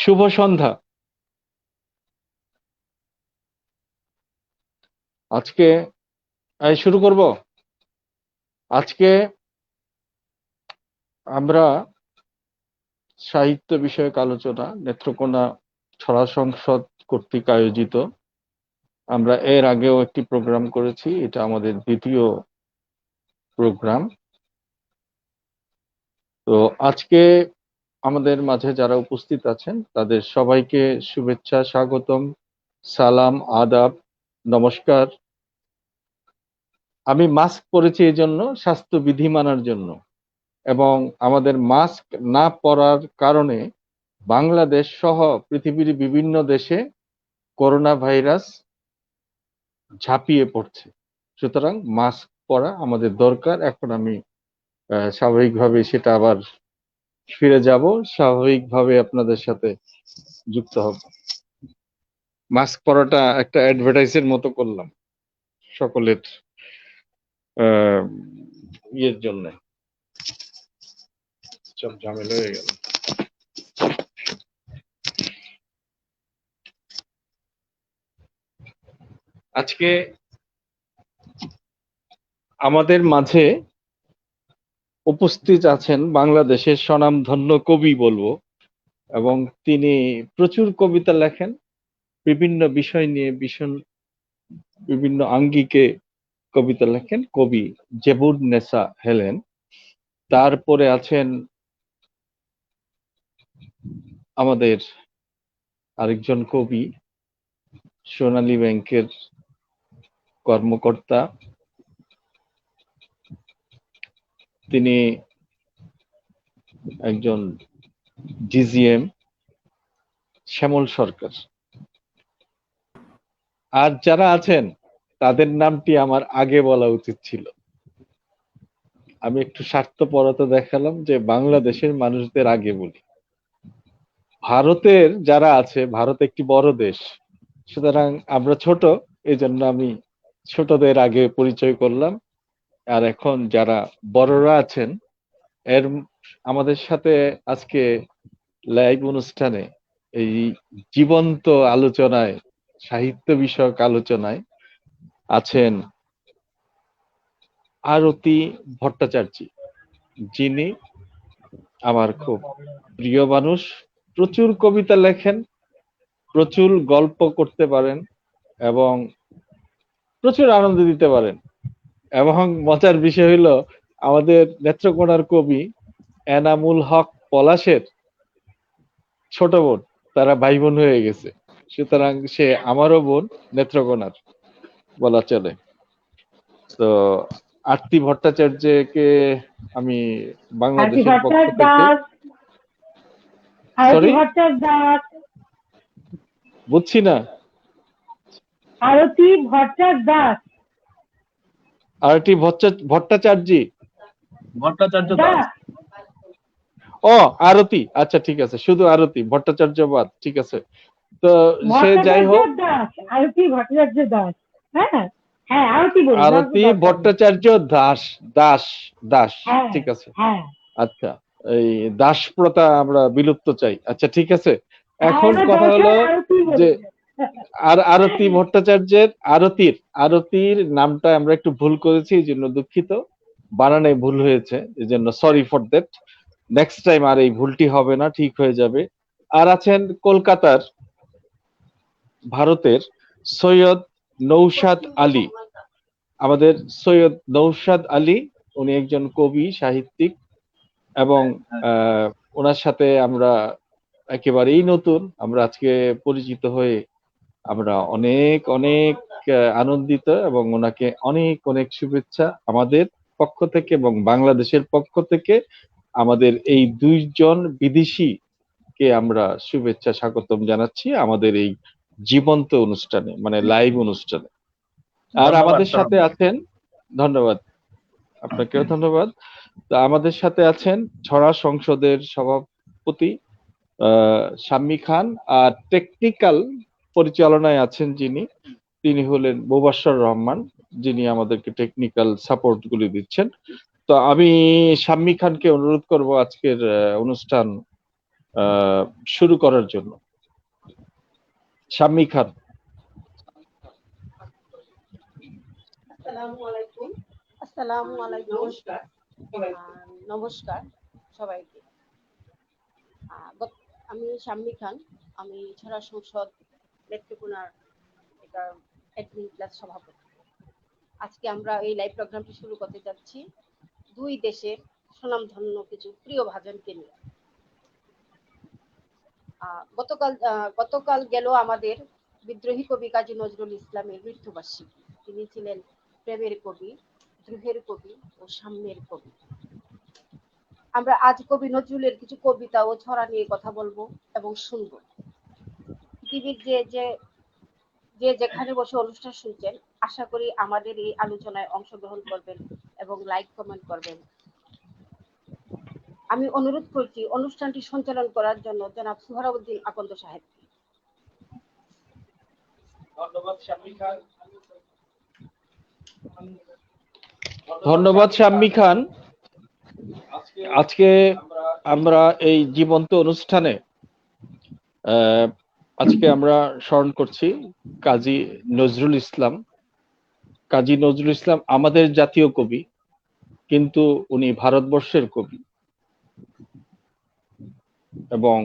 শুভ সন্ধ্যা। আজকে শুরু করব। আজকে আমরা সাহিত্য বিষয়ক আলোচনা নেত্রকোনা ছড়া সংসদ কর্তৃক আয়োজিত। আমরা এর আগেও একটি প্রোগ্রাম করেছি, এটা আমাদের দ্বিতীয় প্রোগ্রাম। তো আজকে আমাদের মাঝে যারা উপস্থিত আছেন তাদের সবাইকে শুভেচ্ছা, স্বাগতম, সালাম, আদাব, নমস্কার। আমি মাস্ক পরেছি এই জন্য, স্বাস্থ্যবিধি মানার জন্য, এবং আমাদের মাস্ক না পরার কারণে বাংলাদেশ সহ পৃথিবীর বিভিন্ন দেশে করোনা ভাইরাস ঝাঁপিয়ে পড়ছে। সুতরাং মাস্ক পরা আমাদের দরকার। এখন আমি স্বাভাবিকভাবে সেটা আবার ফিরে যাব, স্বাভাবিকভাবে আপনাদের সাথে যুক্ত হব। মাস্ক পরাটা একটা অ্যাডভার্টাইজের মতো করলাম সকলের ইয়ের জন্য। সব ঝামেলা হয়ে গেল। আজকে আমাদের মাঝে উপস্থিত আছেন বাংলাদেশের স্বনামধন্য কবি বলবো, এবং তিনি প্রচুর কবিতা লেখেন বিভিন্ন বিষয় নিয়ে, বিভিন্ন আঙ্গিকে কবিতা লেখেন। কবি জেবুন্নেসা হেলেন। তারপরে আছেন আমাদের আরেকজন কবি, সোনালী ব্যাংকের কর্মকর্তা, তিনি একজন ডিজিএম, শ্যামল সরকার। আর যারা আছেন তাদের নামটি আমার আগে বলা উচিত ছিল। আমি একটু স্বার্থপরতা দেখালাম যে বাংলাদেশের মানুষদের আগে বলি। ভারতের যারা আছে, ভারত একটি বড় দেশ, সুতরাং আমরা ছোট, এই জন্য আমি ছোটদের আগে পরিচয় করলাম। আর এখন যারা বড়রা আছেন, এর আমাদের সাথে আজকে লাইভ অনুষ্ঠানে এই জীবন্ত আলোচনায়, সাহিত্য বিষয়ক আলোচনায় আছেন আরতি ভট্টাচার্য, যিনি আমার খুব প্রিয় মানুষ। প্রচুর কবিতা লেখেন, প্রচুর গল্প করতে পারেন, এবং প্রচুর আনন্দ দিতে পারেন। এবং মজার বিষয় হলো, আমাদের নেত্রকোনার কবি এনামুল হক পলাশের ছোট বোন, তারা ভাই বোন হয়ে গেছে। সুতরাং সে আমারও বোন, নেত্রকোনার বলা চলে। তো আরতি ভট্টাচার্যকে আমি বাংলাদেশের পক্ষ থেকে, সরি বুঝছি না, আরতি ভট্টাচার্য, আরতি ভট্টাচার্য, ও আরতি, আচ্ছা ঠিক আছে, শুধু আরতি ভট্টাচার্য বাদ, ঠিক আছে। তো সে যাই হোক, আরতি ভট্টাচার্য দাস, হ্যাঁ হ্যাঁ, আরতি ভট্টাচার্য দাস, দাস দাস, ঠিক আছে। আচ্ছা, এই দাস প্রথা আমরা বিলুপ্ত চাই। আচ্ছা ঠিক আছে। এখন কথা হলো যে আরতি ভট্টাচার্যের আরতির নামটা আমরা একটু ভুল করেছি, এই জন্য দুঃখিত। বানানে ভুল হয়েছে, এই জন্য sorry for that. Next time আর এই ভুলটি হবে না, ঠিক হয়ে যাবে। আর আছেন কলকাতার, ভারতের সৈয়দ নৌশাদ আলী। আমাদের সৈয়দ নৌশাদ আলী, উনি একজন কবি, সাহিত্যিক, এবং ওনার সাথে আমরা একেবারেই নতুন। আমরা আজকে পরিচিত হয়ে আমরা অনেক অনেক আনন্দিত, এবং ওনাকে অনেক অনেক শুভেচ্ছা আমাদের পক্ষ থেকে এবং বাংলাদেশের পক্ষ থেকে। আমাদের এই দুইজন বিদেশি কে আমরা শুভেচ্ছা স্বাগতম জানাচ্ছি আমাদের এই জীবন্ত অনুষ্ঠানে, মানে লাইভ অনুষ্ঠানে। আর আমাদের সাথে আছেন, ধন্যবাদ আপনাকেও, ধন্যবাদ। তো আমাদের সাথে আছেন ছড়া সংসদের সভাপতি শাম্মী খান, আর টেকনিক্যাল পরিচালনায় আছেন যিনি, তিনি হলেন মুবাশশর রহমান, যিনি আমাদেরকে টেকনিক্যাল সাপোর্ট গুলি দিচ্ছেন। তো আমি শাম্মী খানকে অনুরোধ করব আজকের অনুষ্ঠান শুরু করার জন্য। শাম্মী খান। আসসালামু আলাইকুম। নমস্কার সবাইকে। আমি শাম্মী খান, আমি ছড়া সংসদ নেত্রকোনার এটার অ্যাডমিন ক্লাস সভাপতি। আজকে আমরা এই লাইভ প্রোগ্রামটি শুরু করতে যাচ্ছি দুই দেশের সুনামধন্য কিছু প্রিয় ভাজনকে নিয়ে। গতকাল গেল আমাদের বিদ্রোহী কবি কাজী নজরুল ইসলামের মৃত্যুবার্ষিকী। তিনি ছিলেন প্রেমের কবি, দ্রোহের কবি ও সাম্যের কবি। আমরা আজ কবি নজরুলের কিছু কবিতা ও ছড়া নিয়ে কথা বলবো এবং শুনবো। পৃথিবীর যে যেখানে বসে অনুষ্ঠান শুনছেন, আশা করি আমাদের এই আলোচনায় অংশগ্রহণ করবেন এবং লাইক কমেন্ট করবেন। আমি অনুরোধ করছি অনুষ্ঠানটি সঞ্চালন করার জন্য জনাব সোহরাবুদ্দিন আকন্দ সাহেবকে। ধন্যবাদ শাম্মী খান। আজকে আমরা এই জীবন্ত অনুষ্ঠানে আজকে আমরা স্মরণ করছি কাজী নজরুল ইসলাম। কাজী নজরুল ইসলাম আমাদের জাতীয় কবি, কিন্তু উনি ভারতবর্ষের কবি এবং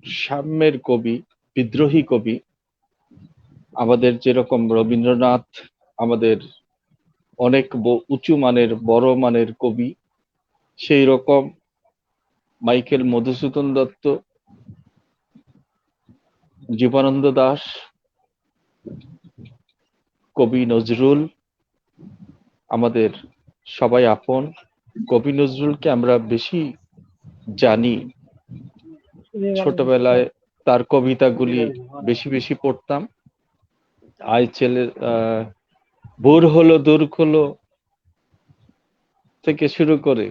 সাম্যের কবি, বিদ্রোহী কবি। আমাদের যেরকম রবীন্দ্রনাথ আমাদের অনেক উঁচু মানের, বড় মানের কবি, সেই রকম মাইকেল মধুসূদন দত্ত, জীবনানন্দ দাশ, কবি নজরুল আমাদের সবাই আপন। কবি নজরুলকে আমরা বেশি জানি, ছোটবেলায় তার কবিতাগুলি বেশি বেশি পড়তাম। আই ছেলে ভোর হলো দূর হলো থেকে শুরু করে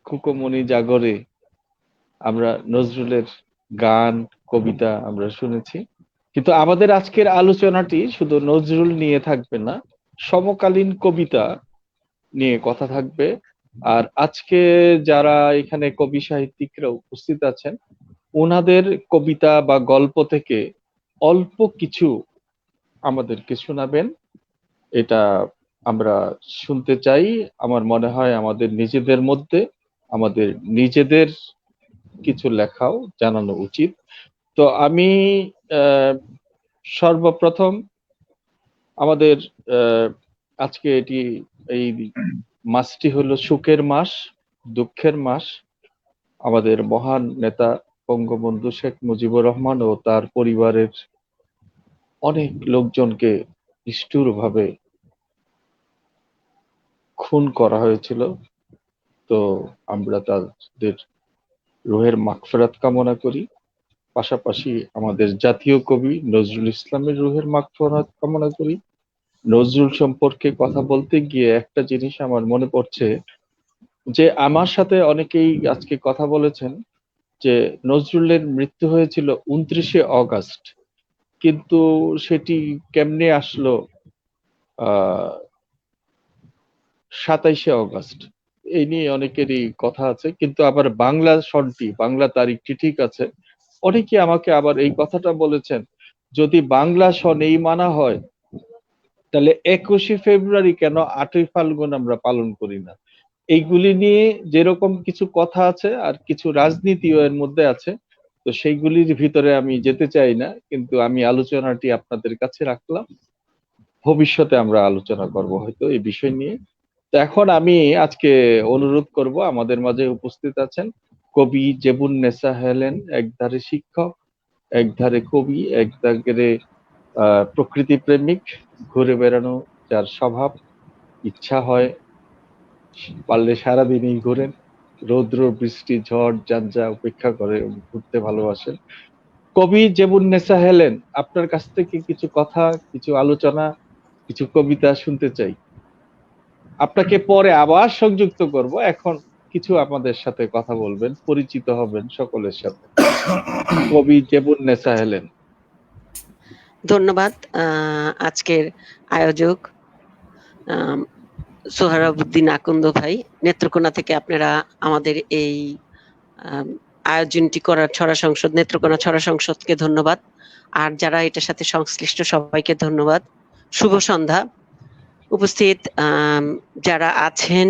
খুকুমনি জাগরে আমরা নজরুলের গান, কবিতা আমরা শুনেছি। কিন্তু আমাদের আজকের আলোচনাটি শুধু নজরুল নিয়ে থাকবে না, সমকালীন কবিতা নিয়ে কথা থাকবে। আর আজকে যারা এখানে কবি সাহিত্যিকরা উপস্থিত আছেন, ওনাদের কবিতা বা গল্প থেকে অল্প কিছু আমাদেরকে শোনাবেন। এটা আমরা শুনতে চাই। আমার মনে হয় আমাদের নিজেদের মধ্যে আমাদের নিজেদের কিছু লেখাও জানানো উচিত। তো আমি সর্বপ্রথম আমাদের আজকে এই মাসটি হলো সুখের মাস, দুঃখের মাস। আমাদের মহান নেতা বঙ্গবন্ধু শেখ মুজিবুর রহমান ও তার পরিবারের অনেক লোকজনকে নিষ্ঠুরভাবে খুন করা হয়েছিল। তো আমরা তাদের রুহের মাগফিরাত কামনা করি। পাশাপাশি আমাদের জাতীয় কবি নজরুল ইসলামের রুহের মাগফিরাত কামনা করি। নজরুল সম্পর্কে কথা বলতে গিয়ে একটা জিনিস আমার মনে পড়ছে, যে আমার সাথে অনেকেই আজকে কথা বলেছেন যে নজরুলের মৃত্যু হয়েছিল 29শে অগাস্ট, কিন্তু সেটি কেমনে আসলো 27শে অগাস্ট। এই নিয়ে অনেকেরই কথা আছে, কিন্তু আবার বাংলা সনটি, বাংলা তারিখটি ঠিক আছে। অনেকে আমাকে আবার এই কথাটা বলেছেন, যদি বাংলা সন এই মানা হয় তাহলে 21শে ফেব্রুয়ারি কেন 8ই ফাল্গুন আমরা পালন করি না। এইগুলি নিয়ে যেরকম কিছু কথা আছে আর কিছু রাজনীতিও এর মধ্যে আছে, তো সেইগুলির ভিতরে আমি যেতে চাই না, কিন্তু আমি আলোচনাটি আপনাদের কাছে রাখলাম। ভবিষ্যতে আমরা আলোচনা করব হয়তো এই বিষয় নিয়ে। তো এখন আমি আজকে অনুরোধ করব, আমাদের মাঝে উপস্থিত আছেন কবি জেবুন্নেসা হেলেন, একধারে শিক্ষক, একধারে কবি, একধারে প্রকৃতি প্রেমিক, ঘুরে বেড়ানো যার স্বভাব, ইচ্ছা হয় পারলে সারাদিনই ঘুরেন, রৌদ্র বৃষ্টি ঝড় ঝঞ্ঝা উপেক্ষা করে ঘুরতে ভালোবাসেন। কবি জেবুন্নেসা হেলেন, আপনার কাছ থেকে কিছু কথা, কিছু আলোচনা, কিছু কবিতা শুনতে চাই। আপনাকে পরে আবার সংযুক্ত করব, এখন কিছু আমাদের সাথে কথা বলবেন, পরিচিত হবেন সকলের সাথে। কবি জেবুন্নেসা হেলেন। ধন্যবাদ আজকের আয়োজক সোহরাবুদ্দিন আকন্দ ভাই। নেত্রকোনা থেকে আপনারা আমাদের এই আয়োজনটি করার ছড়া সংসদ, নেত্রকোনা ছড়া সংসদকে ধন্যবাদ। আর যারা এটার সাথে সংশ্লিষ্ট সবাইকে ধন্যবাদ। শুভ সন্ধ্যা। উপস্থিত যারা আছেন,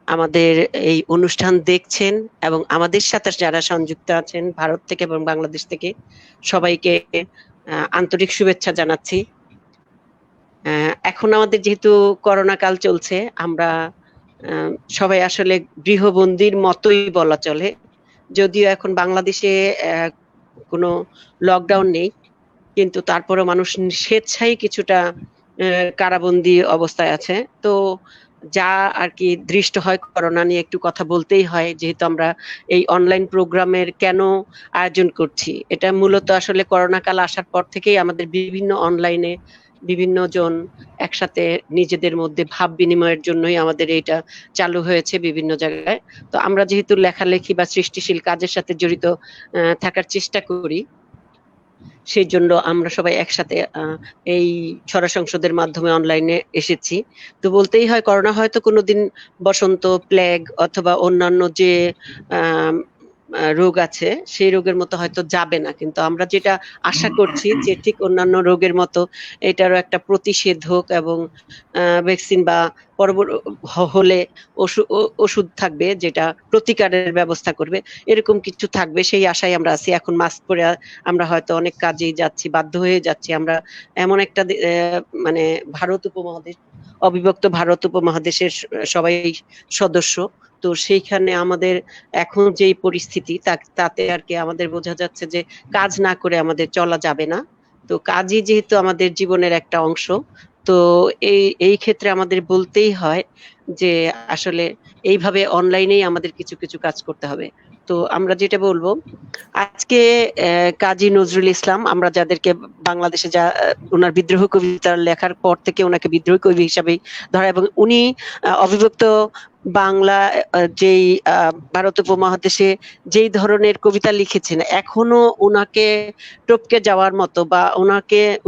আমাদের এই অনুষ্ঠান দেখছেন এবং আমাদের সাথে যারা সংযুক্ত আছেন ভারত থেকে এবং বাংলাদেশ থেকে, সবাইকে আন্তরিক শুভেচ্ছা জানাচ্ছি। এখন আমাদের যেহেতু করোনা কাল চলছে, আমরা সবাই আসলে গৃহবন্দির মতোই বলা চলে, যদিও এখন বাংলাদেশে কোনো লকডাউন নেই, কিন্তু তারপরেও মানুষ স্বেচ্ছায় কিছুটা কারাবন্দী অবস্থায় আছে। তো যা আর কি দৃষ্ট হয়, করোনা নিয়ে একটু কথা বলতেই হয়, যেহেতু আমরা এই অনলাইন প্রোগ্রামের কেন আয়োজন করছি। এটা মূলত আসলে করোনা কাল আসার পর থেকেই আমাদের বিভিন্ন অনলাইনে বিভিন্ন জন একসাথে নিজেদের মধ্যে ভাব বিনিময়ের জন্যই আমাদের এটা চালু হয়েছে বিভিন্ন জায়গায়। তো আমরা যেহেতু লেখালেখি বা সৃষ্টিশীল কাজের সাথে জড়িত থাকার চেষ্টা করি, সেই জন্য আমরা সবাই একসাথে এই ছড়া সংসদের মাধ্যমে অনলাইনে এসেছি। তো বলতেই হয়, করোনা হয়তো কোনোদিন বসন্ত, প্লেগ অথবা অন্যান্য যে রোগ আছে সেই রোগের মতো হয়তো যাবে না, কিন্তু আমরা যেটা আশা করছি যে ঠিক অন্যান্য রোগের মতো এটারও একটা প্রতিষেধক এবং ভ্যাকসিন বা হলে ওষুধ থাকবে যেটা প্রতিকারের ব্যবস্থা করবে, এরকম কিছু থাকবে সেই আশায় আমরা আছি। এখন মাস্ক পরে আমরা হয়তো অনেক কাজেই যাচ্ছি, বাধ্য হয়ে যাচ্ছি। আমরা এমন একটা মানে ভারত উপমহাদেশ, অবিভক্ত ভারত উপমহাদেশের সবাই সদস্য, তো সেইখানে আমাদের এখন যেই পরিস্থিতি তাতে আর কি আমাদের বোঝা যাচ্ছে যে কাজ না করে আমাদের চলা যাবে না। তো কাজই যেহেতু আমাদের জীবনের একটা অংশ, তো এই ক্ষেত্রে আমাদের বলতেই হয় যে আসলে এইভাবে অনলাইনেই আমাদের কিছু কিছু কাজ করতে হবে। তো আমরা যেটা বলবো, আজকে কাজী নজরুল ইসলাম, আমরা যাদেরকে বাংলাদেশে যা ওনার বিদ্রোহ কবিতা লেখার পর থেকে ওনাকে বিদ্রোহ কবি হিসাবেই ধরা, এবং উনি অবিভক্ত বাংলা যেই ভারত উপমহাদেশে যেই ধরনের কবিতা লিখেছেন, এখনো ওনাকে টপকে যাওয়ার মতো বা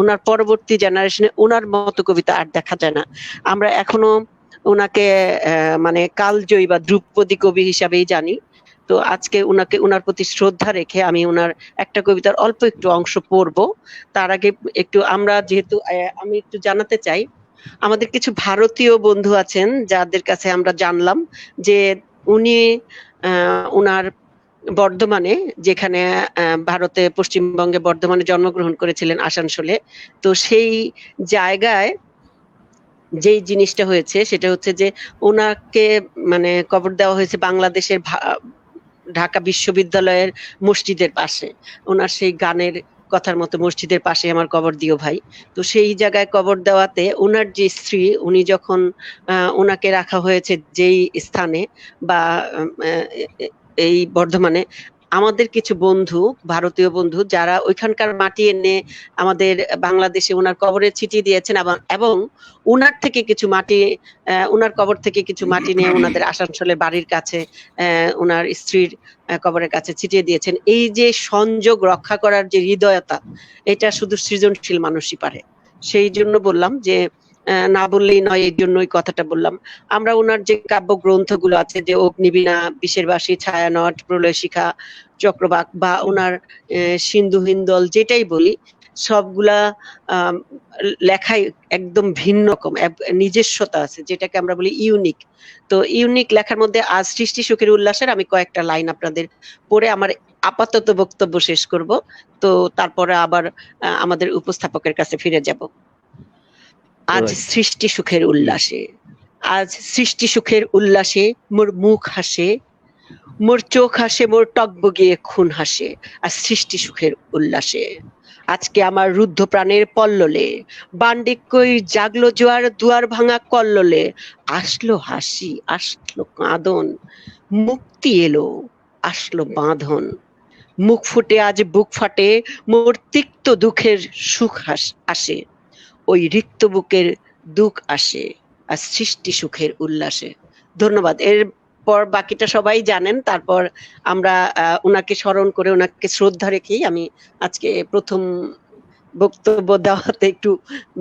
ওনার পরবর্তী জেনারেশনে ওনার মতো কবিতা আর দেখা যায় না। আমরা এখনো ওনাকে মানে কালজয়ী বা ধ্রুপদী কবি হিসাবেই জানি। তো আজকে ওনার প্রতি শ্রদ্ধা রেখে আমি ওনার একটা কবিতার অল্প একটু অংশ পড়বো। তার আগে একটু আমরা যেহেতু আমি একটু জানাতে চাই, আমাদের কিছু ভারতীয় বন্ধু আছেন যাদের কাছে আমরা জানলাম যে উনি ওনার বর্ধমানে, যেখানে ভারতে পশ্চিমবঙ্গে বর্ধমানে জন্মগ্রহণ করেছিলেন আসানসোলে, তো সেই জায়গায় যেই জিনিসটা হয়েছে সেটা হচ্ছে যে ওনাকে মানে কবর দেওয়া হয়েছে বাংলাদেশের ঢাকা বিশ্ববিদ্যালয়ের মসজিদের পাশে। ওনার সেই গানের কথার মতো মসজিদের পাশে আমার কবর দিও ভাই। তো সেই জায়গায় কবর দেওয়াতে ওনার যে স্ত্রী, উনি যখন ওনাকে রাখা হয়েছে যেই স্থানে বা এই বর্ধমানে, আমাদের কিছু বন্ধু, ভারতীয় বন্ধু যারা ওইখানকার মাটি এনে আমাদের বাংলাদেশে ওনার কবরে ছিটিয়ে দিয়েছেন, এবং ওনার থেকে কিছু মাটি, ওনার কবর থেকে কিছু মাটি নিয়ে ওনাদের আসানসোলের বাড়ির কাছে ওনার স্ত্রীর কবরের কাছে ছিটিয়ে দিয়েছেন। এই যে সংযোগ রক্ষা করার যে হৃদয়তা, এটা শুধু সৃজনশীল মানুষই পারে। সেই জন্য বললাম যে না বললেই নয়, এই জন্যই কথাটা বললাম। আমরা ওনার যে কাব্য গ্রন্থগুলো আছে, যে অগ্নিবীণা, বিষের বাসী, ছায়ানট, প্রলয় শিখা, চক্রবাক বা ওনার সিন্ধু হিন্দল, যেটাই বলি, সবগুলা লেখাই একদম ভিন্ন রকম, নিজস্বতা আছে, যেটাকে আমরা বলি ইউনিক। তো ইউনিক লেখার মধ্যে আজ সৃষ্টি সুখের উল্লাসের আমি কয়েকটা লাইন আপনাদের পড়ে আমার আপাতত বক্তব্য শেষ করব। তো তারপরে আবার আমাদের উপস্থাপকের কাছে ফিরে যাব। আজ সৃষ্টি সুখের উল্লাসে, আজ সৃষ্টি সুখের উল্লাসে মোর মুখ হাসে, মোর চোখ হাসে, মোর টকবগিয়ে খুন হাসে, আর সৃষ্টি সুখের উল্লাসে। আজকে আমার রুদ্ধ প্রাণের পল্ললে বান্ডিকই জাগলো জোয়ার, দুয়ার ভাঙা কল্লোলে আসলো হাসি, আসলো কাঁদন, মুক্তি এলো, আসলো বাঁধন। মুখ ফুটে আজ বুক ফাটে, মোর তিক্ত দুঃখের সুখ আসে, ওই রিক্ত বুকের দুঃখ আসে, আর সৃষ্টি সুখের উল্লাসে। ধন্যবাদ। এরপর বাকিটা সবাই জানেন। তারপর আমরা ওনাকে স্মরণ করে, ওনাকে শ্রদ্ধা রেখেই আমি আজকে প্রথম বক্তব্য দেওয়াতে একটু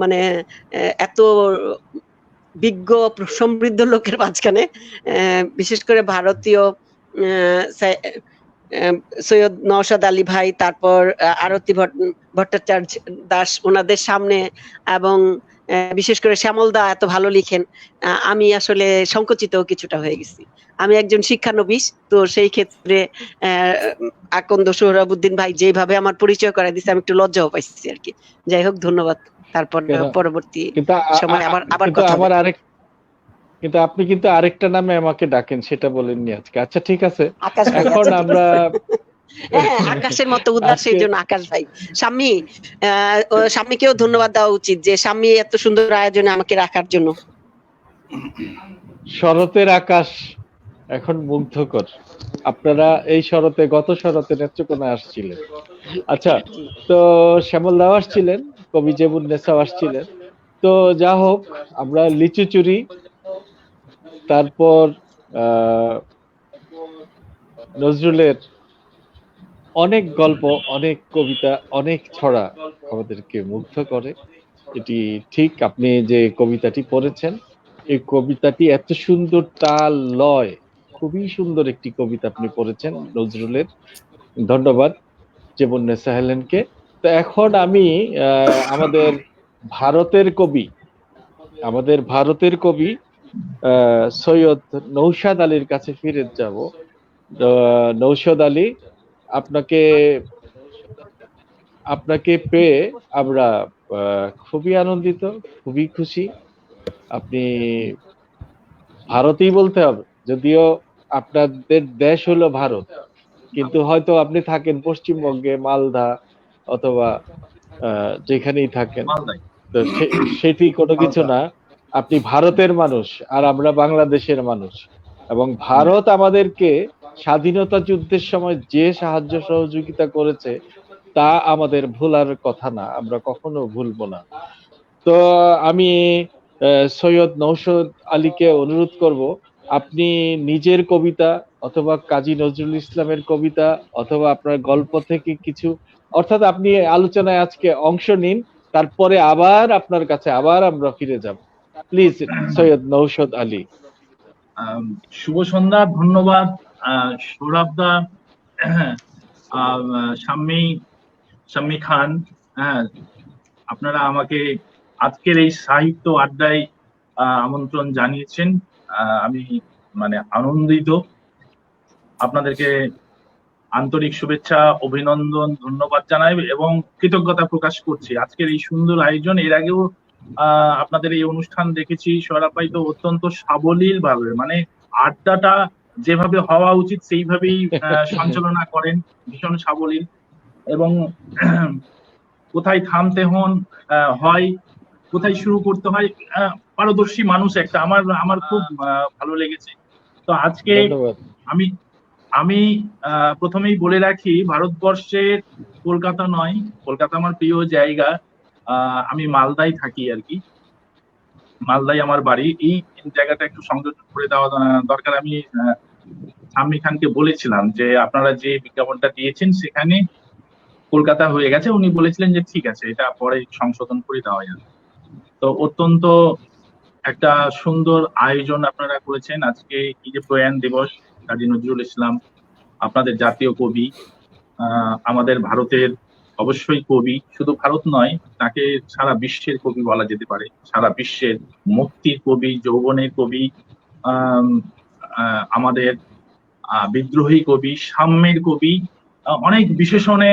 মানে এত বিজ্ঞ সমৃদ্ধ লোকের মাঝখানে, বিশেষ করে ভারতীয় সৈয়দ নওশাদ আলী ভাই, তারপর আরতি ভট্টাচার্য দাস ওনাদের সামনে, এবং বিশেষ করে শ্যামল দা এত ভালো লিখেন, আমি আসলে সংকুচিত কিছুটা হয়ে গেছি। আমি একজন শিক্ষানবিশ, তো সেই ক্ষেত্রে আকন্দ সোহরাবুদ্দিন ভাই যেভাবে আমার পরিচয় করাই দিচ্ছে, আমি একটু লজ্জাও পাইছি আর কি। যাই হোক, ধন্যবাদ। তারপর পরবর্তী সময় আবার কথা হবে। কিন্তু আপনি কিন্তু আরেকটা নামে আমাকে ডাকেন, সেটা বলেননি আজকে। আচ্ছা ঠিক আছে, আকাশ ভাই। এখন আমরা হ্যাঁ, আকাশের মতো উদার, সেই জন্য আকাশ ভাই। শাম্মীকেও ধন্যবাদ দেওয়া উচিত, যে শাম্মী এত সুন্দর আয়োজনে আমাকে রাখার জন্য। শরতের আকাশ এখন মুগ্ধকর। আপনারা এই শরতে, গত শরতে নেত্রকোনা আসছিলেন। আচ্ছা, তো শ্যামল দাও আসছিলেন, কবি জেবুন্নেসাও আসছিলেন। তো যা হোক, আমরা লিচু চুরি, তারপর নজরুলের অনেক গল্প, অনেক কবিতা, অনেক ছড়া আমাদেরকে মুগ্ধ করে। এটি ঠিক, আপনি যে কবিতাটি পড়েছেন, এই কবিতাটি এত সুন্দর তাল লয়, খুবই সুন্দর একটি কবিতা আপনি পড়েছেন নজরুলের। ধন্যবাদ জেবুন্নেসা হেলেনকে। তো এখন আমি আমাদের ভারতের কবি সৈয়দ নওশাদ আলীর কাছে ফিরে যাব। নওশাদ আলী, আপনাকে পেয়ে আমরা খুবই আনন্দিত, খুবই খুশি। আপনি ভারতেই বলতে হবে, যদিও আপনাদের দেশ হলো ভারত, কিন্তু হয়তো আপনি থাকেন পশ্চিমবঙ্গে, মালদা অথবা যেখানেই থাকেন, তো সেটি কোনো কিছু না। আপনি ভারতের মানুষ আর আমরা বাংলাদেশের মানুষ, এবং ভারত আমাদেরকে স্বাধীনতা যুদ্ধের সময় যে সাহায্য সহযোগিতা করেছে তা আমাদের ভোলার কথা না, আমরা কখনো ভুলবো না। তো আমি সৈয়দ নওশাদ আলীকে অনুরোধ করব, আপনি নিজের কবিতা অথবা কাজী নজরুল ইসলামের কবিতা অথবা আপনার গল্প থেকে কিছু, অর্থাৎ আপনি আলোচনায় আজকে অংশ নিন, তারপরে আবার আপনার কাছে আবার আমরা ফিরে যাব। প্লিজ সৈয়দ নওশাদ আলী। শুভ সন্ধ্যা। ধন্যবাদ সৌরভদা, শাম্মী খান। হ্যাঁ, আপনারা আমাকে আজকের এই সাহিত্য আড্ডায় আমন্ত্রণ জানিয়েছেন। আমি আনন্দিত। আপনাদেরকে আন্তরিক শুভেচ্ছা, অভিনন্দন, ধন্যবাদ জানাই এবং কৃতজ্ঞতা প্রকাশ করছি আজকের এই সুন্দর আয়োজন। এর আগেও আপনাদের এই অনুষ্ঠান দেখেছি, সৌরভ ভাই তো অত্যন্ত সাবলীল ভাবে, আড্ডাটা যেভাবে হওয়া উচিত সেইভাবেই সঞ্চালনা করেন, ভীষণ সাবলীল, এবং কোথায় থামতে হয়, কোথায় শুরু করতে হয়, পারদর্শী মানুষ একটা। আমার খুব ভালো লেগেছে। তো আজকে আমি প্রথমেই বলে রাখি, ভারতবর্ষের কলকাতা নয়, কলকাতা আমার প্রিয় জায়গা, আমি মালদায় থাকি আর কি, মালদায় আমার বাড়ি। এই জায়গাটা একটু সংযোজন করে দেওয়া দরকার। আমি শাম্মী খানকে বলেছিলাম যে আপনারা যে বিজ্ঞাপনটা দিয়েছেন সেখানে কলকাতা হয়ে গেছে, উনি বলেছিলেন যে ঠিক আছে, এটা পরে সংশোধন করে দেওয়া যাবে। তো অত্যন্ত একটা সুন্দর আয়োজন আপনারা করেছেন আজকে। এই যে প্রয়াণ দিবস, কাজী নজরুল ইসলাম আপনাদের জাতীয় কবি, আমাদের ভারতের অবশ্যই কবি, শুধু ভারত নয়, তাকে সারা বিশ্বের কবি বলা যেতে পারে, সারা বিশ্বের মুক্তির কবি, যৌবনের কবি, আমাদের বিদ্রোহী কবি, সাম্যের কবি, অনেক বিশেষণে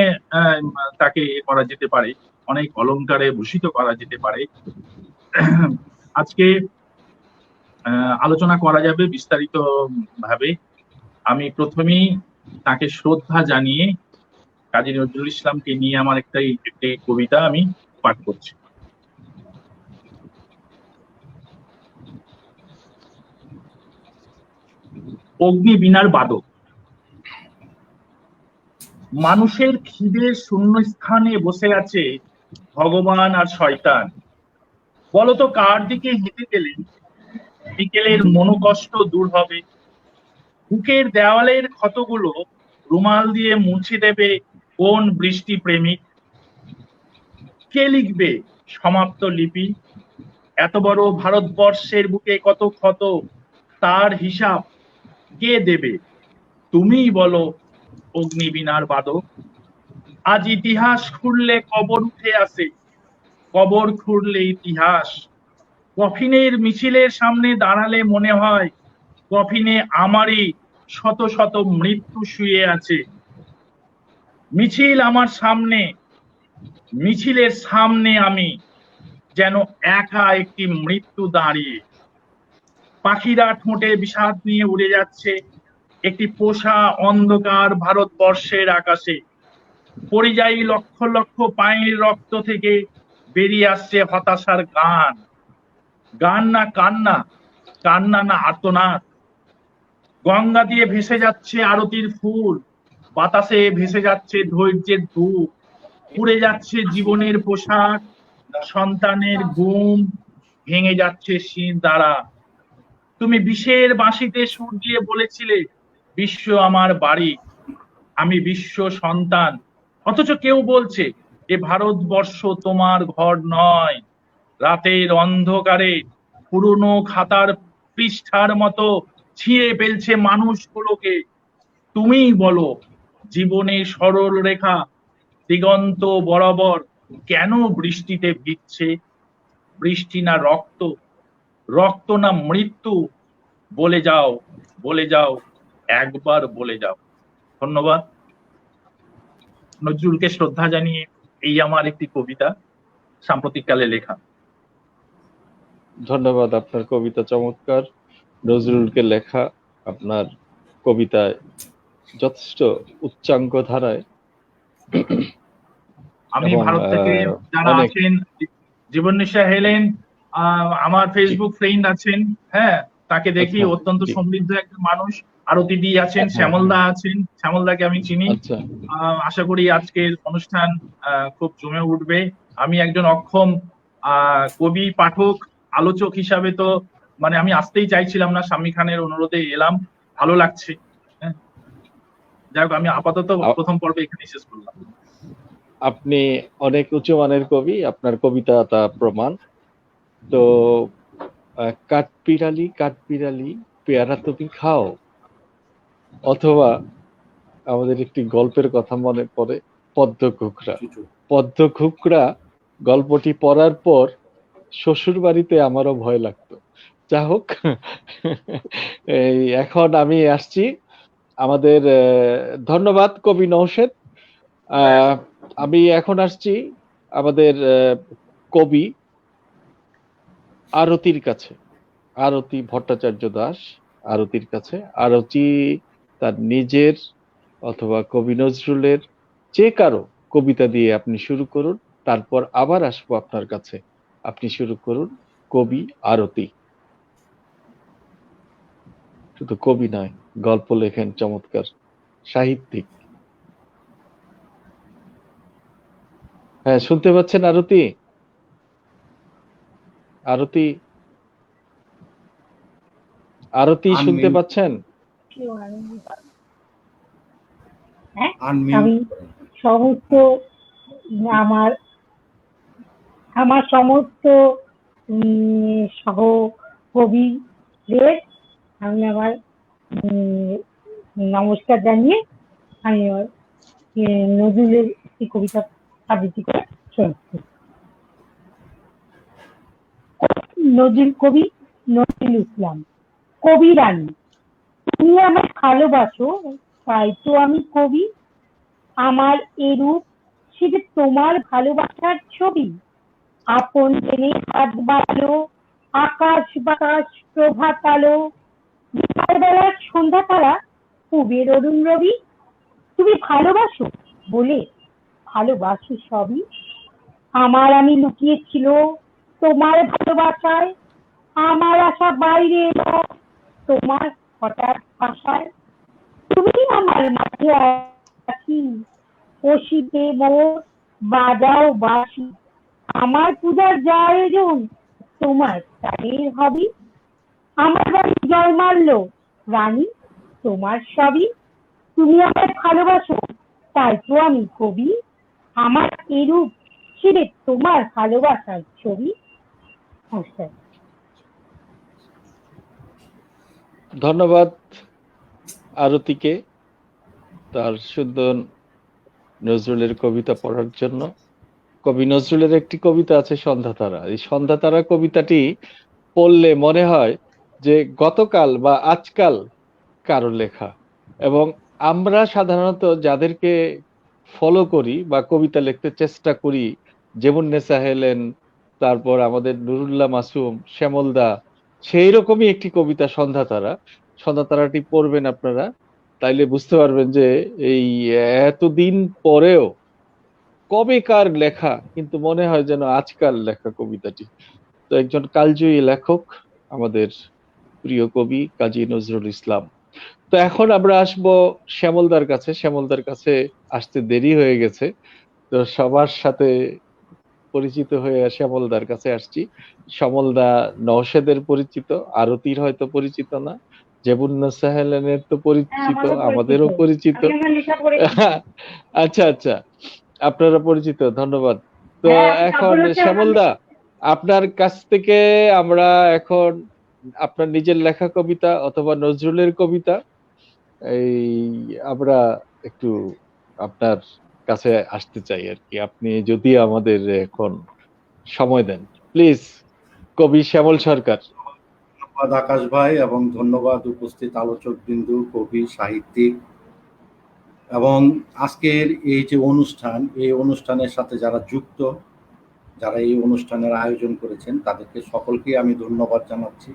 তাকে করা যেতে পারে, অনেক অলংকারে ভূষিত করা যেতে পারে। আজকে আলোচনা করা যাবে বিস্তারিত ভাবে। আমি প্রথমেই তাকে শ্রদ্ধা জানিয়ে কাজী নজরুল ইসলামকে নিয়ে আমার একটি কবিতা আমি পাঠ করছি। অগ্নিবীণার বাদক। মানুষের খিদে শূন্য স্থানে বসে আছে ভগবান আর শয়তান। বলতো কার দিকে হেঁটে গেলে বিকেলের মনোকষ্ট দূর হবে? বুকের দেওয়ালের ক্ষতগুলো রুমাল দিয়ে মুছে দেবে কোন বৃষ্টি প্রেমিক? কে লিখবে সমাপ্ত লিপি? এত বড় ভারতবর্ষের বুকে কত ক্ষত, তার হিসাব কে দেবে? তুমিই বলো অগ্নিবীণার বাদক। আজ ইতিহাস খুললে কবর উঠে আসে, কবর খুঁড়লে ইতিহাস। কফিনের মিছিলের সামনে দাঁড়ালে মনে হয় কফিনে আমারই শত শত মৃত্যু শুয়ে আছে। মিছিল আমার সামনে, মিছিলের সামনে আমি যেন একা একটি মৃত্যু দাঁড়িয়ে। পাখিরা ঠোঁটে বিষাদ নিয়ে উড়ে যাচ্ছে একটি পোষা অন্ধকার ভারতবর্ষের আকাশে। পরিযায়ী লক্ষ লক্ষ পায়ের রক্ত থেকে বেরিয়ে আসছে হতাশার গান। গান না কান্না, কান্না না আর্তনাদ। গঙ্গা দিয়ে ভেসে যাচ্ছে আরতির ফুল, বাতাসে ভেসে যাচ্ছে ধৈর্যের ধূপ, পুড়ে যাচ্ছে জীবনের পোশাক, সন্তানের ঘুম, ভেঙে যাচ্ছে শির দ্বারা। তুমি বিষের বাঁশিতে সুর দিয়ে বলেছিলে বিশ্ব আমার বাড়ি, আমি বিশ্ব সন্তান। অথচ কেউ বলছে এ ভারতবর্ষ তোমার ঘর নয়। রাতের অন্ধকারে পুরনো খাতার পৃষ্ঠার মতো ছিঁড়ে ফেলছে মানুষগুলোকে। তুমিই বলো, জীবনের সরল রেখা দিগন্ত বরাবর কেন বৃষ্টিতে ভিজছে? বৃষ্টি না রক্ত, রক্ত না মৃত্যু? বলে যাও, বলে যাও, একবার বলে যাও। ধন্যবাদ। নজরুলকে শ্রদ্ধা জানিয়ে এই আমার একটি কবিতা, সাম্প্রতিককালে লেখা। ধন্যবাদ। আপনার কবিতা চমৎকার। নজরুলকে লেখা আপনার কবিতায় যথেষ্ট উচ্চাঙ্গ ধারায় আমি এবং ভারত থেকে যারা অনেক আছেন, জীবননিশা হেলেন আমার ফেসবুক ফ্রেন্ড আছেন, হ্যাঁ, তাকে দেখি আচ্ছা, অত্যন্ত জি, সমৃদ্ধ একজন মানুষ। আরতি দি আছেন, হ্যাঁ, শ্যামলদা আছেন, শ্যামলদাকে আমি চিনি। আচ্ছা, আশা করি আজকের অনুষ্ঠান খুব জমে উঠবে। আমি একজন অক্ষম কবি, পাঠক, আলোচক হিসাবে তো মানে আমি আসতেই চাইছিলাম না, শাম্মী খানের অনুরোধে এলাম, ভালো লাগছে। হ্যাঁ, যাই হোক, আমি আপাতত প্রথম পর্বে এখানে শেষ করলাম। আপনি অনেক উঁচু মানের কবি, আপনার কবিতা তা প্রমাণ। তো কাঠবিড়ালি কাঠবিড়ালি পেয়ারা তুমি খাও, অথবা আমাদের একটি গল্পের কথা মনে পড়ে, পদ্ম ঘুকরা। পদ্ম ঘুকরা গল্পটি পড়ার পর শ্বশুর বাড়িতে আমারও ভয় লাগতো। যা হোক, এই এখন আমি আসছি আমাদের ধন্যবাদ কবি নওশেদ। আমি এখন আসছি আমাদের কবি আরতির কাছে, আরতি ভট্টাচার্য দাস, আরতির কাছে। আরতি তার নিজের অথবা কবি নজরুলের যে কারো কবিতা দিয়ে আপনি শুরু করুন, তারপর আবার আসবো আপনার কাছে। আপনি শুরু করুন। কবি আরতি। শুধু কবি নয়, গল্প লেখেন চমৎকার, সাহিত্যিক। হ্যাঁ, শুনতে পাচ্ছেন আরতি? আরতি, আরতি শুনতে পাচ্ছেন? হ্যাঁ, আমি সমস্ত আমার আমার সমস্ত সহ কবিদের আমি আমার নমস্কার জানিয়ে আমি আমার নজরুলের একটি কবিতা আবৃত্তি করে শোনাচ্ছি। নজরুল কবি নজরুল ইসলাম। কবি রানী, তুমি আমার ভালোবাসো, তাই তো আমি কবি। আমার এরূপ সে যে তোমার ভালোবাসার ছবি। আপন জেনে হাত বাড়ালো, আকাশ বাতাস প্রভাত আলো, বিকালবেলার সন্ধ্যা তারা, পুবের অরুণ রবি। তুমি ভালোবাসো বলে ভালোবাসি সবই। আমার আমি লুকিয়েছিল তোমার ভালোবাসায়, আমার আশা বাইরে এলো তোমার হঠাৎ আশায়। তুমি আমার মাঝে আছি, ও শীতে মোর বাজাও বাঁশি। আমার পূজার যা আয়োজন তোমার তাদের হবি। আমার বাড়ি জয় মারলো রানী, তোমার সবই। তুমি আমার ভালোবাসো, তাই তো আমি কবি। আমার এরূপ ছিঁড়ে তোমার ভালোবাসার ছবি। নমস্কার। ধন্যবাদ আরতিকে। তার সুন্দর নজরুলের কবিতা পড়ার জন্য। কবি নজরুলের একটি কবিতা আছে সন্ধ্যাতারা। এই সন্ধ্যাতারা কবিতাটি পড়লে মনে হয় যে গতকাল বা আজকাল কারো লেখা। এবং আমরা সাধারণত যাদেরকে ফলো করি বা কবিতা লিখতে চেষ্টা করি, যেমন নেসা হেলেন, তারপর আমাদের নুরুল্লাহ মাসুম, শ্যামলদা, সেই রকমই একটি কবিতা সন্ধ্যাতারা। সন্ধ্যাতারাটি পড়বেন আপনারা, তাইলে বুঝতে পারবেন যে এই এতদিন পরেও কবেকার লেখা, কিন্তু মনে হয় যেন আজকাল লেখা কবিতাটি। তো একজন কালজয়ী লেখক আমাদের প্রিয় কবি কাজী নজরুল ইসলাম। তো এখন আমরা আসবো শ্যামলদার কাছে। শ্যামলদার কাছে আসতে দেরি হয়ে গেছে, তো সবার সাথে পরিচিত হয়ে শ্যামলদার কাছে আসছি। শ্যামলদা নওশেদের পরিচিত, আরতির হয়তো পরিচিত না, জেবুন্নেসা হেলেনের তো পরিচিত, আমাদেরও পরিচিত। আমি আমার লেখা পড়ে আচ্ছা আচ্ছা, আপনারা পরিচিত, ধন্যবাদ। তো হ্যাঁ, আমি এখন সফল হচ্ছে আমার শ্যামলদা, আপনার কাছ থেকে আমরা এখন আপনার নিজের লেখা কবিতা অথবা নজরুলের কবিতা এই আমরা একটু আপনার কাছে আসতে চাই আর কি, আপনি যদি আমাদের এখন সময় দেন প্লিজ। কবি শ্যামল সরকার। ধন্যবাদ আকাশ ভাই, এবং ধন্যবাদ উপস্থিত আলোচক বিন্দু, কবি, সাহিত্যিক, এবং আজকের এই যে অনুষ্ঠান, এই অনুষ্ঠানের সাথে যারা যুক্ত, যারা এই অনুষ্ঠানের আয়োজন করেছেন, তাদেরকে সকলকে আমি ধন্যবাদ জানাচ্ছি,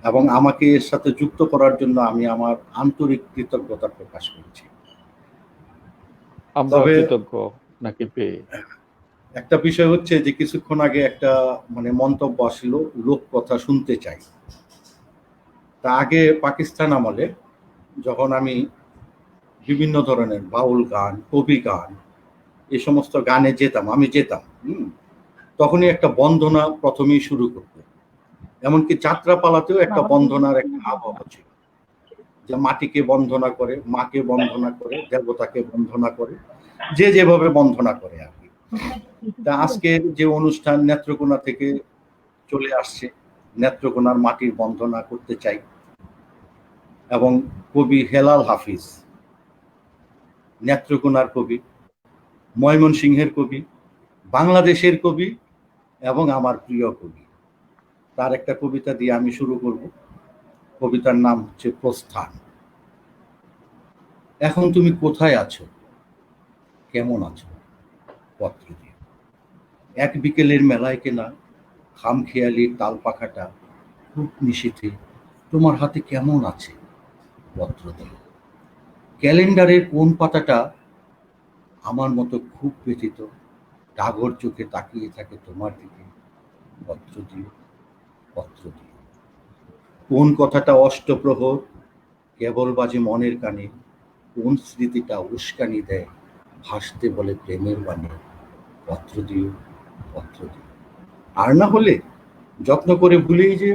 এবং আমাকে এর সাথে যুক্ত করার জন্য আমি আমার আন্তরিক কৃতজ্ঞতা প্রকাশ করছি। আমরা তবে কৃতজ্ঞ নাকি পেয়ে। একটা বিষয় হচ্ছে যে কিছুক্ষণ আগে একটা মন্তব্য আসলো, লোক কথা শুনতে চাই। তা আগে পাকিস্তান আমলে যখন আমি বিভিন্ন ধরনের বাউল গান, কবি গান, এই সমস্ত গানে আমি যেতাম, তখনই একটা বন্দনা প্রথমেই শুরু করতো। এমনকি যাত্রাপালাতেও একটা বন্দনার একটা আবহাওয়া ছিল, যে মাটিকে বন্দনা করে, মাকে বন্দনা করে, দেবতাকে বন্দনা করে, যে যেভাবে বন্দনা করে আর কি। তা আজকের যে অনুষ্ঠান নেত্রকোনা থেকে চলে আসছে, নেত্রকোনার মাটির বন্দনা করতে চাই, এবং কবি হেলাল হাফিজ নেত্রকোনার কবি, ময়মনসিংহের কবি, বাংলাদেশের কবি, এবং আমার প্রিয় কবি, তার একটা কবিতা দিয়ে আমি শুরু করব। কবিতার নাম হচ্ছে প্রস্থান। এখন তুমি কোথায় আছো, কেমন আছো, পত্র দিয়ে। এক বিকেলের মেলায় কেনা খামখেয়ালির তাল পাখাটা খুব নিশীথে তোমার হাতে কেমন আছে, পত্র দিয়ে। ক্যালেন্ডারের কোন পাতাটা আমার মতো খুব ব্যথিত, ডাগর চোখে তাকিয়ে থাকে তোমার দিকে, পত্র দিয়ে, পত্র দিয়ে। কোন কথাটা অষ্টপ্রহর কেবল বাজে মনের কানে, কোন স্মৃতিটা উস্কানি দেয় ভাসতে বলে প্রেমের বাণী, পত্র দিও, পত্র দিও। আর না হলে যত্ন করে ভুলেই যে,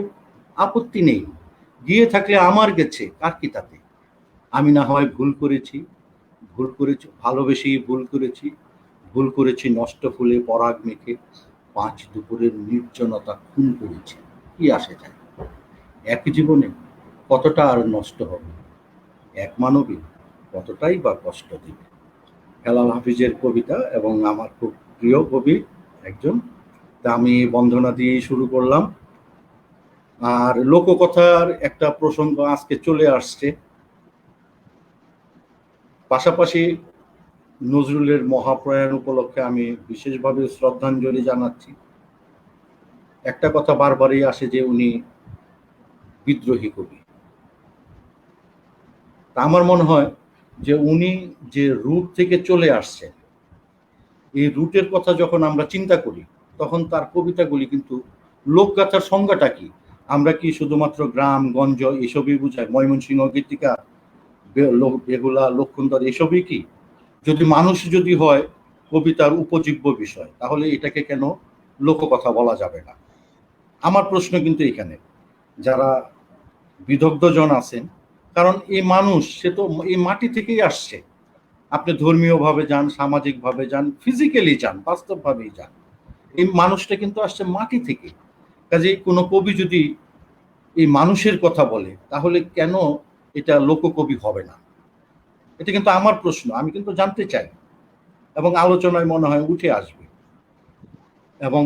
আপত্তি নেই, গিয়ে থাকলে আমার গেছে, কার কি তাতে। আমি না হয় ভুল করেছি, ভালোবেসেই ভুল করেছি, ভুল করেছি নষ্ট ফুলে পরাগ মেখে, 5 দুপুরের নির্জনতা খুন করেছি, কি আসে যায়। এক জীবনে কতটা আর নষ্ট হবে, এক মানবী কতটাই বা কষ্ট দিবে। হেলাল হাফিজের কবিতা, এবং আমার খুব প্রিয় কবি একজন। তা আমি বন্দনা দিয়ে শুরু করলাম। আর লোককথার একটা প্রসঙ্গ আজকে চলে আসছে, পাশাপাশি নজরুলের মহাপ্রয়াণ উপলক্ষে আমি বিশেষভাবে শ্রদ্ধাঞ্জলি জানাচ্ছি। একটা কথা বারবারই আসে যে উনি বিদ্রোহী কবি। তা আমার মনে হয় যে উনি যে রুট থেকে চলে আসছেন, এই রুটের কথা যখন আমরা চিন্তা করি, তখন তার কবিতাগুলি কিন্তু, লোকগাথার সংজ্ঞাটা কি? আমরা কি শুধুমাত্র গ্রাম গঞ্জ এসবই বুঝাই, ময়মনসিংহ গীতিকা, বেহুলা, লক্ষণধর, এসবই কি? যদি মানুষ যদি হয় কবিতার উপজীব্য বিষয়, তাহলে এটাকে কেন লোককথা বলা যাবে না? আমার প্রশ্ন কিন্তু এখানে, যারা বিদগ্ধজন আছেন, কারণ এই মানুষ, সে তো এই মাটি থেকেই আসছে। আপনি ধর্মীয়ভাবে যান, সামাজিকভাবে যান, ফিজিক্যালি যান, বাস্তবভাবেই যান, এই মানুষটা কিন্তু আসছে মাটি থেকে। কাজে কোনো কবি যদি এই মানুষের কথা বলে, তাহলে কেন এটা লোককবি হবে না? এটা কিন্তু আমার প্রশ্ন, আমি কিন্তু জানতে চাই এবং আলোচনায় মনে হয় উঠে আসবে। এবং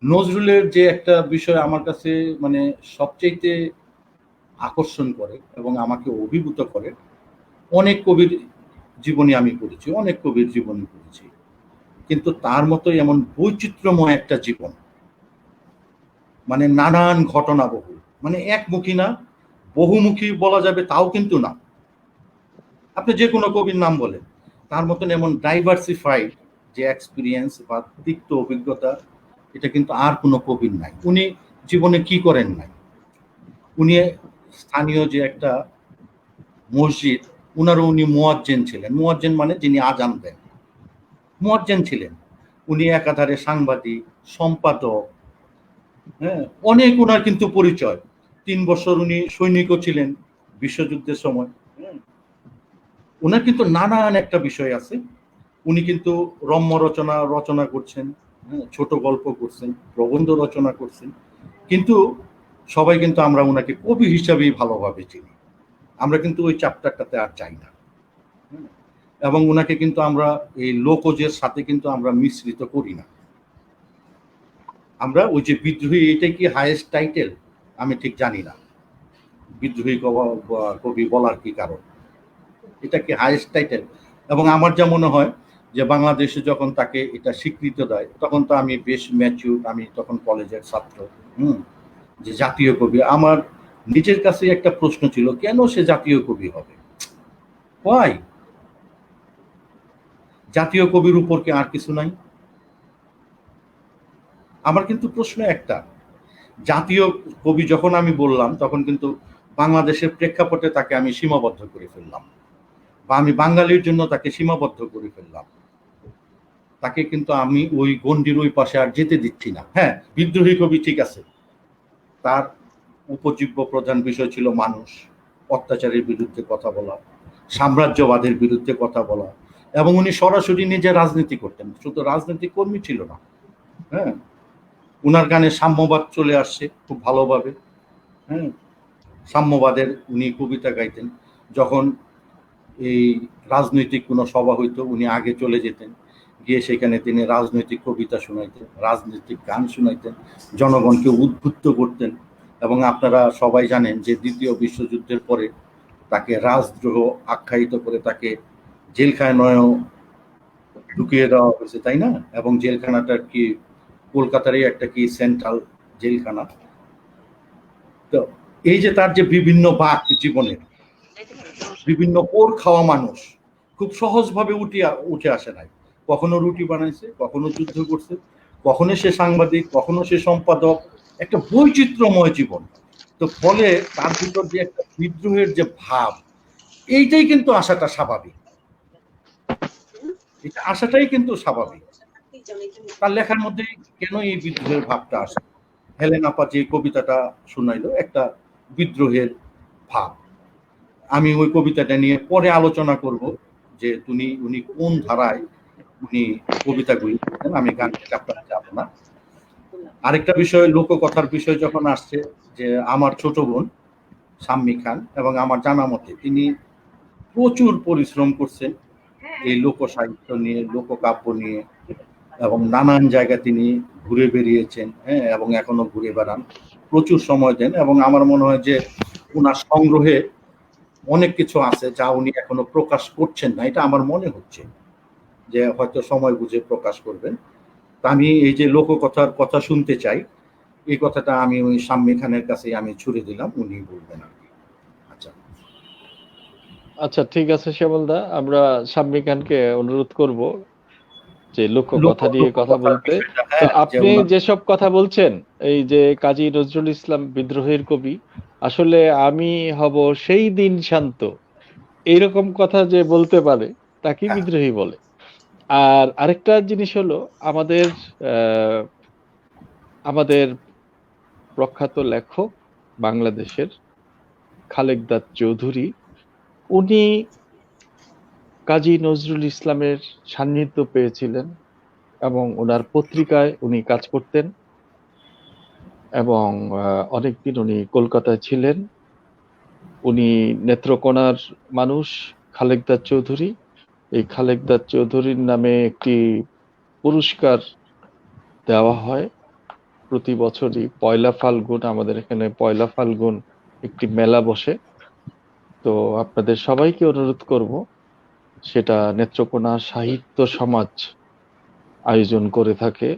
নজরুলের যে একটা বিষয় আমার কাছে মানে সবচেয়ে আকর্ষণ করে এবং আমাকে অভিভূত করে, অনেক কবির জীবনী আমি পড়েছি, অনেক কবির জীবনী পড়েছি, কিন্তু তার মতোই এমন বৈচিত্র্যময় একটা জীবন, মানে নানান ঘটনা বহু, মানে একমুখী না, বহুমুখী বলা যাবে তাও কিন্তু না। আপনি যে কোনো কবির নাম বলেন, তার মতন এমন ডাইভার্সিফাইড যে এক্সপিরিয়েন্স বা তিক্ত অভিজ্ঞতা, এটা কিন্তু আর কোনো কবির নাই। উনি জীবনে কি করেন নাই, উনি স্থানীয় যে একটা মসজিদ, উনি মুয়াজ্জিন ছিলেন। মুয়াজ্জিন মানে যিনি আজান দেন, মুয়াজ্জিন ছিলেন। উনি একাধারে সাংবাদিক, সম্পাদক, হ্যাঁ, অনেক ওনার কিন্তু পরিচয়। 3 বছর উনি সৈনিকও ছিলেন বিশ্বযুদ্ধের সময়। ওনার কিন্তু নানান একটা বিষয় আছে। উনি কিন্তু রম্য রচনা করছেন, ছোট গল্প করছেন, প্রবন্ধ রচনা করছেন, কিন্তু সবাই কিন্তু আমরা ওনাকে কবি হিসাবেই ভালোভাবে চিনি। আমরা কিন্তু ওই চ্যাপ্টারটাতে আর চাই না। এবং ওনাকে কিন্তু আমরা এই লোকজের সাথে কিন্তু আমরা মিশ্রিত করি না। আমরা ওই যে বিদ্রোহী, এটাই কি হাইয়েস্ট টাইটেল আমি ঠিক জানি না, বিদ্রোহী কবি বলার কি কারণ, এটা কি হাইয়েস্ট টাইটেল? এবং আমার যা মনে হয় যে বাংলাদেশে যখন তাকে এটা স্বীকৃত দেয়, তখন তো আমি বেশ ম্যাচিউর, আমি তখন কলেজের ছাত্র, যে জাতীয় কবি। আমার নিজের কাছে একটা প্রশ্ন ছিল, কেন সে জাতীয় কবি হবে? ওয়াই? জাতীয় কবির উপর কি আর কিছু নাই? আমার কিন্তু প্রশ্ন একটা, জাতীয় কবি যখন আমি বললাম, তখন কিন্তু বাংলাদেশের প্রেক্ষাপটে তাকে আমি সীমাবদ্ধ করে ফেললাম, বা আমি বাঙালির জন্য তাকে সীমাবদ্ধ করে ফেললাম। তাকে কিন্তু আমি ওই গণ্ডির ওই পাশে আর যেতে দিচ্ছি না। হ্যাঁ, বিদ্রোহী কবি ঠিক আছে, তার উপজীব্য প্রধান বিষয় ছিল মানুষ, অত্যাচারের বিরুদ্ধে কথা বলা, সাম্রাজ্যবাদের বিরুদ্ধে কথা বলা, এবং উনি সরাসরি নিজে রাজনীতি করতেন, শুধু রাজনৈতিক কর্মী ছিল না। হ্যাঁ, উনার গানে সাম্যবাদ চলে আসছে খুব ভালোভাবে। হ্যাঁ, সাম্যবাদের উনি কবিতা গাইতেন। যখন এই রাজনৈতিক কোনো সভা হইতো, উনি আগে চলে যেতেন, গিয়ে সেখানে তিনি রাজনৈতিক কবিতা শোনাইতেন, রাজনৈতিক গান শোনাইতেন, জনগণকে উদ্বুদ্ধ করতেন। এবং আপনারা সবাই জানেন যে দ্বিতীয় বিশ্বযুদ্ধের পরে তাকে রাজদ্রোহ আখ্যায়িত করে তাকে জেলখানায়ও ঢুকিয়ে দেওয়া হয়েছে, তাই না? এবং জেলখানাটার কি কলকাতারই একটা কি সেন্ট্রাল জেলখানা। তো এই যে তার যে বিভিন্ন বাক জীবনের, বিভিন্ন পোর খাওয়া মানুষ খুব সহজভাবে উঠে আসে নাই। কখনো রুটি বানাইছে, কখনো যুদ্ধ করছে, কখনো সে সাংবাদিক, কখনো সে সম্পাদক, একটা বৈচিত্র্যময় জীবন। তো ফলে তার ভিতর যে একটা বিদ্রোহের যে ভাব, এইটাই কিন্তু আসাটা স্বাভাবিক, এটা আসাটাই কিন্তু স্বাভাবিক। তার লেখার মধ্যে কেন এই বিদ্রোহের ভাবটা আসে? হেলেন আপা যে কবিতাটা শোনাইলো, একটা বিদ্রোহের ভাব। আমি ওই কবিতাটা নিয়ে পরে আলোচনা করব যে উনি কোন ধারায় উনি কবিতাগুলি লিখতেন, আমি গানটা আপনারা যাব না। আরেকটা বিষয়, লোককথার বিষয় যখন আসছে, যে আমার ছোট বোন শাম্মী খান, এবং আমার জানা মতে তিনি প্রচুর পরিশ্রম করছেন এই লোক সাহিত্য নিয়ে, লোককাব্য নিয়ে, এবং নানান জায়গা তিনি ঘুরে বেরিয়েছেন। হ্যাঁ, এবং এখনো ঘুরে বেড়ান, প্রচুর সময় দেন। এবং আমার মনে হয় যে ওনার সংগ্রহে অনেক কিছু আছে যা উনি এখনো প্রকাশ করছেন না, এটা আমার মনে হচ্ছে যে হয়তো সময় বুঝে প্রকাশ করবেন। তা আমি এই যে লোককথার কথা শুনতে চাই, এই কথাটা আমি ওই শাম্মী খানের কাছে আমি ছুড়ে দিলাম, উনি বলবেন আর কি। আচ্ছা আচ্ছা, ঠিক আছে শ্যামলদা, আমরা শাম্মী খানকে অনুরোধ করব যে লোককথা নিয়ে কথা বলতে। তো আপনি যেসব কথা বলছেন, এই যে কাজী নজরুল ইসলাম বিদ্রোহের কবি, আসলে আমি হব সেই দিন শান্ত, এইরকম কথা যে বলতে পারে তাকে বিদ্রোহী বলে। আর আরেকটা জিনিস হলো, আমাদের আমাদের প্রখ্যাত লেখক বাংলাদেশের খালেকদাদ চৌধুরী, উনি কাজী নজরুল ইসলামের সান্নিধ্য পেয়েছিলেন এবং ওনার পত্রিকায় উনি কাজ করতেন, এবং অনেকদিন উনি কলকাতায় ছিলেন। উনি নেত্রকোনার মানুষ, খালেকদার চৌধুরী। এই খালেকদার চৌধুরীর নামে একটি পুরস্কার দেওয়া হয় প্রতি বছরই পয়লা ফাল্গুন। আমাদের এখানে পয়লা ফাল্গুন একটি মেলা বসে। তো আপনাদের সবাইকে অনুরোধ করব, সেটা নেত্রকোনা সাহিত্য সমাজ আয়োজন করে থাকে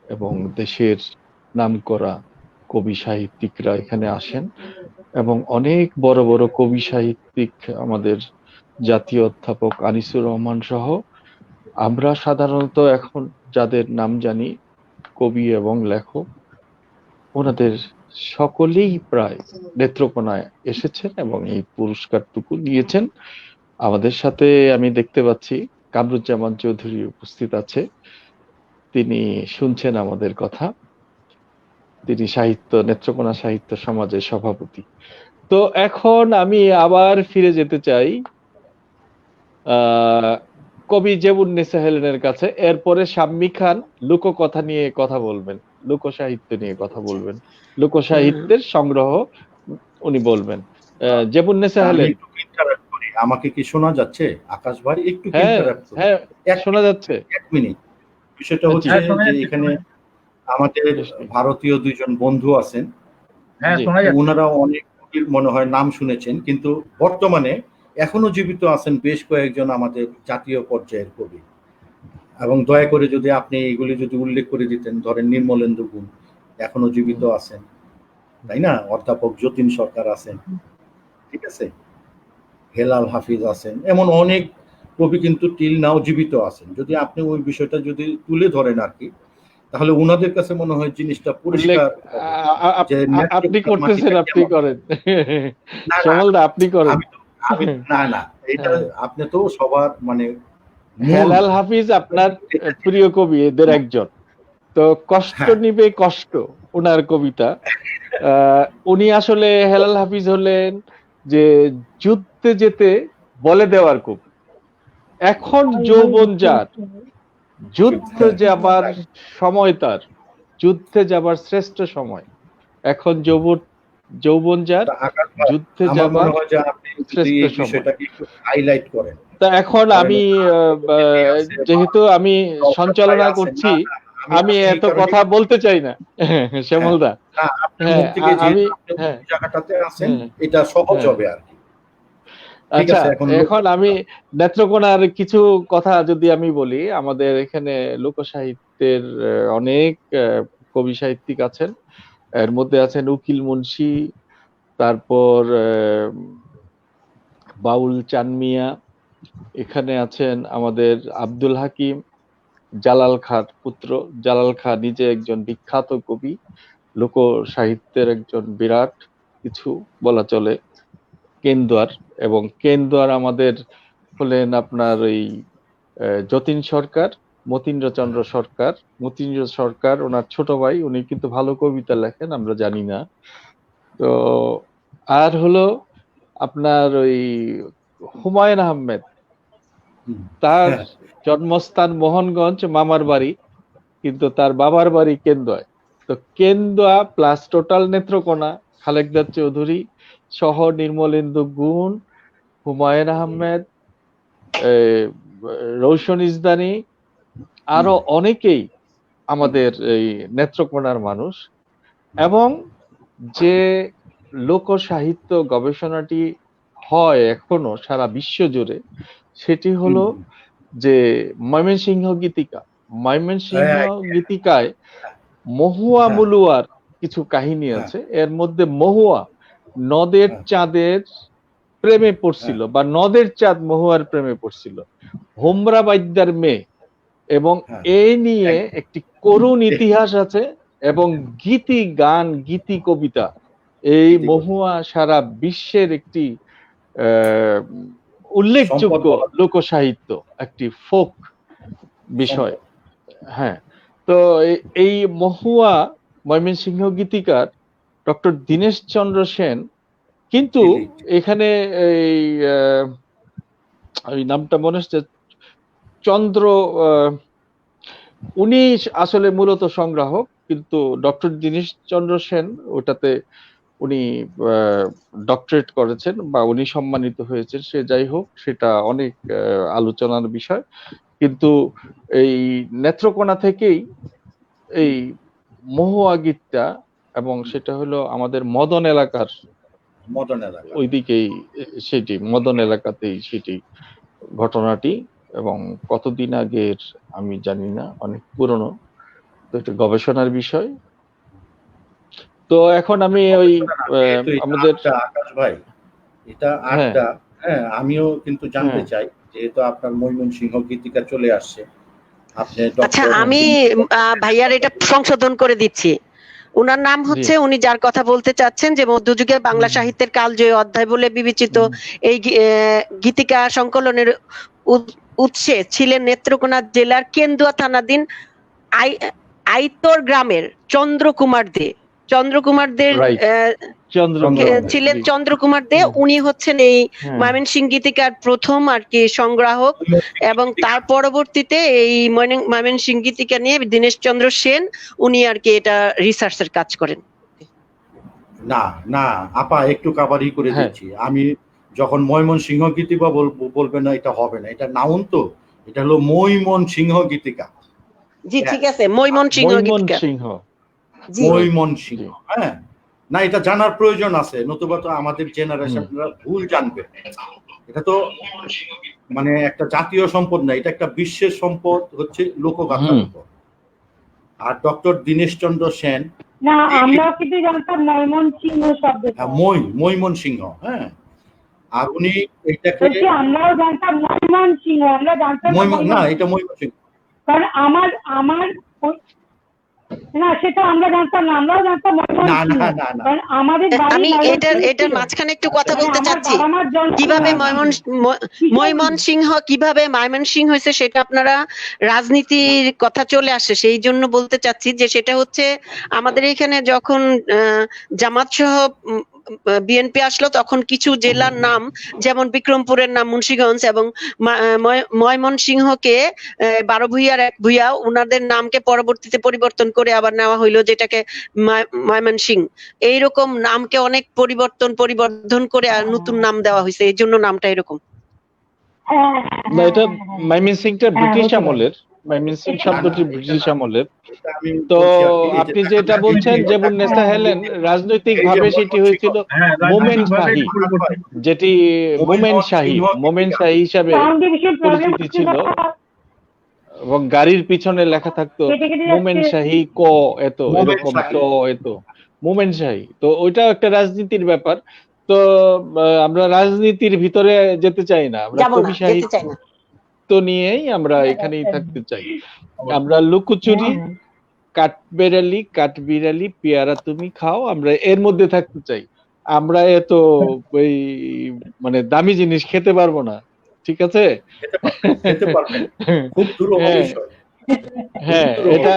এবং দেশের নামকরা কবি সাহিত্যিকরা এখানে আসেন এবং অনেক বড় বড় কবি সাহিত্যিক, আমাদের জাতীয় অধ্যাপক আনিসুর রহমান সহ আমরা সাধারণত এখন যাদের নাম জানি কবি এবং লেখক, ওনাদের সকলেই প্রায় নেত্রকোনায় এসেছেন এবং এই পুরস্কারটুকু নিয়েছেন। আমাদের সাথে আমি দেখতে পাচ্ছি কামরুজ্জামান চৌধুরী উপস্থিত আছে, তিনি শুনছেন আমাদের কথা। তিনি নেত্রকোনা সাহিত্য সমাজের সভাপতি। তো এখন আমি আবার ফিরে যেতে চাই কবি জেবুন্নেসা হেলেনের কাছে। এরপরে শাম্মী খান লোককথা নিয়ে কথা বলবেন, লোক সাহিত্য নিয়ে কথা বলবেন, লোক সাহিত্যের সংগ্রহ উনি বলবেন। জেবুন্নেসা হেলেন, আমাকে কি শোনা যাচ্ছে আকাশ ভাই? একটু হ্যাঁ হ্যাঁ শোনা যাচ্ছে। 1 মিনিট। বিষয়টা হচ্ছে যে এখানে আমাদের ভারতীয় দুইজন বন্ধু আছেন, ওনারা অনেক মনে হয় নাম শুনেছেন, কিন্তু বর্তমানে এখনো জীবিত আছেন বেশ কয়েকজন আমাদের জাতীয় পর্যায়ের কবি। এবং দয়া করে যদি আপনি এগুলি যদি উল্লেখ করে দিতেন, ধরেন নির্মলেন্দু গুণ এখনো জীবিত আছেন, তাই না? অধ্যাপক যতীন সরকার আছেন, ঠিক আছে, হেলাল হাফিজ আছেন, এমন অনেক কবি কিন্তু টিল নাও জীবিত আছেন। যদি আপনি ওই বিষয়টা যদি তুলে ধরেন আর কি, তাহলে ওনাদের কাছে মনে হয় জিনিসটা পরিষ্কার। আপনি করতেছেন, আপনি করেন, শ্যামলদা আপনি করেন। না না, এটা আপনি তো সবার মানে হেলাল হাফিজ আপনার প্রিয় কবি এদের একজন, তো কষ্ট নিবে কষ্ট ওনার কবিতা। উনি আসলে হেলাল হাফিজ হলেন যে যুদ্ধে যেতে বলে দেওয়ার কবি। এখন যৌবন যার, যুদ্ধে যাবার সময়, তার যুদ্ধে যাবার শ্রেষ্ঠ সময় এখন। যৌবন যার, যুদ্ধে যাবার শ্রেষ্ঠ সময়। হাইলাইট করেন। তা এখন আমি যেহেতু আমি সঞ্চালনা করছি, আমি এত কথা বলতে চাই না শ্যামলদা। আমি জায়গাটাতে আছেন, এটা সহজ হবে আর কি। আচ্ছা, এখন আমি নেত্রকোনার কিছু কথা যদি আমি বলি, আমাদের এখানে লোক সাহিত্যের অনেক কবি সাহিত্যিক আছেন। এর মধ্যে আছেন উকিল মুন্সি, তারপর বাউল চানমিয়া, এখানে আছেন আমাদের আব্দুল হাকিম, জালাল খাঁর পুত্র। জালাল খাঁ নিজে একজন বিখ্যাত কবি, লোক সাহিত্যের একজন বিরাট কিছু বলা চলে কেন্দুয়ার। এবং কেন্দুয়ার আমাদের হলেন আপনার ওই যতীন সরকার, মতীন্দ্রচন্দ্র সরকার। মতীন্দ্র সরকার ওনার ছোট ভাই, উনি কিন্তু ভালো কবিতা লেখেন, আমরা জানি না। তো আর হলো আপনার ওই হুমায়ুন আহমেদ, তার জন্মস্থান মোহনগঞ্জ, মামার বাড়ি, কিন্তু তার বাবার বাড়ি কেন্দুয়ায়। তো কেন্দুয়া প্লাস টোটাল নেত্রকোনা, খালেকদার চৌধুরী সহ নির্মলেন্দু গুণ, হুমায়ুন আহমেদ, রৌশন ইসদানি, আরো অনেকেই আমাদের এই নেত্রকোনার মানুষ। এবং যে লোক সাহিত্য গবেষণাটি হয় এখনো সারা বিশ্ব জুড়ে, সেটি হলো যে ময়মনসিংহ গীতিকা। ময়মনসিংহ গীতিকায় মহুয়া মুলুয়ার কিছু কাহিনী আছে। এর মধ্যে মহুয়া নদের চাঁদের প্রেমে পড়ছিল, বা নদের চাঁদ মহুয়ার প্রেমে পড়ছিল, হোমরা বাদ্যার মেয়ে, এবং এই নিয়ে একটি করুণ ইতিহাস আছে। এবং গীতি গান, গীতি কবিতা, এই মহুয়া সারা বিশ্বের একটি উল্লেখযোগ্য লোক সাহিত্য, একটি ফোক বিষয়। হ্যাঁ, তো এই মহুয়া ময়মনসিংহ গীতিকার ডক্টর দীনেশ চন্দ্র সেন, কিন্তু এখানে এই নামটা মনে হচ্ছে চন্দ্র, উনি আসলে মূলত সংগ্রাহক, কিন্তু ডক্টর দীনেশ চন্দ্র সেন ওটাতে উনি ডক্টরেট করেছেন বা উনি সম্মানিত হয়েছেন, সে যাই হোক, সেটা অনেক আলোচনার বিষয়। কিন্তু এই নেত্রকোনা থেকেই এই মহুয়া গীতটা, এবং সেটা হলো আমাদের মদন এলাকার মদন এলাকা। ওইদিকেই, সেটি মদন এলাকাতেই সেটি ঘটনাটি, এবং কতদিন আগের আমি জানি না, অনেক পুরনো, তো এটা গবেষণার বিষয়। তো এখন আমি ওই যেহেতু এটা আমাদের আড্ডা, আকাশ ভাই, এটা হ্যাঁ আড্ডা, হ্যাঁ, আমিও কিন্তু জানতে হ্যাঁ চাই, যেহেতু আপনার ময়মনসিংহ গীতিকা চলে আসছে, আপনি আচ্ছা, ডক্টর আমি ভাইয়ার এটা সংশোধন করে দিচ্ছি। উনার নাম জি হচ্ছে, উনি যার কথা বলতে চাচ্ছেন, যে মধ্যযুগে বাংলা সাহিত্যের কালজয়ী অধ্যায় বলে বিবেচিত এই গীতিকা সংকলনের উৎসে ছিলেন নেত্রকোনা জেলার কেন্দুয়া থানাধীন আইতর গ্রামের চন্দ্রকুমার দে। চন্দ্রকুমার দে রাইট, চন্দ্রকুমার ছিলেন জি, চন্দ্রকুমার দে। উনি হচ্ছেন এই হ্যাঁ ময়মনসিংহ গীতিকার প্রথম আর কি সংগ্রাহক, এবং তার পরবর্তীতে এই ময়মনসিংহ গীতিকা নিয়ে দীনেশচন্দ্র সেন উনি আর কি এটা রিসার্চের কাজ করেন। না না আপা, একটু কাবারি করে হ্যাঁ দিচ্ছি আমি, যখন ময়মনসিংহ গীতিকা বলবে না, এটা হবে না, এটা নাউন তো, এটা হলো ময়মনসিংহ গীতিকা। জি ঠিক আছে, ময়মনসিংহ গীতিকা, ময়মনসিংহ জি ময়মনসিংহ, জি হ্যাঁ, না এটা জানার প্রয়োজন আছে, নতুবা তো আমাদের হুম জেনারেশনরা ভুল জানবে। এটা তো মানে একটা জাতীয় সম্পদ না, এটা একটা বিশ্বের সম্পদ, হচ্ছে লোকগাথার হুম উপর। আর ডক্টর দীনেশচন্দ্র সেন, না, আমরা কিন্তু জানতাম ময়মনসিংহ শব্দটা। ময়মনসিংহ, হ্যাঁ, আর উনি এটাকে বলছি আমরাও জানতাম ময়মনসিংহ, আমরা জানতাম না, এটা ময়মনসিংহ, কারণ আমার আমার না, সেটা আমরা জানতাম না, আমরাও জানতাম না ময়মনসিংহ, না না না, কারণ আমাদের বাড়ি আমি এটার ময়মনসিংহ এটার ছিল। মাঝখানে একটু কথা মানে বলতে আমার চাচ্ছি। বাবা মার জন্ম কিভাবে না, না, ময়মনসিংহ কিভাবে ময়মনসিংহ হয়েছে সেটা আপনারা রাজনীতির কথা চলে আসে, সেই জন্য বলতে চাচ্ছি যে সেটা হচ্ছে আমাদের এখানে যখন জামাত সহ বিএনপি আসলো, তখন কিছু জেলার নাম, যেমন বিক্রমপুরের নাম মুন্সিগঞ্জ, এবং ময়মনসিংহকে 12 ভূঁইয়ার এক ভূঁইয়া, উনাদের নামকে পরবর্তীতে পরিবর্তন করে আবার নেওয়া হইলো, যেটাকে ময়মনসিংহ। এইরকম নামকে অনেক পরিবর্ধন করে আর নতুন নাম দেওয়া হয়েছে, এই জন্য নামটা এরকম। না, এটা ময়মনসিংহটা ব্রিটিশ হতে পারে। আমলের, ময়মনসিংহ না, শব্দটি না, ব্রিটিশ আমলের। এটা আমি তো বলছি আর কি, এই আপনি যেটা ঢাকা বলছেন, বিল্ডিং, যেমন নেসা হেলেন, রাজনৈতিক এই যে ভাবে সেটি ময়মনসিংহ, হয়েছিল হ্যাঁ, মোমেন রাজনৈতিকভাবে শাহী, এটা পরিবর্তন। যেটি মোমেন শাহী, ময়মনসিংহ মোমেন গীতিকা। শাহী হিসাবে সাউন্ডে ভীষণ প্রবলেম পরিচিতি হচ্ছে ছিল, দাদা, এবং গাড়ির পিছনে লেখা থাকতো কেটে কেটে মোমেন যাচ্ছে। শাহী ক এত, মোমেন এরকম শাহী। ক এত, মোমেন শাহী। তো ওইটা একটা রাজনীতির ব্যাপার। তো আমরা রাজনীতির ভিতরে যেতে চাই না, আমরা যাব না, কবি যেতে সাহিত্য চাই না। নিয়েই আমরা এখানেই থাকতে চাই। আমরা লুকোচুরি, কাঠবেড়ালি, কাঠবিড়ালি, পেয়ারা তুমি খাও, আমরা এর মধ্যে থাকতে চাই। আমরা এত ওই মানে দামি জিনিস খেতে পারবো না, ঠিক আছে? খেতে পারবেন, খুব দুরূহ হ্যাঁ বিষয়। হ্যাঁ, এটা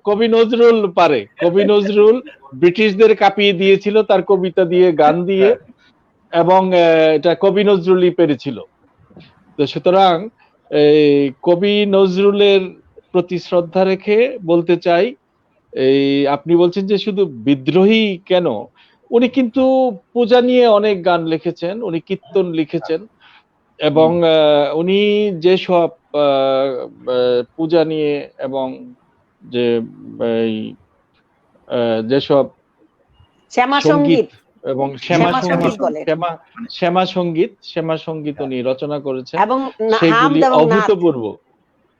কবি নজরুল পারে। কবি নজরুল ব্রিটিশদের কাঁপিয়ে দিয়েছিল তার কবিতা দিয়ে, গান দিয়ে, এবং এটা কবি নজরুলই পেরেছিল। তো সুতরাং এই কবি নজরুলের প্রতি শ্রদ্ধা রেখে বলতে চাই, এই আপনি বলছেন যে শুধু বিদ্রোহী কেন, উনি কিন্তু পূজা নিয়ে অনেক গান লিখেছেন, উনি কীর্তন লিখেছেন, এবং উনি যেসব পূজা নিয়ে, এবং যে এই যেসব শ্যামা সঙ্গীত সঙ্গীত, এবং শ্যামা সঙ্গীত বলে, শ্যামা সঙ্গীত উনি রচনা করেছেন, এবং হাম সেগুলি এবং নাচ। অভূতপূর্ব।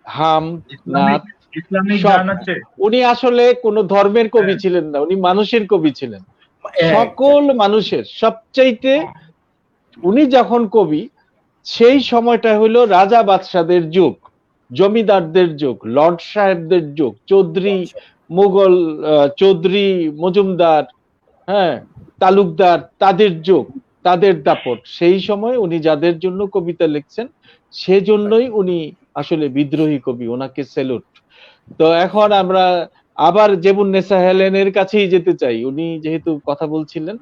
হাম, নাচ, ইসলামিক সব। গান আছে। উনি আসলে কোন ধর্মের কবি ছিলেন না, উনি মানুষের কবি ছিলেন, সকল মানুষের। সবচাইতে উনি যখন কবি, সেই সময়টা হলো রাজা বাদশাদের যুগ, জমিদারদের যুগ, লর্ড সাহেবদের যুগ, চৌধুরী মুঘল, চৌধুরী মজুমদার, হ্যাঁ, তালুকদার, তাদের যুগ, তাদের দাপট। সেই সময় উনি যাদের জন্য কবিতা লিখছেন, সেজন্যই উনি আসলে বিদ্রোহী কবি, ওনাকে স্যালুট। তো এখন আমরা আবার জেবুন্নেসা হেলেনের কাছেই যেতে চাই। উনি যেহেতু কথা বলছিলেন,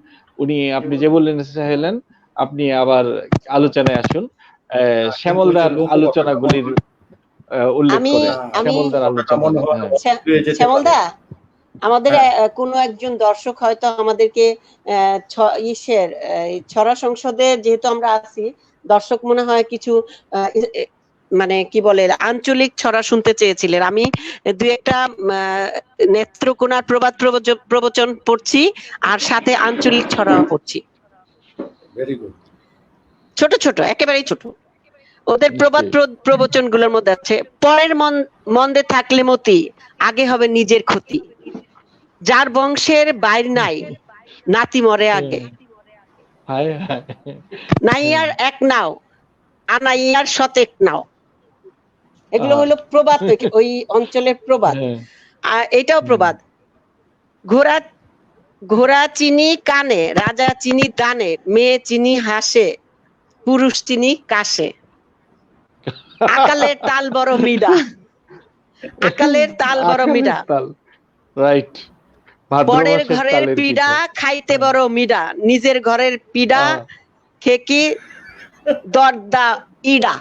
আপনি যে বললেন নেসা হেলেন, আপনি আবার আলোচনায় আসুন, শ্যামলদার আলোচনাগুলির উল্লেখ আমি করে। আমি শ্যামলদার আলোচনা, শ্যামলদা, আমাদের কোনো একজন দর্শক হয়তো আমাদেরকে ছড়া সংসদে যেহেতু আমরা আছি, দর্শক মনে হয় কিছু মানে কি বলে আঞ্চলিক ছড়া শুনতে চেয়েছিলেন। আমি দুই একটা নেত্রকোনার প্রবাদ প্রবচন পড়ছি আর সাথে আঞ্চলিক ছড়াও পড়ছি। Very good. ছোট ছোট, একেবারেই ছোট। ওদের প্রবাদ প্রবচন গুলোর মধ্যে আছে, পরের মন্দে থাকলে মতি, আগে হবে নিজের ক্ষতি। যার বংশের বাইর নাই, নাতি মরে আগে। নাইয়ার এক নাও, আনাইয়ার শতেক নাও। এগুলো হলো প্রবাদ, ওই অঞ্চলের প্রবাদ। আর এটাও প্রবাদ। ঘোড়া চিনি কানে, রাজা চিনি দানে, মেয়ে চিনি হাসে, পুরুষ চিনি কাশে। আকালের তাল বড় মিডা, আকালের তাল বড় মিডা। রাইট। পরের ঘরের পিডা খাইতে বড় মিডা, নিজের ঘরের পিডা খেকি দরদা ইডা।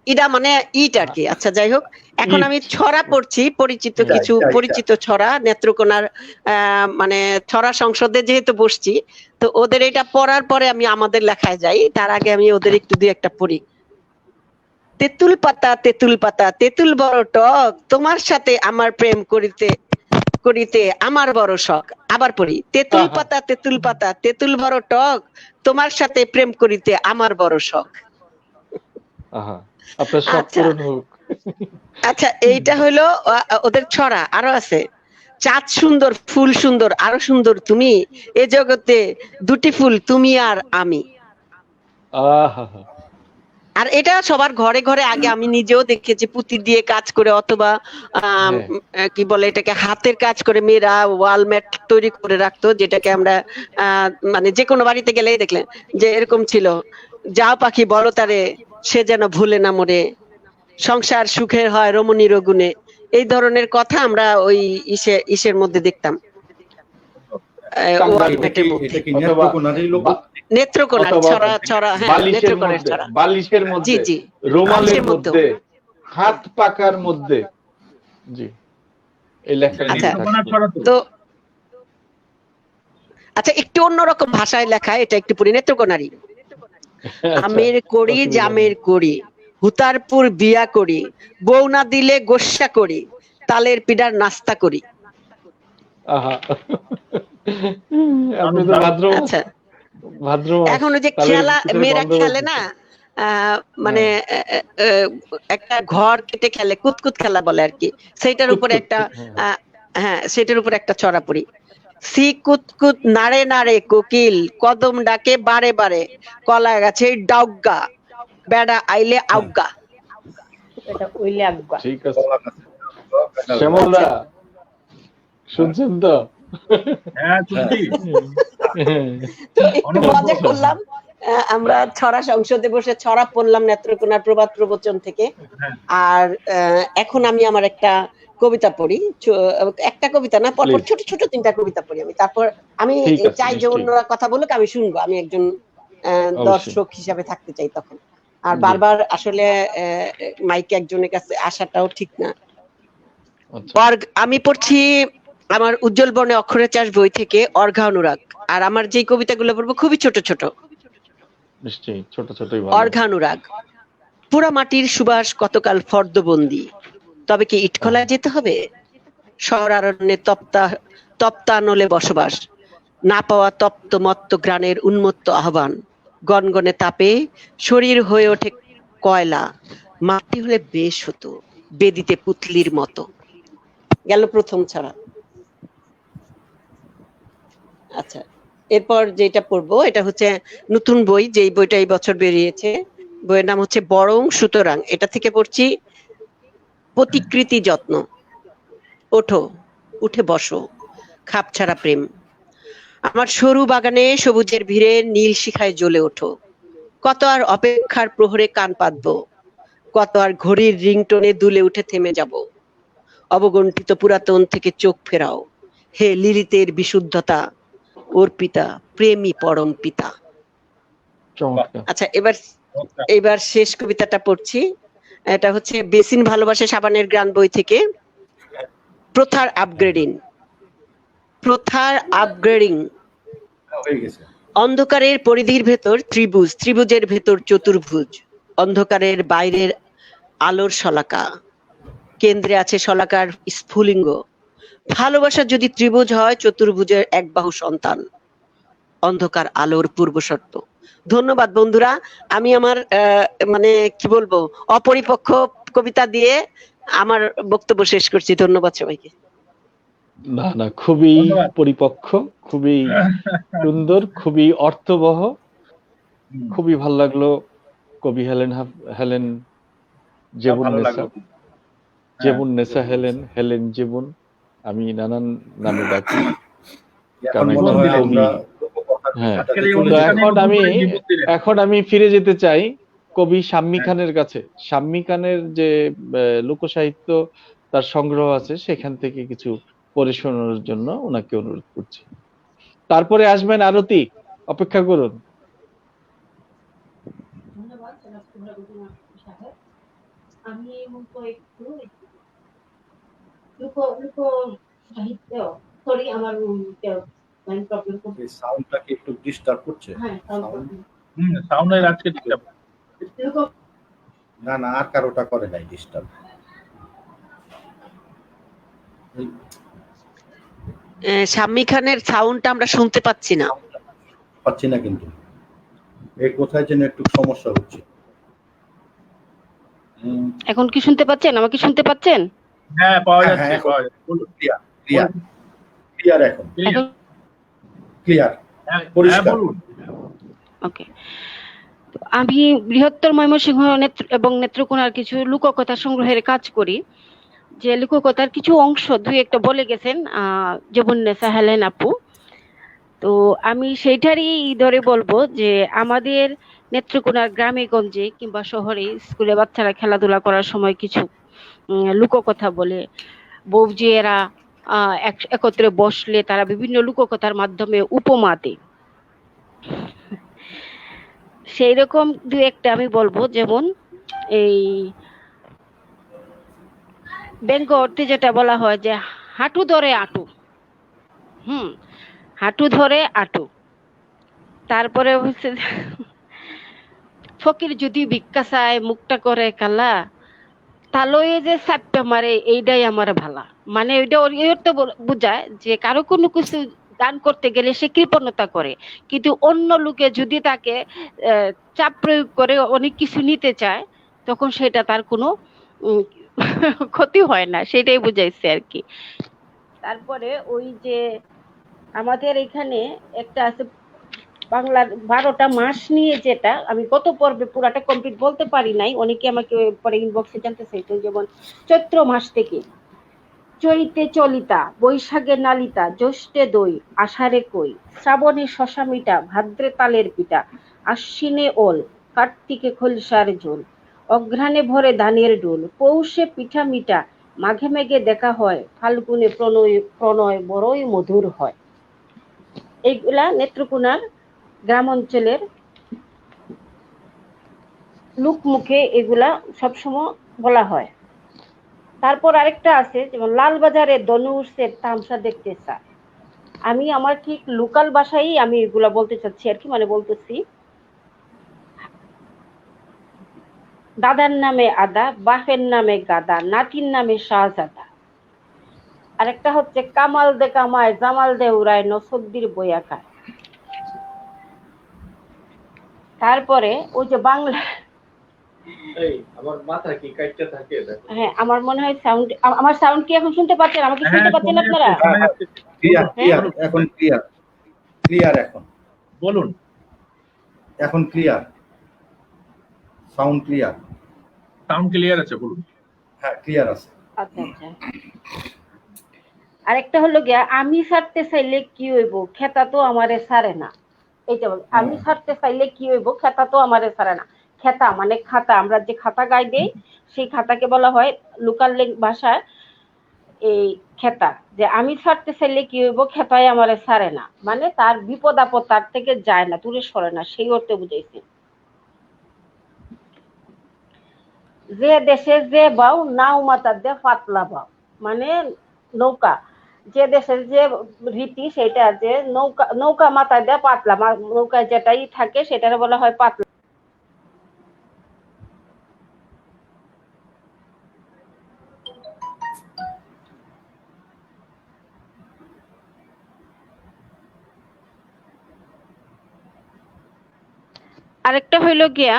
ইডা মানে ইট আর কি। আচ্ছা, যাই হোক, এখন আমি ছড়া পড়ছি, পরিচিত ছড়া। নেত্রকোনার মানে ছড়া সংসদে যেহেতু বসছি, তো ওদের এটা পড়ার পরে আমি আমাদের লেখায় যাই। তার আগে আমি ওদের একটু দুই একটা পড়ি। তেঁতুল পাতা, তেঁতুল পাতা, তেঁতুল বড় টক, তোমার সাথে আমার প্রেম করিতে করিতে আমার বড় শখ। আবার পড়ি, তেঁতুল পাতা, তেঁতুল পাতা, তেঁতুল বড় টক, তোমার সাথে প্রেম করিতে আমার বড় শখ। আচ্ছা, এইটা হলো ওদের ছড়া। আরো আছে, চাঁদ সুন্দর, ফুল সুন্দর, আরো সুন্দর তুমি, এ জগতে দুটি ফুল, তুমি আর আমি। আর এটা সবার ঘরে ঘরে আগে আমি নিজেও দেখেছি, পুঁতি দিয়ে কাজ করে অথবা কি বলে এটাকে হাতের কাজ করে মেয়েরা ওয়াল ম্যাট তৈরি করে রাখতো, যেটাকে আমরা মানে যে কোনো বাড়িতে গেলেই দেখলেন যে এরকম ছিল, যাও পাখি বলো তারে, সে যেন ভুলে না মরে, সংসার সুখের হয় রমণীর গুণে। এই ধরনের কথা আমরা ওই ইসের মধ্যে দেখতাম, নেত্রকোনার ছড়া। হ্যাঁ, নেত্রকোনার ছড়া। বালিশের মধ্যে, জি, রুমালের মধ্যে, হাত পাকার মধ্যে। জি, এই লেখা। তো আচ্ছা, একটু অন্যরকম ভাষায় লেখা, এটা একটু পড়ি। নেত্রকোনারই। আমের করি, জামের করি, হুতারপুর বিয়া করি, বউ না দিলে গোস্বা করি, তালের পিঠার নাস্তা করি। আচ্ছা, এখন ওই যে খেলা মেয়েরা খেলে না, মানে একটা ঘর কেটে খেলে, কুতকুত খেলা বলে আর কি, সেটার উপরে একটা সেটার উপরে একটা ছড়া পড়ি। সি কুতকুত নাড়ে নাড়ে কোকিল, কদম ডাকে বারে বারে, কলা গাছে ডাউগা, বেড়া আইলে আউগা। এটা ওইলে আউগা। ঠিক আছে শ্যামলদা, শুনছেন তো? হ্যাঁ, শুনছি। মজা করলাম, আমরা ছড়া সংসদে বসে ছড়া পড়লাম নেত্রকোনার প্রবাদ প্রবচন থেকে। আর এখন আমি আমার একটা কবিতা পড়ি, একটা কবিতা না, পরপর ছোট ছোট তিনটা কবিতা পড়ি আমি। তারপর আমি চাই যে অন্যরা কথা বলুক, আমি শুনবো, আমি একজন দর্শক হিসাবে থাকতে চাই তখন। আর বারবার আসলে মাইকে একজনের কাছে আসাটাও ঠিক না। আমি পড়ছি আমার উজ্জ্বল বর্ণে অক্ষরের চাষ বই থেকে, অর্ঘা অনুরাগ। আর আমার যে কবিতাগুলো পড়বো খুবই ছোট ছোট। নিশ্চয়ই ছোট ছোটই ভালো। অর্ঘা অনুরাগ। পুরা মাটির সুবাস কতকাল ফর্দবন্দি, তবে কি ইটখলায় যেতে হবে? শহরারণ্যে তপ্তানলে বসবাস, না পাওয়া তপ্ত মত্ত গ্রাণের উন্মত্ত আহ্বান, গনগনে তাপে শরীর হয়ে ওঠে কয়লা, মাটি হলে বেশ হতো, বেদিতে পুতলির মতো। গেল প্রথম ছড়া। আচ্ছা, এরপর যেটা পড়বো এটা হচ্ছে নতুন বই, যেই বইটা এই বছর বেরিয়েছে, বইয়ের নাম হচ্ছে বরং সুতরাং। এটা থেকে পড়ছি, প্রতিকৃতি যত্ন। ওঠো, উঠে বসো, খাপ ছাড়া প্রেম, আমার সরু বাগানে সবুজের ভিড়ে নীল শিখায় জ্বলে ওঠো। কত আর অপেক্ষার প্রহরে কান পাতবো, কত আর ঘড়ির রিংটোনে দুলে উঠে থেমে যাব। অবগণ্ঠিত পুরাতন থেকে চোখ ফেরাও, হে লিলিতের বিশুদ্ধতা, ওর পিতা প্রেমী পরম পিতা। আচ্ছা, এবার শেষ কবিতাটা পড়ছি। এটা হচ্ছে বেসিন ভালোবাসে সাবানের গ্রান বই থেকে, প্রথার আপগ্রেডিং। প্রথার আপগ্রেডিং। হয়ে গেছে। অন্ধকারের পরিধির ভেতর ত্রিভুজ, ত্রিভুজের ভেতর চতুর্ভুজ, অন্ধকারের বাইরের আলোর শলাকা, কেন্দ্রে আছে শলাকার স্ফুলিঙ্গ। ভালোবাসা যদি ত্রিভুজ হয়, চতুর্ভুজের এক বাহু সন্তান, অন্ধকার আলোর পূর্ব শর্ত। ধন্যবাদ বন্ধুরা, আমি আমার মানে কি বলবো, অপরিপক্ক কবিতা দিয়ে আমার বক্তব্য শেষ করছি। ধন্যবাদ সবাইকে। না না, খুবই ধন্যবাদ। পরিপক্ক, খুবই সুন্দর, খুবই অর্থবহ, খুবই ভালো লাগলো। কবি হেলেন জেবুন ভালো নেসা, লাগলো। জেবুন নেসা হেলেন, হেলেন জেবুন, আমি নানান নামে ডাকি। এখন কারণ মনে হয় একজন আমরা কবি। হ্যাঁ, আজকের এই তো অনুষ্ঠানে এখন আমি ফিরে যেতে চাই কবি শাম্মী খানের কাছে। শাম্মী খানের যে লোকসাহিত্য তার সংগ্রহ আছে, সেখান থেকে কিছু পড়ে শোনানোর জন্য ওনাকে অনুরোধ করছি। তারপরে আসবেন আরতি, অপেক্ষা করুন। ধন্যবাদ জনাব সোহরাবুদ্দিন সাহেব। আমি মূলত একটু লোক লোক সাহিত্য, সরি আমার লাইন প্রবলেম করছে। এই সাউন্ডটা কি একটু ডিস্টার্ব করছে? হ্যাঁ, Sound? সাউন্ডের আজকে ডিস্টার্ব। লোক না না, আর কারোটা করে নাই ডিস্টার্ব। শাম্মী খানের সাউন্ডটা আমরা শুনতে পাচ্ছি না। পাচ্ছি না কিন্তু, এই কোথায় যেন একটু সমস্যা হচ্ছে। এখন কি শুনতে পাচ্ছেন? আমাকে শুনতে পাচ্ছেন? হ্যাঁ, পাওয়া হ্যাঁ, যাচ্ছে, এখন পাওয়া যাচ্ছে। বলুন। ক্লিয়ার ক্লিয়ার ক্লিয়ার, এখন এখন ক্লিয়ার হ্যাঁ, পরিষ্কার। বলুন। ওকে। আমি বৃহত্তর ময়মনসিংহ এবং নেত্রকোনার কিছু লোককথা সংগ্রহের কাজ করি। যে লোককথার কিছু অংশ দুই একটা বলে গেছেন জেবুন্নেসা হেলেন আপু। তো আমি সেইটারই ধরে বলবো যে আমাদের নেত্রকোনার গ্রামে গঞ্জে কিংবা শহরে স্কুলে বাচ্চারা খেলাধুলা করার সময় কিছু লোককথা বলে, বৌজিয়েরা একত্রে বসলে তারা বিভিন্ন লোককথার মাধ্যমে উপমা দেয়। সেই রকম দু একটা আমি বলবো, যেমন এই ব্যঙ্গ অর্থে যেটা বলা হয় যে হাঁটু ধরে আটু, হাঁটু ধরে আটু। তারপরে হচ্ছে ফকির যদি ভিক্ষা চায় মুখটা করে কালা, তালয়ে যে চাপটা মারে এইটাই আমার ভালা। মানে ওইটা ওই অর্থ বোঝায় যে কারো কোনো কিছু দান করতে গেলে সে কৃপণতা করে, কিন্তু অন্য লোকে যদি তাকে চাপ প্রয়োগ করে অনেক কিছু নিতে চায়, তখন সেটা তার কোনো ক্ষতি হয় না, সেটাই বুঝাইছে আর কি। তারপরে ওই যে আমাদের এখানে একটা আছে বাংলার 12টা মাস নিয়ে, যেটা আমি গত পর্বে পুরাটা কমপ্লিট বলতে পারি নাই, অনেকে আমাকে পরে ইনবক্সে জানতে চাইতো। যেমন চৈত্র মাস থেকে চৈতে চলিতা, বৈশাখে নালিতা, জ্যৈষ্ঠে দই, আষাঢ়ে কই, শ্রাবণে শশা মিটা, ভাদ্রে তালের পিঠা, আশ্বিনে ওল, কার্তিকে খলসার ঝোল, অঘ্রাণে ভরে ধানের ডোল, পৌষে পিঠা মিঠা, মাঘে মেঘে দেখা হয়, ফাল্গুনে প্রণয় প্রণয় বড়ই মধুর হয়। এইগুলা নেত্রকোনার গ্রাম অঞ্চলের লোকমুখে এগুলা সবসময় বলা হয়। তারপর আরেকটা আছে, যেমন লালবাজারে দনু উঠছে তামসা দেখতে চা। আমি আমার ঠিক লোকাল ভাষায় আমি এগুলা বলতে চাচ্ছি আর কি, মানে বলতেছি দাদার নামে আদা, বাপের নামে গাদা, নাতির নামে শাহজাদা। আরেকটা হচ্ছে কামাল দে কামায়, জামাল দে উড়ায়, নসদ্দির বইয়া খায়। তারপরে ওই যে বাংলা, আমার মাথা কি কাটতে থাকে? হ্যাঁ, আমার মনে হয় সাউন্ড, আমার সাউন্ড কি এখন শুনতে পাচ্ছেন? আমাকে শুনতে পাচ্ছেন আপনারা? ক্লিয়ার ক্লিয়ার, এখন ক্লিয়ার ক্লিয়ার, এখন বলুন। এখন clear, sound clear. Sound clear আছে, বলুন। হ্যাঁ, ক্লিয়ার আছে। আচ্ছা আচ্ছা। আরেকটা হলো গিয়া, আমি ছাড়তে চাইলে কি হইব, খেতা তো আমারে ছাড়ে না। এইটা বল, আমি ছাড়তে চাইলে কি হইব, খেতা তো আমারে ছাড়ে না। খেতা মানে খাতা, আমরা যে খাতা গাই দেই সেই খাতাকে বলা হয় লোকাল ভাষায় এই খেতা। যে আমি ছাড়তে চাইলে কি হইব, খেতাই আমারে ছাড়ে না, মানে তার বিপদ আপদ তার থেকে যায় না, দূরে সরে না, সেই অর্থে বুঝাইছি। যে দেশে যে বাউ নাও মাতা দে পাতলা বাউ, মানে নৌকা, যে দেশের যে রীতি সেটা, যে নৌকা নৌকা মাথায় দেয় পাতলা, নৌকায় যেটাই থাকে সেটারে বলা হয় পাতলা। আরেকটা হইল গিয়া,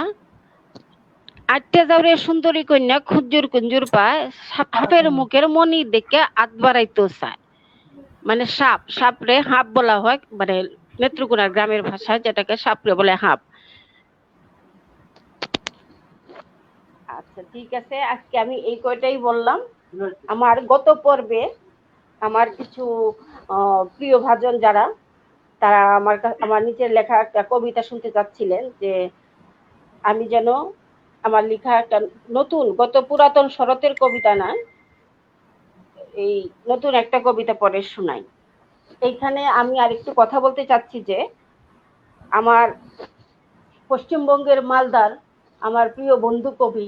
আটটা যাওরে সুন্দরী কন্যা খুঞ্জুর কুঞ্জুর পায়, সাপের মুখের মনি দেখে আত বাড়াইতেও চায়। মানে সাপ, সাপরে হাঁপ বলা হয়, মানে নেত্রকোনার গ্রামের ভাষায় যেটাকে সাপরে বলে হাঁপ। আচ্ছা ঠিক আছে, আজকে আমি এই কয়টাই বললাম। আমার গত পর্বে আমার কিছু প্রিয় ভাজন যারা, তারা আমার নিচের লেখা একটা কবিতা শুনতে চাচ্ছিলেন, যে আমি যেন আমার লেখা একটা নতুন, গত পুরাতন শরতের কবিতা না, এই নতুন একটা কবিতা পড়ে শোনাই। এইখানে আমি আরেকটু কথা বলতে চাচ্ছি যে আমার পশ্চিমবঙ্গের মালদার আমার প্রিয় বন্ধু কবি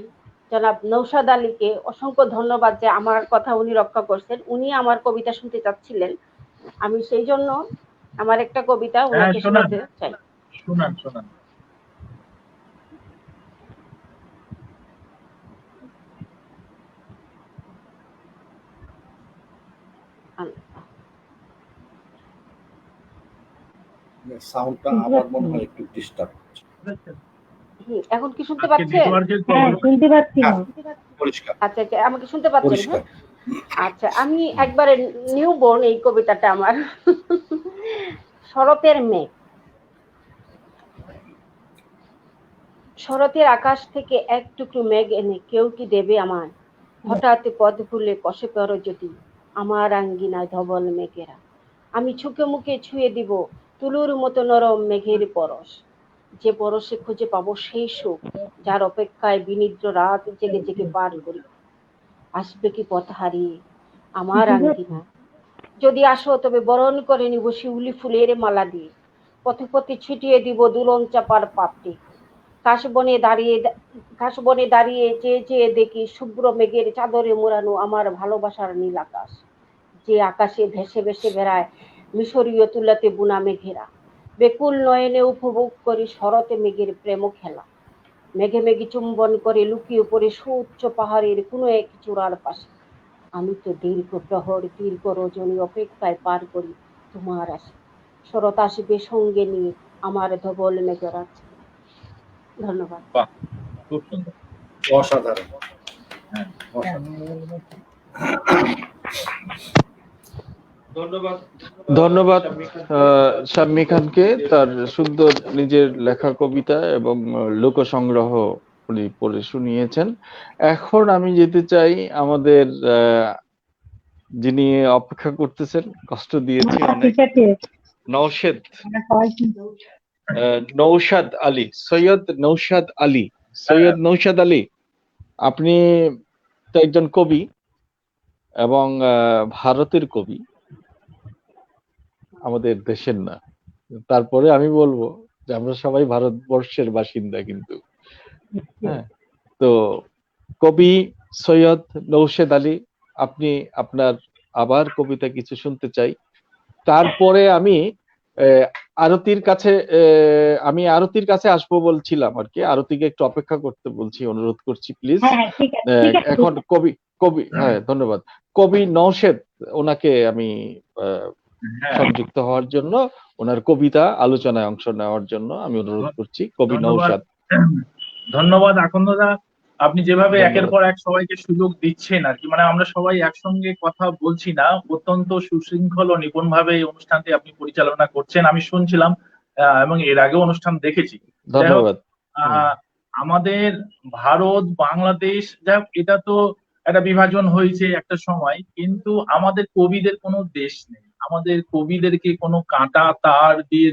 জনাব নৌশাদ আলীকে অসংখ্য ধন্যবাদ, যে আমার কথা উনি রক্ষা করছেন। উনি আমার কবিতা শুনতে চাচ্ছিলেন, আমি সেই জন্য আমার একটা কবিতা ওনাকে শোনাতে চাই। শোনান শোনান। সাউন্ডটা আমার মনে হয় একটু ডিস্টার্ব হচ্ছে। এখন কি শুনতে পাচ্ছেন? হ্যাঁ, শুনতে পাচ্ছি না। পরিষ্কার। আচ্ছা আচ্ছা, আমাকে শুনতে পাচ্ছেন? পরিষ্কার। আচ্ছা, আমি একবারে নিউ বর্ন এই কবিতাটা আমার। শরতের মেঘ। শরতের আকাশ থেকে এক টুকরো মেঘ এনে কেউ কি দেবে আমায়? হঠাৎ পথ ভুলে কষে পড়ো যদি আমার আঙ্গিনায় ধবল মেঘেরা। আমি ছুকে মুখে ছুঁয়ে দিব তুলোর মতো নরম মেঘের পরশ, যে পরশে খুঁজে পাবো সেই সুখ যার অপেক্ষায় বিনিদ্র রাত জেগে জেগে পার করি। আসবে কি পথ হারিয়ে আমার আঙ্গিনা? যদি আসো তবে বরণ করে নিব শিউলি ফুলের মালা দিয়ে, পথে পথে ছিটিয়ে দিব দুলন চাপার পাপড়ি। কাশবনে দাঁড়িয়ে চেয়ে চেয়ে দেখি শুভ্র মেঘের চাদরে মোড়ানো আমার ভালোবাসার নীল আকাশ, যে আকাশে ভেসে ভেসে বেড়ায় মিশরীয় তুলাতে বুনা মেঘেরা। বেকুল নয়নে উপভোগ করি শরতে মেঘের প্রেম খেলা। মেঘে মেঘে চুম্বন করে লুকিয়ে পড়ে সুউচ্চ পাহাড়ের কোনো এক চূড়ার পাশে। আমি তো দীর্ঘ প্রহর দীর্ঘ রজনী অপেক্ষায় পার করি তোমার আশা। শরৎ আসবে সঙ্গে নিয়ে আমার ধবল মেঘের আছে। ধন্যবাদ। খুব সুন্দর, অসাধারণ। হ্যাঁ ধন্যবাদ শাম্মী খানকে তার সুন্দর নিজের লেখা কবিতা এবং লোক সংগ্রহ উনি পড়ে শুনিয়েছেন। এখন আমি যেতে চাই আমাদের যিনি অপেক্ষা করতেছেন, কষ্ট দিয়েছি অনেক, নৌশাদ আলী, সৈয়দ নৌশাদ আলী। সৈয়দ নৌশাদ আলী, আপনি তো একজন কবি এবং ভারতের কবি, আমাদের দেশের না। তারপরে আমি বলবো যে আমরা সবাই ভারতবর্ষের বাসিন্দা কিন্তু। হ্যাঁ, তো কবি সৈয়দ নৌশাদ আলী, আপনি আপনার আবার কবিতা কিছু শুনতে চাই। তারপরে আমি আরতির কাছে আসবো বলছিলাম আর কি। আরতিকে একটু অপেক্ষা করতে বলছি, অনুরোধ করছি প্লিজ। এখন কবি হ্যাঁ ধন্যবাদ, কবি নওশেদ, ওনাকে আমি সংযুক্ত হওয়ার জন্য, ওনার কবিতা আলোচনায় অংশ নেওয়ার জন্য আমি অনুরোধ করছি। কবি নওশাদ। ধন্যবাদ আকন্দ দা, আপনি যেভাবে একের পর এক সবাইকে সুযোগ দিচ্ছেন আর কি, মানে আমরা সবাই একসঙ্গে কথা বলছি না, অত্যন্ত সুশৃঙ্খল ও নিপুণ ভাবে এই অনুষ্ঠানটি আপনি পরিচালনা করছেন। আমি শুনছিলাম এবং এর আগেও অনুষ্ঠান দেখেছি। ধন্যবাদ। আমাদের ভারত বাংলাদেশ, যাই হোক, এটা তো একটা বিভাজন হয়েছে একটা সময়, কিন্তু আমাদের কবিদের কোনো দেশ নেই। আমাদের কবিদেরকে কোনো কাঁটা তার দিয়ে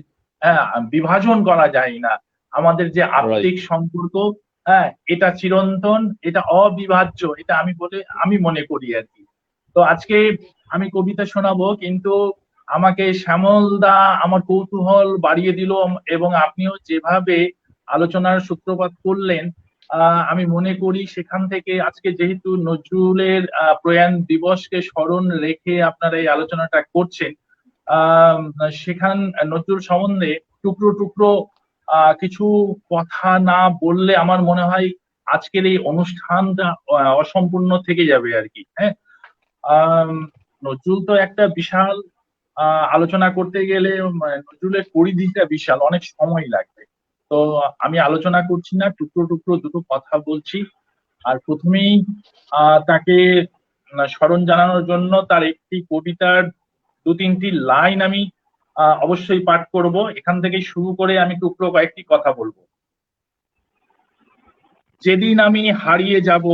বিভাজন করা যায় না। আমাদের যে আত্মিক সম্পর্ক, এটা চিরন্তন, এটা অবিভাজ্য, এটা আমি মনে করি আর কি। তো আজকে আমি কবিতা শোনাবো, কিন্তু আমাকে শ্যামল দা আমার কৌতূহল বাড়িয়ে দিল, এবং আপনিও যেভাবে আলোচনার সূত্রপাত করলেন আমি মনে করি সেখান থেকে আজকে যেহেতু নজরুলের প্রয়াণ দিবসকে স্মরণ রেখে আপনারা এই আলোচনাটা করছেন, আহ সেখান নজরুল সম্বন্ধে টুকরো টুকরো কিছু কথা না বললে আমার মনে হয় আজকের এই অনুষ্ঠানটা অসম্পূর্ণ থেকে যাবে আর কি। হ্যাঁ, নজরুল তো একটা বিশাল আলোচনা করতে গেলে নজরুলের পরিধিটা বিশাল, অনেক সময় লাগবে। তো আমি আলোচনা করছি না, টুকরো টুকরো দুটো কথা বলছি। আর প্রথমেই তাকে স্মরণ জানানোর জন্য তার একটি কবিতার 2-3টি লাইন আমি অবশ্যই পাঠ করব। এখান থেকে শুরু করে আমি টুকরো কয়েকটি কথা বলবো। যেদিন আমি হারিয়ে যাব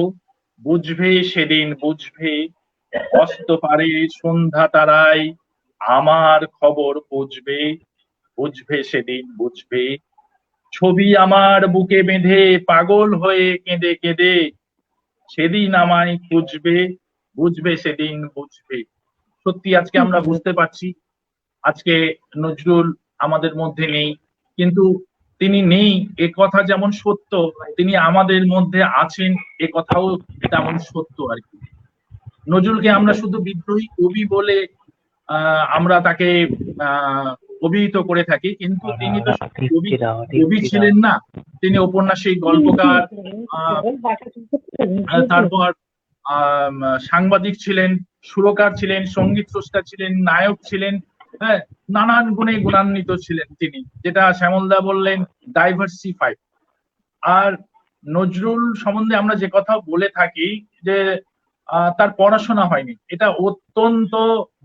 বুঝবে সেদিন বুঝবে, অস্ত পারে সন্ধ্যা তারায় আমার খবর বুঝবে, বুঝবে সেদিন বুঝবে। ছবি আমার বুকে বেঁধে পাগল হয়ে কেঁদে কেঁদে, সেদিন আমায় খুঁজবে, বুঝবে সেদিন বুঝবে। সত্যি আজকে আমরা বুঝতে পারছি আজকে নজরুল আমাদের মধ্যে নেই, কিন্তু তিনি নেই এ কথা যেমন সত্য, তিনি আমাদের মধ্যে আছেন এ কথাও তেমন সত্য আর কি। নজরুলকে আমরা শুধু বিদ্রোহী কবি বলে আমরা তাকে অভিহিত করে থাকি, কিন্তু তিনি তো কবি ছিলেন না, তিনি ঔপন্যাসিক, গল্পকার, তারপর সাংবাদিক ছিলেন, সুরকার ছিলেন, সঙ্গীত স্রষ্টা ছিলেন, নায়ক ছিলেন। হ্যাঁ, নানান গুণে গুণান্বিত ছিলেন তিনি, যেটা শ্যামলদা বললেন ডাইভার্সিফাইড। আর নজরুল সম্বন্ধে আমরা যে কথা বলে থাকি যে তার পড়াশোনা হয়নি, এটা অত্যন্ত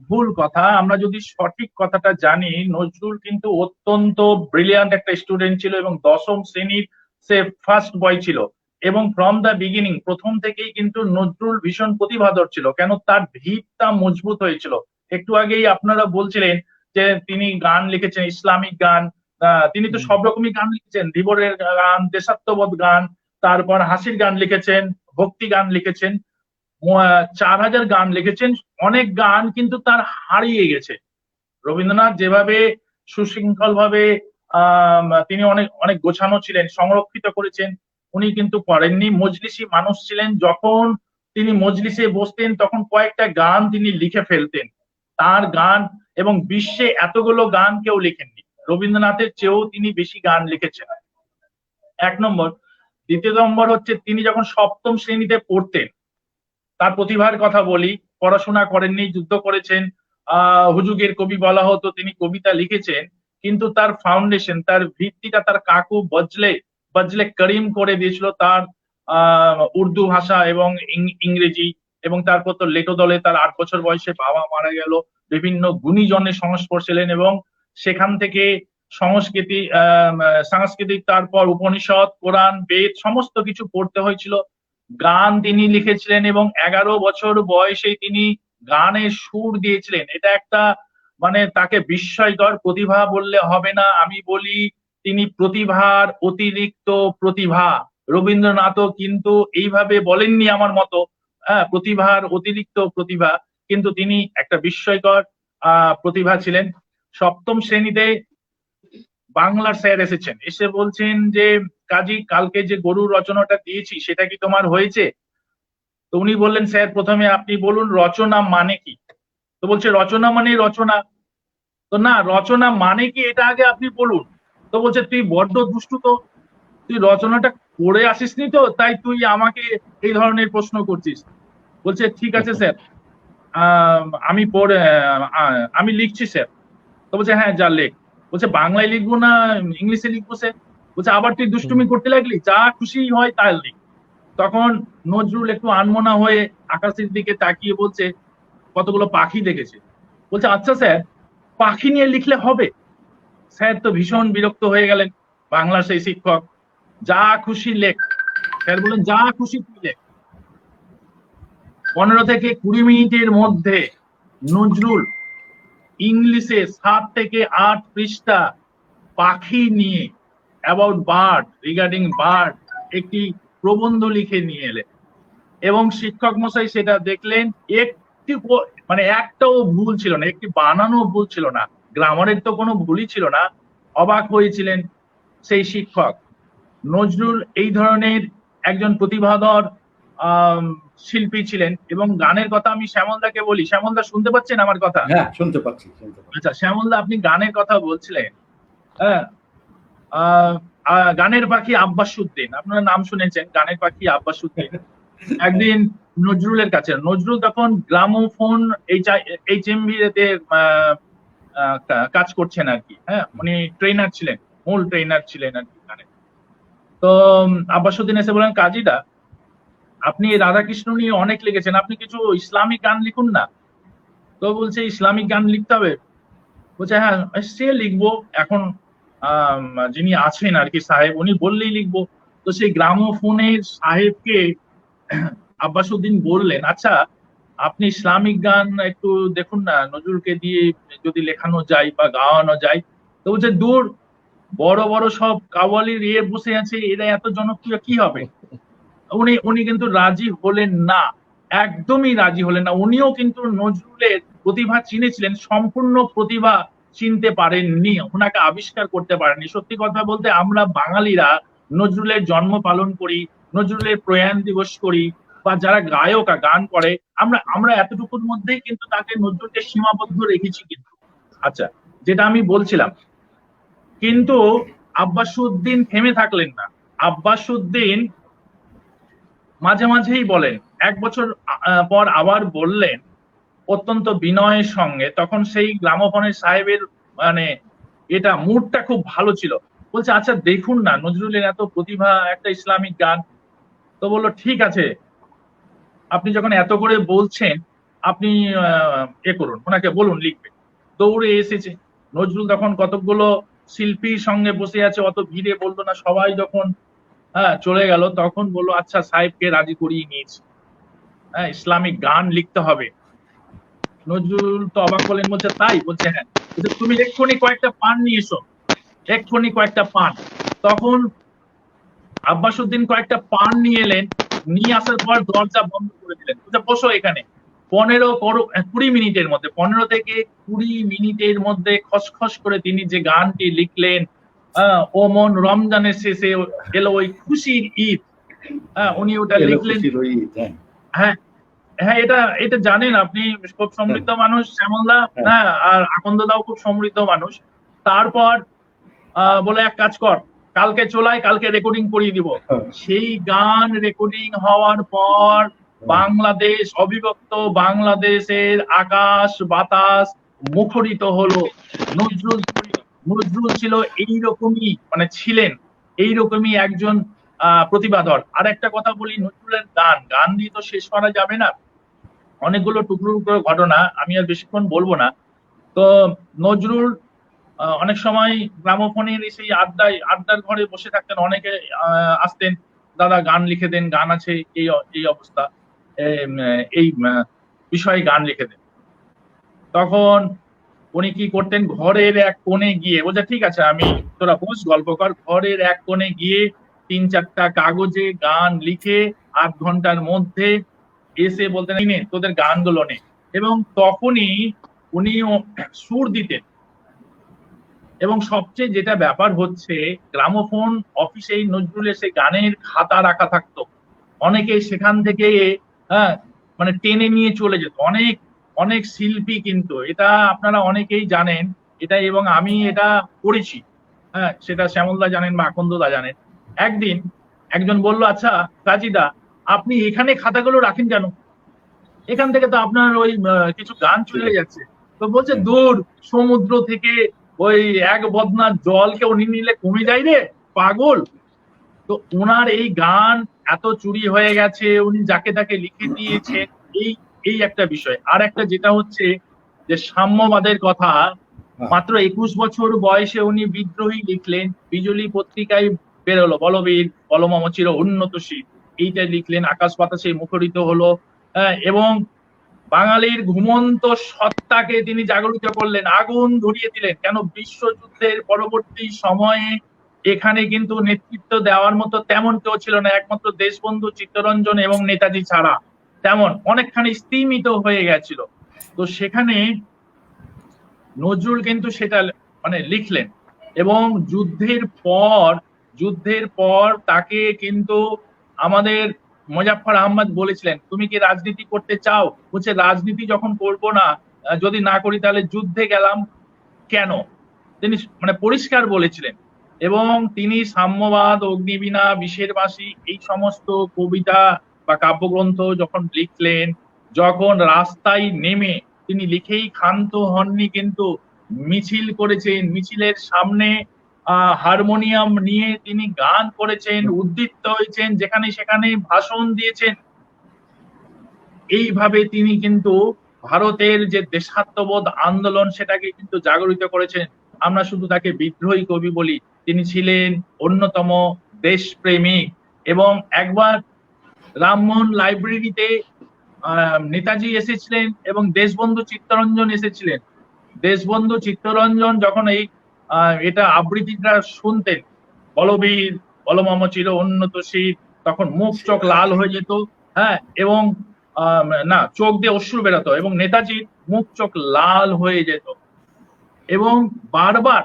ভুল কথা। আমরা যদি সঠিক কথাটা জানি, নজরুল কিন্তু অত্যন্ত ব্রিলিয়ান্ট একটা স্টুডেন্ট ছিল এবং 10ম শ্রেণীর সে ফার্স্ট বয় ছিল, এবং ফ্রম দ্য বিগিনিং, প্রথম থেকেই কিন্তু নজরুল ভীষণ প্রতিভাধর ছিল। কেন? তার ভিতটা মজবুত হয়েছিল। একটু আগেই আপনারা বলছিলেন যে তিনি গান লিখেছেন, ইসলামিক গান, তিনি তো সব রকমই গান লিখেছেন, ধীবরের গান, দেশাত্মবোধ গান, তারপর হাসির গান লিখেছেন, ভক্তি গান লিখেছেন, 4000 গান লিখেছেন। অনেক গান কিন্তু তার হারিয়ে গেছে। রবীন্দ্রনাথ যেভাবে সুশৃঙ্খল ভাবে তিনি অনেক অনেক গোছানো ছিলেন, সংরক্ষিত করেছেন, উনি কিন্তু করেননি। মজলিসি মানুষ ছিলেন, যখন তিনি মজলিসে বসতেন তখন কয়েকটা গান তিনি লিখে ফেলতেন। তার গান, এবং বিশ্বে এতগুলো গান কেউ লিখেননি, রবীন্দ্রনাথের চেয়েও তিনি বেশি গান লিখেছেন, 1 নম্বর। দ্বিতীয় নম্বর হচ্ছে, তিনি যখন 7ম শ্রেণীতে পড়তেন, তার প্রতিভার কথা বলি, পড়াশোনা করেননি, যুদ্ধ করেছেন, হুজুগের কবি বলা হতো, তিনি কবিতা লিখেছেন, কিন্তু তার ফাউন্ডেশন, তার ভিত্তিটা তার কাকু বজলে করিম করে দিয়েছিল, তার উর্দু ভাষা এবং ইংরেজি। এবং তারপর তো লেটো দলে তার 8 বছর বয়সে বাবা মারা গেল, বিভিন্ন গুণীজনের সংস্পর্শে এলেন, এবং সেখান থেকে সাংস্কৃতিক, তারপর উপনিষদ, কোরআন, বেদ সমস্ত কিছু পড়তে হয়েছিল। গান তিনি লিখেছিলেন, এবং 11 বছর বয়সে তিনি গানের সুর দিয়েছিলেন। এটা একটা মানে তাকে বিস্ময়কর প্রতিভা বললে হবে না, আমি বলি তিনি প্রতিভার অতিরিক্ত প্রতিভা। রবীন্দ্রনাথও কিন্তু এইভাবে বলেননি আমার মতো, প্রতিভার অতিরিক্ত প্রতিভা, কিন্তু তিনি একটা বিস্ময়কর প্রতিভা ছিলেন। 7ম শ্রেণীতে বাংলার স্যার এসেছেন, এসে বলছেন যে কাজী, কালকে যে গরুর রচনাটা দিয়েছি সেটা কি তোমার হয়েছে? তো উনি বললেন, স্যার প্রথমে আপনি বলুন রচনা মানে কি। তো বলছে রচনা মানে রচনা। তো না, রচনা মানে কি এটা আগে আপনি বলুন। তো বলছে তুই বড্ড দুষ্টু, তো তুই রচনাটা পড়ে আসিসনি তো, তাই তুই আমাকে এই ধরনের প্রশ্ন করছিস। বলছে ঠিক আছে স্যার, আমি লিখছি স্যার। তো বলছে হ্যাঁ যা লেখ। বলছে বাংলায় লিখবো না ইংলিশে লিখবো স্যার? বলছে আবার তুই দুষ্টুমি করতে লাগলি, যা খুশি হয় তাই লিখ। তখন নজরুল একটু আনমনা হয়ে আকাশের দিকে তাকিয়ে বলছে কতগুলো পাখি দেখেছে। বলছে আচ্ছা স্যার, পাখি নিয়ে লিখলে হবে? স্যার তো ভীষণ বিরক্ত হয়ে গেলেন, বাংলার সেই শিক্ষক। যা খুশি লেখ। স্যার বললেন যা খুশি তুই লেখ। 15 থেকে 20 মিনিটের মধ্যে নজরুল ইংলিশে 7 থেকে 8 পৃষ্ঠা পাখি নিয়ে, অ্যাবাউট বার্ড, রিগার্ডিং বার্ড, একটি প্রবন্ধ লিখে নিয়ে এলেন, এবং শিক্ষক মশাই সেটা দেখলেন। মানে একটাও ভুল ছিল না, একটি বানানো ভুল ছিল না, গ্রামারের তো কোনো ভুলই ছিল না। অবাক হয়েছিলেন সেই শিক্ষক। নজরুল এই ধরনের একজন প্রতিভাধর শিল্পী ছিলেন। এবং গানের কথা আমি শ্যামলদাকে বলি, শ্যামলদা শুনতে পাচ্ছেন আমার কথা? হ্যাঁ, শুনতে পাচ্ছি। আচ্ছা শ্যামলদা, আপনি গানের কথা বলছিলেন, হ্যাঁ, গানের পাখি আব্বাস উদ্দিন, আপনারা নাম শুনেছেন, গানের পাখি আব্বাস উদ্দিন একদিন নজরুলের কাছে, নজরুল তখন গ্রামোফোন HMV তে কাজ করছেন আর কি, হ্যাঁ, উনি ট্রেনার ছিলেন, মূল ট্রেনার ছিলেন আর কি গানের। তো আব্বাস উদ্দিন এসে বলেন, কাজীদা আপনি রাধাকৃষ্ণ নিয়ে অনেক লিখেছেন, আপনি কিছু ইসলামিক গান লিখুন না। তো বলছে ইসলামিক গান লিখতে হবে? বলছে হ্যাঁ সে লিখবো, এখন যিনি আছেন আর কি সাহেব, উনি বললেই লিখবো। তো সেই গ্রামোফোনের সাহেবকে আব্বাস উদ্দিন বললেন, আচ্ছা আপনি ইসলামিক গান একটু দেখুন না, নজরুলকে দিয়ে যদি লেখানো যায় বা গাওয়ানো যায়। তো বলছে দূর, বড় বড় সব কাওয়ালির বসে আছে, এরা এত জনপ্রিয় কি হবে? উনি কিন্তু রাজি হলেন না, একদমই রাজি হলেন না। উনিও কিন্তু নজরুলের প্রতিভা চিনেছিলেন, সম্পূর্ণ প্রতিভা চিনতে পারেননি, ওনাকে আবিষ্কার করতে পারেননি। সত্যি কথা বলতে আমরা বাঙালিরা নজরুলের জন্ম পালন করি, নজরুলের প্রয়াণ দিবস করি, বা যারা গায়ক গান করে, আমরা এতটুকুর মধ্যেই কিন্তু তাকে নজরুলকে সীমাবদ্ধ রেখেছি কিন্তু। আচ্ছা, যেটা আমি বলছিলাম, কিন্তু আব্বাস উদ্দিন থেমে থাকলেন না। আব্বাস উদ্দিন মাঝে মাঝেই বলেন, এক বছর পর আবার বললেন অত্যন্ত বিনয়ের সঙ্গে, তখন সেই গ্রামোফোনের সাহেবের মানে এটা মুডটা খুব ভালো ছিল, বলছে আচ্ছা দেখুন না নজরুলের এত প্রতিভা, একটা ইসলামিক গান। তো বললো ঠিক আছে, আপনি যখন এত করে বলছেন আপনি করুন, ওনাকে বলুন লিখবে। দৌড়ে এসেছে নজরুল, তখন কতগুলো শিল্পীর সঙ্গে বসে আছে, অত ভিড়ে বললো না, সবাই যখন চলে গেল তখন বললো আচ্ছা সাহেবকে রাজি করিয়ে নিয়েছি, হ্যাঁ ইসলামিক গান লিখতে হবে। নজরুল তো অবাক হলেন, বলছে তাই? বলছে হ্যাঁ। তুমি এক্ষুনি কয়েকটা পান নিয়ে এসো, এক্ষুনি কয়েকটা পান। তখন আব্বাস উদ্দিন কয়েকটা পান নিয়ে এলেন, নিয়ে আসার পর দরজা বন্ধ করে দিলেন, বসো এখানে। 20 মিনিটের মধ্যে, 15 থেকে 20 মিনিটের মধ্যে খসখস করে তিনি যে গানটি লিখলেন, ও মন রমজানের শেষে এলো ওই খুশির ঈদ, উনি ওটা লিখলেন। হ্যাঁ হ্যাঁ, এটা জানেন আপনি, খুব সমৃদ্ধ মানুষ শ্যামলদা, হ্যাঁ, আর আকন্দদাও খুব সমৃদ্ধ মানুষ। তারপর বলে এক কাজ কর, কালকে চলাই, কালকে রেকর্ডিং করিয়ে দিব। সেই গান রেকর্ডিং হওয়ার পর বাংলাদেশ, অবিভক্ত বাংলাদেশের আকাশ বাতাস মুখরিত হলো। নজরুল ছিল এইরকমই, মানে ছিলেন এইরকমই একজন প্রতিভাধর। আর একটা কথা বলি, নজরুলের গান দিয়ে তো শেষ করা যাবে না, অনেকগুলো টুকরো টুকরো ঘটনা, আমি আর বেশিক্ষণ বলবো না। তো নজরুল অনেক সময় গ্রামোফোনের সেই আড্ডার ঘরে বসে থাকতেন, অনেকে আসতেন, দাদা গান লিখে দেন, গান আছে এই অবস্থা, এই বিষয়ে গান লিখে দেন। তখন উনি কি করতেন, ঘরের এক কোণে গিয়ে, বলছে ঠিক আছে আমি, তোরা বস গল্প কর, ঘরের এক কোণে গিয়ে 3-4টা কাগজে গান লিখে 8 ঘন্টার মধ্যে এসে বলতেন নে তোদের গানগুলো নে। এবং তখনই উনি সুর দিতেন। এবং সবচেয়ে যেটা ব্যাপার হচ্ছে, গ্রামোফোন অফিসে নজরুলের সেই গানের খাতা রাখা থাকতো, অনেকে সেখান থেকে মানে টেনে নিয়ে চলে যেত, অনেক শিল্পী, কিন্তু এটা আপনারা অনেকেই জানেন এটা, এবং আমি এটা করেছি, হ্যাঁ, সেটা শ্যামলদা জানেন বা আকন্দদা জানেন। একদিন একজন বলল, আচ্ছা কাজীদা আপনি এখানে খাতাগুলো রাখেন কেন, এখান থেকে তো আপনার ওই কিছু গান চলে যাচ্ছে। তো বলছে দূর, সমুদ্র থেকে ওই এক বদনার জল কেউ নিলে কমে যায় রে পাগল। তো ওনার এই গান এত চুরি হয়ে গেছে, উনি যাকে তাকে লিখে দিয়েছে, এই একটা বিষয়। আর একটা যেটা হচ্ছে যে সাম্যবাদের কথা, মাত্র 21 বছর বয়সে উনি বিদ্রোহী লিখলেন, বিজলি পত্রিকায় বেরোলো, বলবীর বলমম চির উন্নতশীল, এইটা লিখলেন, আকাশ বাতাসে মুখরিত হলো, এবং বাঙালির ঘুমন্ত সত্তাকে তিনি জাগরিত করলেন, আগুন ধরিয়ে দিলেন। কেন, বিশ্বযুদ্ধের পরবর্তী সময়ে এখানে কিন্তু নেতৃত্ব দেওয়ার মতো তেমন কেউ ছিল না, একমাত্র দেশবন্ধু চিত্তরঞ্জন এবং নেতাজি ছাড়া, তেমন অনেকখানি স্তিমিত হয়ে গেছিল। তো সেখানে নজরুল কিন্তু সেটা মানে লিখলেন, এবং যুদ্ধের পর তাকে কিন্তু আমাদের মোজাফফর আহমদ বলেছিলেন তুমি কি রাজনীতি করতে চাও, বলছে রাজনীতি যখন করবো না, যদি না করি তাহলে যুদ্ধে গেলাম কেন, তিনি মানে পরিষ্কার বলেছিলেন। এবং তিনি সাম্যবাদ, অগ্নিবীণা, বিষের বাসী এই সমস্ত কবিতা বা কাব্যগ্রন্থ যখন লিখলেন, যখন রাস্তায় নেমে তিনি লিখেই ক্ষান্ত হননি, কিন্তু মিছিল করেছেন, মিছিলের সামনে হারমোনিয়াম নিয়ে তিনি গান করেছেন, উদ্দীপ্ত হয়েছেন, যেখানে সেখানে ভাষণ দিয়েছেন। এইভাবে তিনি কিন্তু ভারতের যে দেশাত্মবোধ আন্দোলন সেটাকে কিন্তু জাগরিত করেছেন। আমরা শুধু তাকে বিদ্রোহী কবি বলি, তিনি ছিলেন অন্যতম দেশপ্রেমিক। এবং একবার রামমোহন লাইব্রেরিতে নেতাজি এসেছিলেন এবং দেশবন্ধু চিত্তরঞ্জন এসেছিলেন। দেশবন্ধু চিত্তরঞ্জন যখন এই এটা আবৃত্তিটা শুনতেন, বলবীর বলমম ছিল উন্নত শীত, তখন মুখ চোখ লাল হয়ে যেত, হ্যাঁ, এবং না চোখ দিয়ে অশ্রু বেরোতো এবং নেতাজির মুখ চোখ লাল হয়ে যেত। এবং বারবার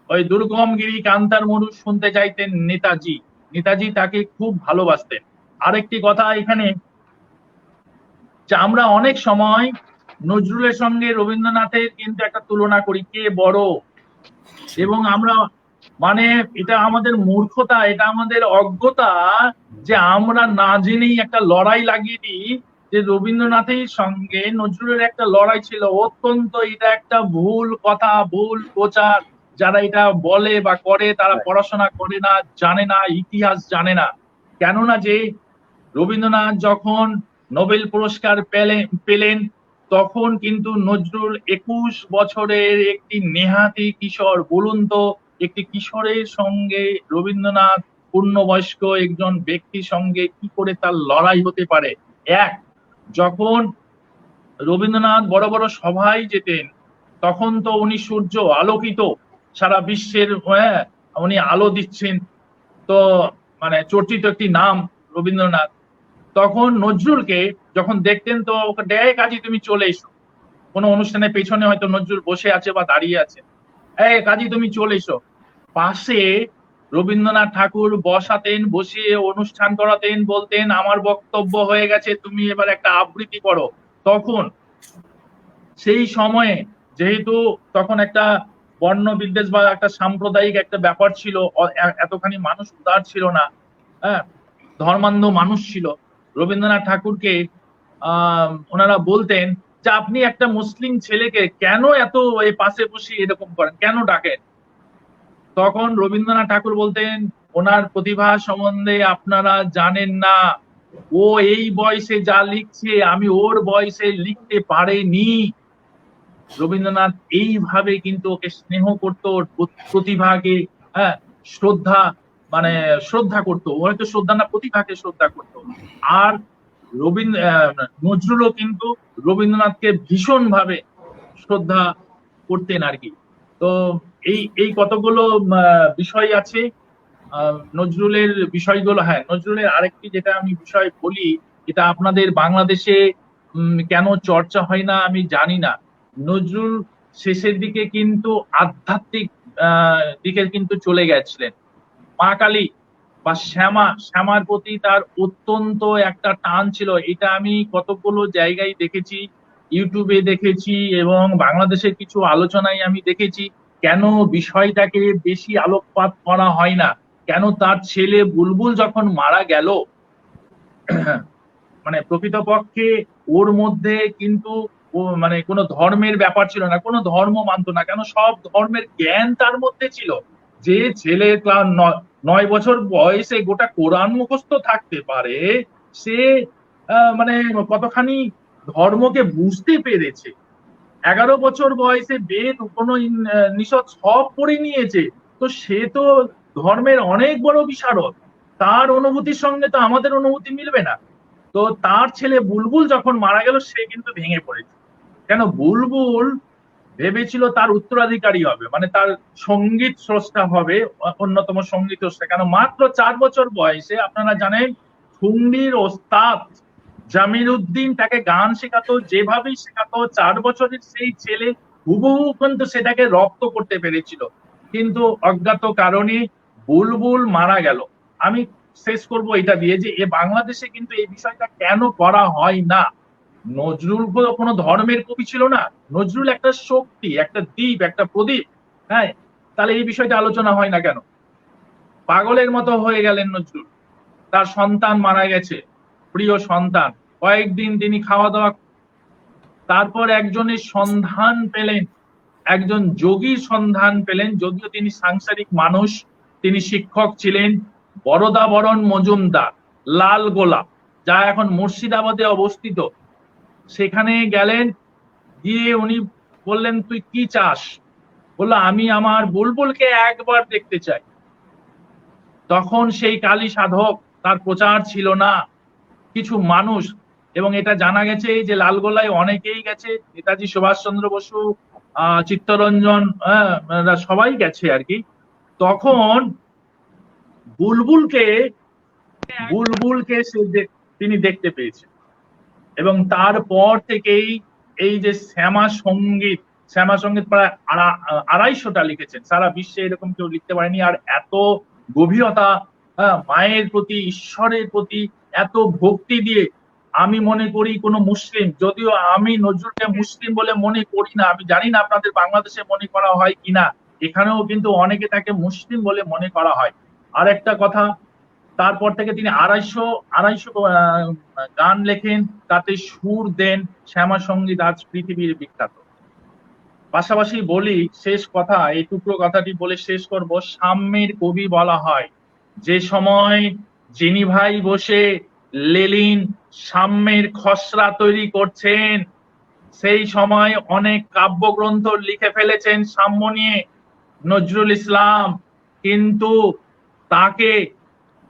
ওই দুর্গমগিরি কান্তার মরু শুনতে চাইতেন নেতাজি। নেতাজি তাকে খুব ভালোবাসতেন। আরেকটি কথা এখানে, যে আমরা অনেক সময় নজরুলের সঙ্গে রবীন্দ্রনাথের কিন্তু একটা তুলনা করি, কে বড়, এবং আমরা মানে এটা আমাদের মূর্খতা, এটা আমাদের অজ্ঞতা, যে আমরা না জেনেই একটা লড়াই লাগিয়ে দিই যে রবীন্দ্রনাথের সঙ্গে নজরুলের একটা লড়াই ছিল। অত্যন্ত এটা একটা ভুল কথা, ভুল প্রচার। যারা এটা বলে বা করে তারা পড়াশোনা করে না, জানে না, ইতিহাস জানে না। কেননা যে রবীন্দ্রনাথ যখন নোবেল পুরস্কার পেলেন তখন কিন্তু নজরুল 21 বছরের একটি নেহাতি কিশোর। বলুন তো, একটি কিশোরের সঙ্গে রবীন্দ্রনাথ পূর্ণবয়স্ক একজন ব্যক্তির সঙ্গে কি করে তার লড়াই হতে পারে। এক, যখন রবীন্দ্রনাথ বড় বড় সভায় যেতেন তখন তো উনি সূর্য আলোকিত, সারা বিশ্বের উনি আলো দিচ্ছেন, তো মানে চর্চিত একটি নাম রবীন্দ্রনাথ। তখন নজরুলকে যখন দেখতেন তো ওকে ডেকে, কাজী তুমি চলে এসো। কোনো অনুষ্ঠানের পেছনে হয়তো নজরুল বসে আছে বা দাঁড়িয়ে আছে, এই কাজী তুমি চলে এসো। পাশে রবীন্দ্রনাথ ঠাকুর বসাতেন, বসিয়ে অনুষ্ঠান করাতেন, বলতেন আমার বক্তব্য হয়ে গেছে, তুমি এবার একটা আবৃত্তি করো। তখন সেই সময়ে যেহেতু তখন একটা বর্ণ বিদ্বেষ বা একটা সাম্প্রদায়িক একটা ব্যাপার ছিল, এতখানি মানুষ উদার ছিল না, হ্যাঁ, ধর্মান্ধ মানুষ ছিল। রবীন্দ্রনাথ ঠাকুরকে ওনারা বলতেন যে আপনি একটা মুসলিম ছেলেকে কেন এত এই পাশে বসে এরকম করেন, কেন ডাকেন? তখন রবীন্দ্রনাথ ঠাকুর বলতেন ওনার প্রতিভা সম্বন্ধে আপনারা জানেন না, ও এই বয়সে যা লিখছে আমি ওর বয়সে লিখতে পারিনি। রবীন্দ্রনাথ এইভাবে কিন্তু ওকে স্নেহ করতো, ওর প্রতিভাকে শ্রদ্ধা করতো, হয়তো শ্রদ্ধা না প্রতিভাকে শ্রদ্ধা করতো। আর নজরুলও কিন্তু রবীন্দ্রনাথকে ভীষণ ভাবে শ্রদ্ধা করতেন আর কি। তো এই কতগুলো বিষয় আছে নজরুলের বিষয়গুলো। হ্যাঁ, নজরুলের আরেকটি যেটা আমি বিষয় বলি, এটা আপনাদের বাংলাদেশে কেন চর্চা হয় না আমি জানি না। নজরুল শেষের দিকে কিন্তু আধ্যাত্মিক দিকে কিন্তু চলে গেছিলেন। মা কালী বা শ্যামার প্রতি তার অত্যন্ত একটা টান ছিল। এটা আমি কতগুলো জায়গায় দেখেছি, ইউটিউবে দেখেছি এবং বাংলাদেশের কিছু আলোচনায় আমি দেখেছি। কেন বিষয়টাকে বেশি আলোকপাত করা হয় না? কেন তার ছেলে বুলবুল যখন মারা গেল, মানে প্রকৃতপক্ষে ওর মধ্যে কিন্তু মানে কোনো ধর্মের ব্যাপার ছিল না, কোনো ধর্ম মানত না, কেন সব ধর্মের জ্ঞান তার মধ্যে ছিল। যে ছেলে 9 বছর বয়সে গোটা কোরআন মুখস্থ থাকতে পারে, সে মানে কতখানি ধর্মকে বুঝতে পেরেছে। 11 বছর বয়সে বেদ উপনিষদ সব পড়ে নিয়েছে, তো সে তো ধর্মের অনেক বড় বিশারদ। তার অনুভূতির সঙ্গে তো আমাদের অনুভূতি মিলবে না। তো তার ছেলে বুলবুল যখন মারা গেল সে কিন্তু ভেঙে পড়েছে। কেন? বুলবুল ভেবেছিল তার উত্তরাধিকারী হবে, মানে তার সঙ্গীত স্রষ্টা হবে, অন্যতম সঙ্গীত স্রষ্টা। কেন? মাত্র 4 বছর বয়সে আপনারা জানেন ঠুংরির ওস্তাদ জামিল উদ্দিন তাকে গান শেখাতো, যেভাবেই শেখাতো 4 বছরের সেই ছেলে হুবহু কিন্তু সেটাকে রপ্ত করতে পেরেছিল। কিন্তু অজ্ঞাত কারণে বুলবুল মারা গেল। আমি শেষ করব এটা দিয়ে যে বাংলাদেশে কিন্তু এই বিষয়টা কেন করা হয় না। নজরুল কোনো ধর্মের কবি ছিল না, নজরুল একটা শক্তি, একটা দ্বীপ, একটা প্রদীপ। হ্যাঁ, তাহলে এই বিষয়টা আলোচনা হয় না কেন? পাগলের মতো হয়ে গেলেন নজরুল, তার সন্তান মারা গেছে, প্রিয় সন্তান, কয়েকদিন তিনি খাওয়া দাওয়া, তারপর একজনের সন্ধান পেলেন, একজন যোগীর সন্ধান পেলেন, যদিও তিনি সাংসারিক মানুষ, তিনি শিক্ষক ছিলেন, বরদাবরণ মজুমদার, লাল গোলাপ, যা এখন মুর্শিদাবাদে অবস্থিত। সেখানে গেলেন, গিয়ে উনি বললেন তুই কি চাস? বললো আমি আমার বুলবুলকে একবার দেখতে চাই। তখন সেই কালী সাধক, তার প্রচার ছিল না, কিছু মানুষ, এবং এটা জানা গেছে যে লালগোলায় অনেকেই গেছে, নেতাজি সুভাষচন্দ্র বসু, চিত্তরঞ্জন, সবাই গেছে আর কি। তখন বুলবুলকে তিনি দেখতে পেয়েছেন, এবং তারপর থেকেই এই যে শ্যামা সঙ্গীত প্রায় 250টা লিখেছেন, সারা বিশ্বে এরকম কেউ লিখতে পারেনি। আর এত গভীরতা, মায়ের প্রতি, ঈশ্বরের প্রতি এত ভক্তি দিয়ে, আমি মনে করি কোনো মুসলিম, যদিও আমি নজরুলকে মুসলিম বলে মনে করি না, আমি জানি না আপনাদের বাংলাদেশে মনে করা হয় কিনা, এখানেও কিন্তু অনেকে তাকে মুসলিম বলে মনে করা হয়। আর একটা কথা, তারপর থেকে তিনি 250 গান লেখেন, তাতে সুর দেন, শ্যামা সঙ্গীত আজ পৃথিবীর বিখ্যাত। পাশাপাশি বলি, শেষ কথা, এই টুকরো কথাটি বলে শেষ করব, সাম্যের কবি বলা হয়। যে সময় জেনিভায় বসে লেনিন সাম্যের খসড়া তৈরি করছেন, সেই সময় অনেক কাব্যগ্রন্থ লিখে ফেলেছেন সাম্য নিয়ে নজরুল ইসলাম, কিন্তু তাকে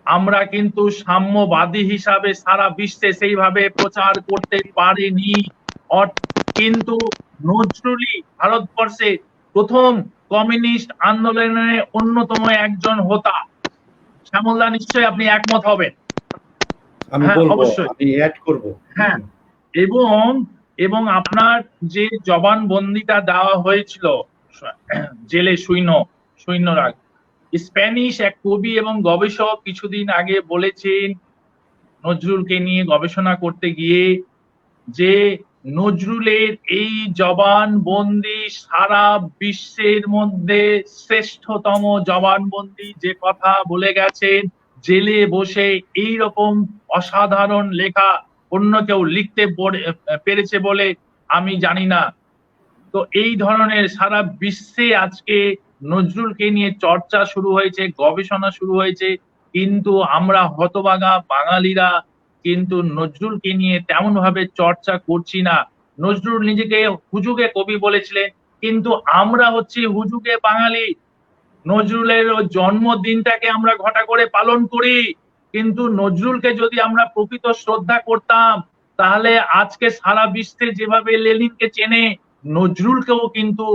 আমরা কিন্তু সাম্যবাদী হিসাবে সারা বিশ্বে সেইভাবে প্রচার করতে পারিনি। কিন্তু নজরুলই ভারতবর্ষে প্রথম কমিউনিস্ট আন্দোলনের অন্যতম একজন হোতা। শ্যামলদা, নিশ্চয়ই আপনি একমত হবেন। আমি বলবো, আমি অ্যাড করব। হ্যাঁ, এবং আপনার যে জবানবন্দিটা দেওয়া হয়েছিল জেলে সৈন্যরাগ, স্প্যানিশ এক কবি এবং গবেষক কিছুদিন আগে বলেছেন নজরুলকে নিয়ে গবেষণা করতে গিয়ে, যে নজরুলের এই জবানবন্দি সারা বিশ্বের মধ্যে শ্রেষ্ঠতম জবানবন্দি, যে কথা বলে গেছেন, জেলে বসে এই রকম অসাধারণ লেখা অন্য কেউ লিখতে পেরেছে বলে আমি জানি না। তো এই ধরনের সারা বিশ্বে আজকে নজরুলকে নিয়ে চর্চা শুরু হয়েছে, গবেষণা শুরু হয়েছে, কিন্তু আমরা হতভাগা বাঙালিরা কিন্তু নজরুলকে নিয়ে তেমন ভাবে চর্চা করছি না। নজরুল নিজেকে হুজুগে কবি বলেছিলেন, কিন্তু আমরা হচ্ছি হুজুগে বাঙালি। নজরুলের জন্মদিনটাকে আমরা ঘটা করে পালন করি, কিন্তু নজরুলকে যদি আমরা প্রকৃত শ্রদ্ধা করতাম, তাহলে আজকে সারা বিশ্বে যেভাবে লেনিনকে চেনে, নজরুলকেও কিন্তু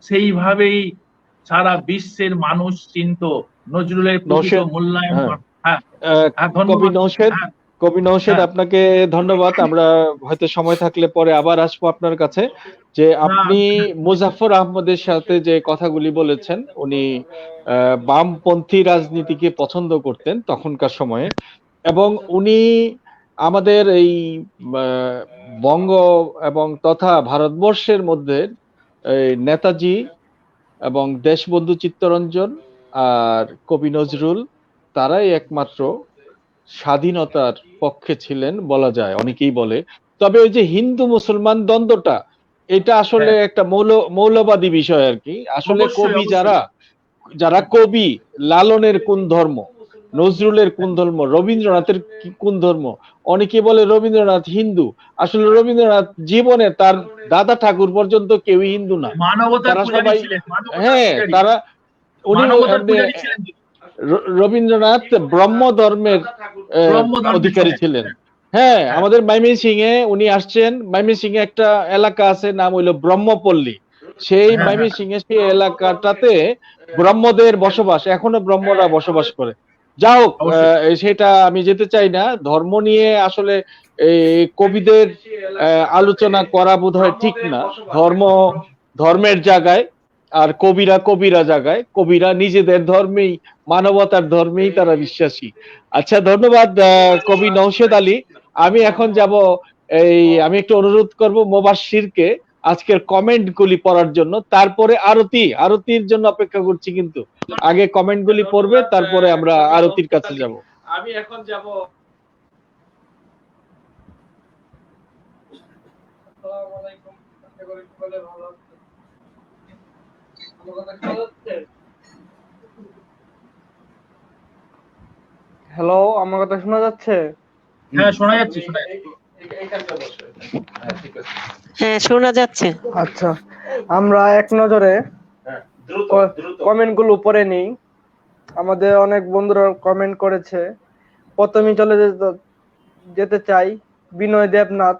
সেইভাবেই সারা বিশ্বের মানুষ চিনত। নজরুলের প্রকৃত মূল্যায়ন। কবি নওশেদ, আপনাকে ধন্যবাদ। আমরা হয়তো সময় থাকলে পরে আবার আসবো আপনার কাছে। যে আপনি মুজাফফর আহমদের সাথে যে কথাগুলি বলেছেন, উনি বামপন্থী রাজনীতিকে পছন্দ করতেন তখনকার সময়ে, এবং উনি আমাদের এই বঙ্গ এবং তথা ভারতবর্ষের মধ্যে নেতাজি এবং দেশবন্ধু চিত্তরঞ্জন আর কবি নজরুল, তারাই একমাত্র স্বাধীনতার পক্ষে ছিলেন বলা যায়, অনেকেই বলে। তবে ওই যে হিন্দু মুসলমান দ্বন্দ্বটা, এটা আসলে একটা মৌলবাদী বিষয় আর কি। আসলে কবি যারা কবি, লালনের কোন ধর্ম, নজরুলের কোন ধর্ম, রবীন্দ্রনাথের কোন ধর্ম, অনেকে বলে রবীন্দ্রনাথ হিন্দু। আসলে রবীন্দ্রনাথ জীবনে তার দাদা ঠাকুর পর্যন্ত কেউই হিন্দু না, তারা সবাই, হ্যাঁ, তারা, উনি রবীন্দ্রনাথ ব্রহ্ম ধর্মের অধিকারী ছিলেন। হ্যাঁ, আমাদের ময়মনসিংহে উনি আসছেন, ময়মনসিংহে একটা এলাকা আছে, নাম হইল ব্রহ্মপল্লী। সেই ময়মনসিংহে সেই এলাকাটাতে ব্রহ্মদের বসবাস, এখনো ব্রহ্মরা বসবাস করে। যা হোক, সেটা আমি যেতে চাই না। ধর্ম নিয়ে আসলে কবিদের আলোচনা করা বোধহয় ঠিক না। ধর্মের জায়গায় আর কবিরা কবিরা জায়গায়, কবিরা নিজেদের ধর্মেই, মানবতার ধর্মেই তারা বিশ্বাসী। আচ্ছা, ধন্যবাদ কবি নওশেদ আলী। আমি এখন যাব, আমি একটু অনুরোধ করব মোবাশ্শিরকে আজকের কমেন্ট গুলি পড়ার জন্য, তারপরে আরতির জন্য অপেক্ষা করছি, কিন্তু আগে কমেন্ট গুলি পড়বে, তারপরে আমরা আরতির কাছে যাব। আমি এখন যাব। হ্যালো, আমার কথা শোনা যাচ্ছে? হ্যাঁ, শোনা যাচ্ছে, শোনা যাচ্ছে। হ্যাঁ, শোনা যাচ্ছে। আচ্ছা, আমরা এক নজরে কমেন্ট গুলো পড়ে নিই। আমাদের অনেক বন্ধুরা কমেন্ট করেছে। প্রথমেই চলে যেতে চাই বিনয় দেবনাথ।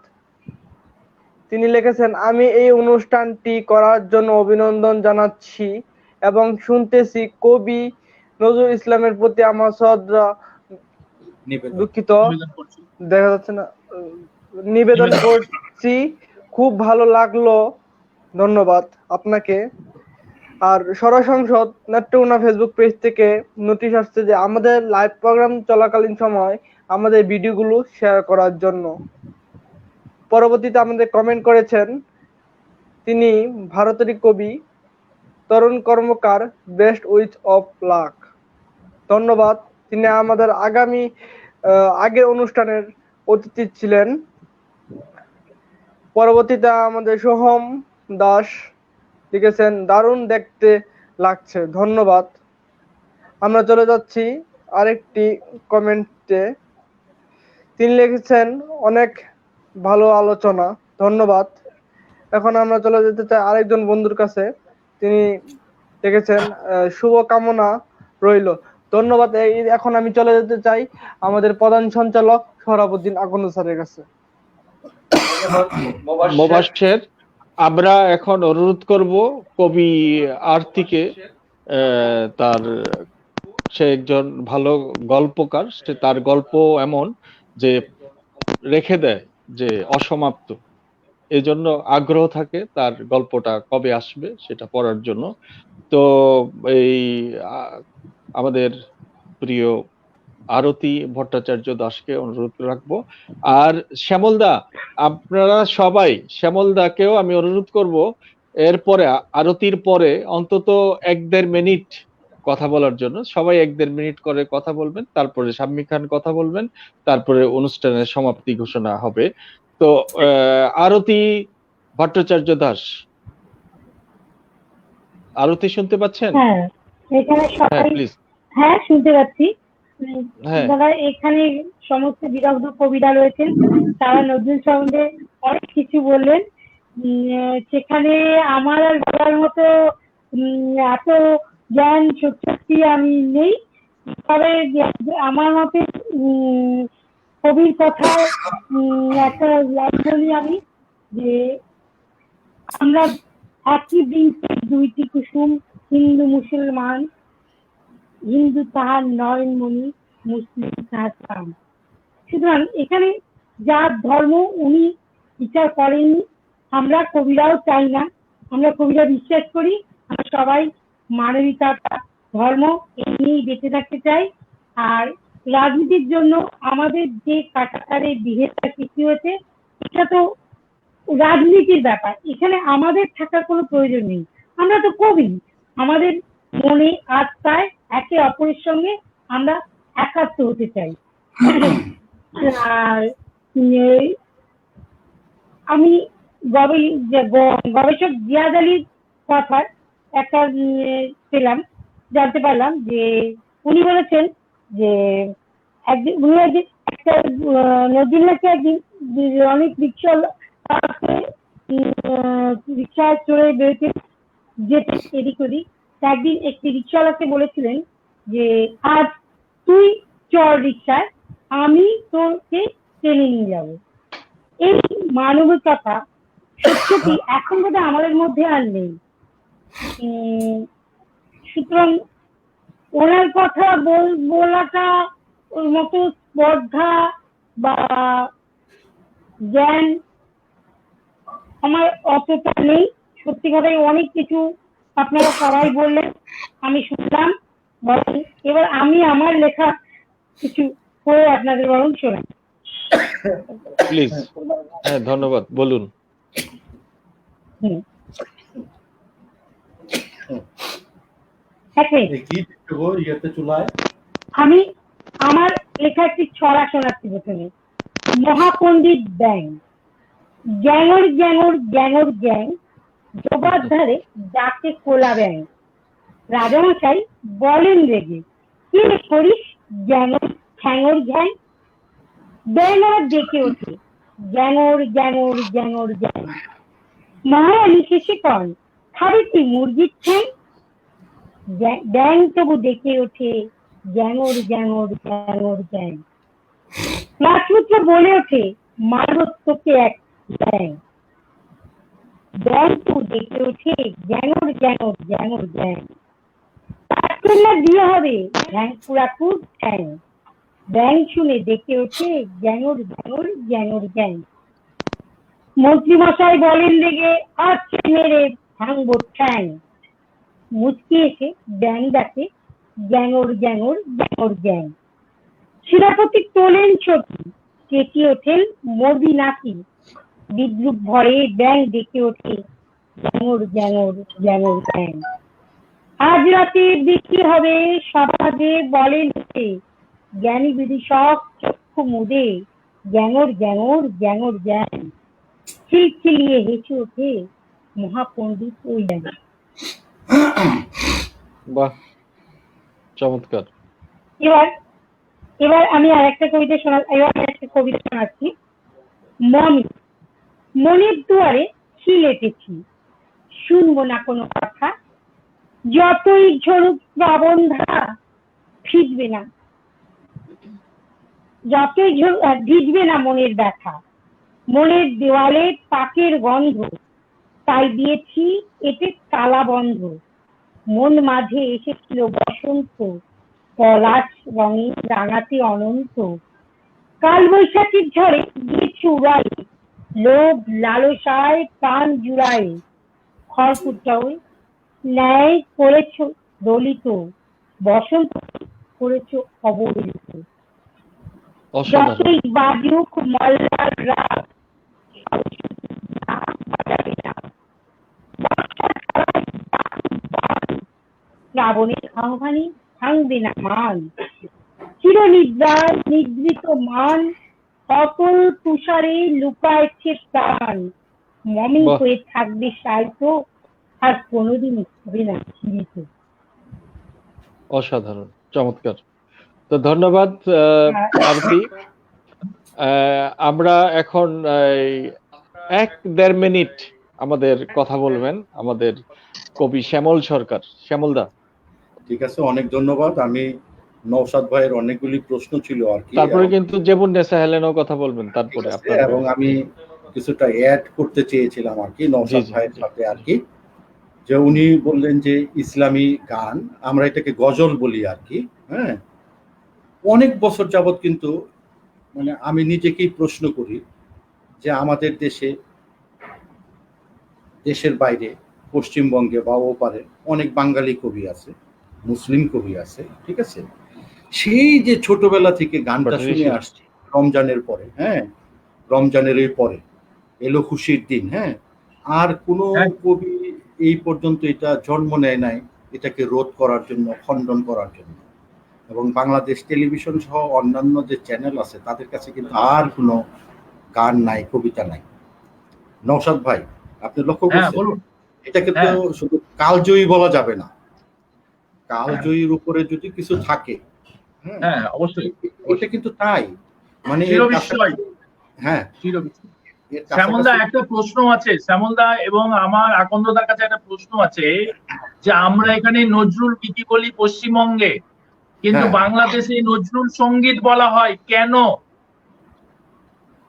তিনি লিখেছেন, আমি এই অনুষ্ঠানটি করার জন্য অভিনন্দন জানাচ্ছি এবং শুনতেছি কবি নজরুল ইসলামের প্রতি আমার শ্রদ্ধা, দুঃখিত দেখা যাচ্ছে না, নিবেদন করছি। খুব ভালো লাগলো, ধন্যবাদ আপনাকে। আর সরসংসদ নেত্রকোনা ফেসবুক পেজ থেকে নোটিশ আসছে যে আমাদের লাইভ প্রোগ্রাম চলাকালীন সময় আমাদের ভিডিওগুলো শেয়ার করার জন্য। পরবর্তীতে আমাদের কমেন্ট করেছেন তিনি ভারতেরই কবি তরুণ কর্মকার, বেস্ট উইথ অফ লাক। ধন্যবাদ। তিনি আমাদের আগের অনুষ্ঠানের অতিথি ছিলেন। পরবর্তীতে আমাদের সোহম দাস লিখেছেন, দারুণ দেখতে লাগছে, ধন্যবাদ। আমরা চলে যাচ্ছি আরেকটি কমেন্টে। তিনি লিখেছেন, অনেক ভালো আলোচনা, ধন্যবাদ। এখন আমরা চলে যেতে চাই আরেকজন বন্ধুর কাছে। তিনি লিখেছেন, শুভকামনা রইল, ধন্যবাদ। এখন আমি চলে যেতে চাই আমাদের প্রধান সঞ্চালক সোহরাবউদ্দিন আকন্দ স্যারের কাছে। মোবাশ্বের, আমরা এখন অনুরোধ করব কবি আরতিকে, সে একজন ভালো গল্পকার, সে তার গল্প এমন যে রেখে দেয় যে অসমাপ্ত, এজন্য আগ্রহ থাকে তার গল্পটা কবে আসবে সেটা পড়ার জন্য। তো এই আমাদের প্রিয় আরতি ভট্টাচার্য দাসকে অনুরোধ রাখবো। আর শ্যামলদা, আপনারা সবাই, শ্যামলদাকেও আমি অনুরোধ করব এরপরে আরতির পরে অন্তত 1-1.5 মিনিট কথা বলার জন্য। সবাই 1-1.5 মিনিট করে কথা বলবেন, তারপরে শাম্মী খান কথা বলবেন, তারপরে অনুষ্ঠানের সমাপ্তি ঘোষণা হবে। তো আরতি ভট্টাচার্য দাস, আরতি শুনতে পাচ্ছেন? হ্যাঁ, এখানে সবাই, প্লিজ। হ্যাঁ শুনতে পাচ্ছি। হ্যাঁ। দাদা, এখানে সমস্ত বিদগ্ধ কবিরা রয়েছেন, তারা নজরুল সম্বন্ধে অনেক কিছু বললেন। সেখানে আমার আর বলার মতো এত জ্ঞান সত্যি আমি নেই, তবে আমার মতে কবির কথা একটা লাইন বলি আমি, যে আমরা একই বৃন্তে দুইটি কুসুম, হিন্দু মুসলমান, হিন্দু তাহার নয়নমণি, মুসলিম তাহার প্রাণ। সুতরাং এখানে যার ধর্ম উনি বিচার করেননি, আমরা কবিরাও চাই না। আমরা কবিরা বিশ্বাস করি আমরা সবাই মানবিকতা, ধর্ম এই নিয়েই বেঁচে থাকতে চাই। আর রাজনীতির জন্য আমাদের যে কাটাতারের বিভেদটা সৃষ্টি হয়েছে, এটা তো রাজনীতির ব্যাপার, এখানে আমাদের থাকার কোনো প্রয়োজন নেই। আমরা তো কবি, আমাদের মনে আত্মায় একে অপরের সঙ্গে আমরা একাত্ম হতে চাই। আর আমি গবেষক জিয়াদ আলীর কথা একটা জানতে পারলাম যে উনি বলেছেন যে একদিন একটা নজরুলকে একদিন অনেক রিক্সায় চড়ে বেরোতে যেতে এদিক ওদিক, একদিন একটি রিক্সাওয়ালাকে বলেছিলেন যে আজ তুই চড় রিক্সায়, আমি তোকে টেনে নিয়ে যাবো। এই মানবিকতা সত্যি এখন বোধহয় আমাদের মধ্যে আর নেই। সুতরাং ওনার কথা বলাটা ওর মতো স্পর্ধা বা জ্ঞান আমার অতটা নেই। সত্যি কথাই অনেক কিছু আপনারা সবাই বললেন, আমি শুনলাম। বলেন, এবার আমি আমার লেখা কিছু পড়ে আপনাদের বরং শোনাই। প্লিজ। হ্যাঁ, ধন্যবাদ, বলুন। হুম। এক মিনিট, এই কি দেখবো ইয়েতে চুলায়? আমি আমার লেখা একটি ছড়া শোনাচ্ছি প্রথমে। মহাপণ্ডিত ব্যাং, গ্যাঙর গ্যাঙর গ্যাঙর গ্যাং, ডোবার ধারে ডাকে কোলা ব্যাং। রাজামশাই বলেন রেগে, কি রে করিস গ্যাঙর ঠ্যাঙর ঘ্যাং? ব্যাং আবার ডেকে ওঠে, গ্যাঙর গ্যাঙর গ্যাঙর গ্যাং। মহারানী শেষে কন, খাবে কি মুরগির ঠ্যাং? ব্যাং তবু ডেকে ওঠে, গ্যাঙর গ্যাঙর গ্যাঙর গ্যাং। রাজপুত্র বলে ওঠে, মারব তোকে এক ব্যাং। ব্যাং তবু ডেকে ওঠে, গ্যাঙর গ্যাঙর গ্যাঙর গ্যাং। রাজকন্যা বিয়ে হবে, ঠ্যাং পুরাপুর ঠ্যাং। ব্যাং শুনে ডেকে ওঠে, গ্যাঙর গ্যাঙর গ্যাঙর গ্যাং। মন্ত্রী মশাই বলেন রেগে, আচ্ছা মেরে ভাঙবো ঠ্যাং। মুচকি এসে ব্যাং ডাকে, গ্যাঙর গ্যাঙর গ্যাঙর গ্যাং। সেনাপতি তোলেন ছুটি, চেঁচিয়ে ওঠেন, মরবি নাকি? বিদ্রুপ ভয়ে ব্যাং ডেকে ওঠে, গ্যাঙর গ্যাঙর গ্যাঙর গ্যাং। আজ রাতে বিক্রি হবে সমাজে, বলেন উঠে, জ্ঞানী বিদূষক চক্ষু মুদে, গ্যাঙর গ্যাঙর গ্যাঙর গ্যাং। খিলখিলিয়ে হেসে ওঠে মহাপণ্ডিত ওই ব্যাং। বাহ, চমৎকার। এবার আমি আরেকটা কবিতা শোনাচ্ছি। মমি, মনের দুয়ারে খিল এঁটেছি, শুনবো না কোনো কথা। যতই ঝরুক শ্রাবণ ধারা, ভিজবে না, যতই ভিজবে না মনের ব্যথা। মনের দেওয়ালে পাকের গন্ধ, তাই দিয়েছি এতে তালা বন্ধ। মন মাঝে এসেছিল বসন্ত, পলাশ রঙে রাঙাতে অনন্ত। কাল বৈশাখীর ঝড়ে গিয়েছে উড়াই, লোভ লালসায় প্রাণ জুড়ায়। খড়কুটাও ন্যায় করেছ দলিত, বসন্ত করেছ অবহেলিত। যতই বাজুক মল্লার রাগ, শ্রাবণের আহ্বানে ভাঙবে না মান। চিরনিদ্রায় নিদ্রিত মান, অতল তুষারে লুকাচ্ছে প্রাণ। মমি হয়ে থাকবে সাহিত্য, আর কোনোদিন হবে না জীবিত। অসাধারণ, চমৎকার। তো ধন্যবাদ আরতি। আমরা এখন 1-1.5 মিনিট আমাদের কথা বলবেন আমাদের কবি শ্যামল সরকার। শ্যামলদা। ঠিক আছে, অনেক ধন্যবাদ। আমি নওশাদ ভাইয়ের অনেকগুলি প্রশ্ন ছিল আর কি, তারপরে কিন্তু জেবুন্নেসা হেলেনও কথা বলবেন তারপরে আপনারা, এবং আমি কিছুটা অ্যাড করতে চেয়েছিলাম আর কি নওশাদ ভাইয়ের সাথে আর কি। যে উনি বললেন যে ইসলামী গান, আমরা এটাকে গজল বলি আর কি। হ্যাঁ, অনেক বছর যাবত কিন্তু মানে আমি নিজেকেই প্রশ্ন করি যে আমাদের দেশের বাইরে পশ্চিমবঙ্গে বা ওপারে অনেক বাঙালি কবি আছে, মুসলিম কবি আছে, ঠিক আছে। সেই যে ছোটবেলা থেকে গানটা শুনে আসছি রমজানের পরে, হ্যাঁ, রমজানের এই পরে এলো খুশির দিন, হ্যাঁ, আর কোনো কবি এই পর্যন্ত এটা জন্ম নেয় নাই এটাকে রোধ করার জন্য, খণ্ডন করার জন্য। এবং বাংলাদেশ টেলিভিশন সহ অন্যান্য যে চ্যানেল আছে তাদের কাছে কিন্তু আর কোনো গান নাই, কবিতা নাই। নওশাদ ভাই, আপনি লক্ষ্য করছেন এটাকে তো শুধু কালজয়ী বলা যাবে না, কালজয়ীর উপরে যদি কিছু থাকে, হ্যাঁ অবশ্যই এটা কিন্তু তাই, মানে হ্যাঁ। শ্যামলদা, একটা প্রশ্ন আছে শ্যামলদা এবং আমার আকন্দদার কাছে একটা প্রশ্ন আছে, যে আমরা এখানে নজরুল গীতি বলি পশ্চিমবঙ্গে, কিন্তু বাংলাদেশে নজরুল সঙ্গীত বলা হয় কেন?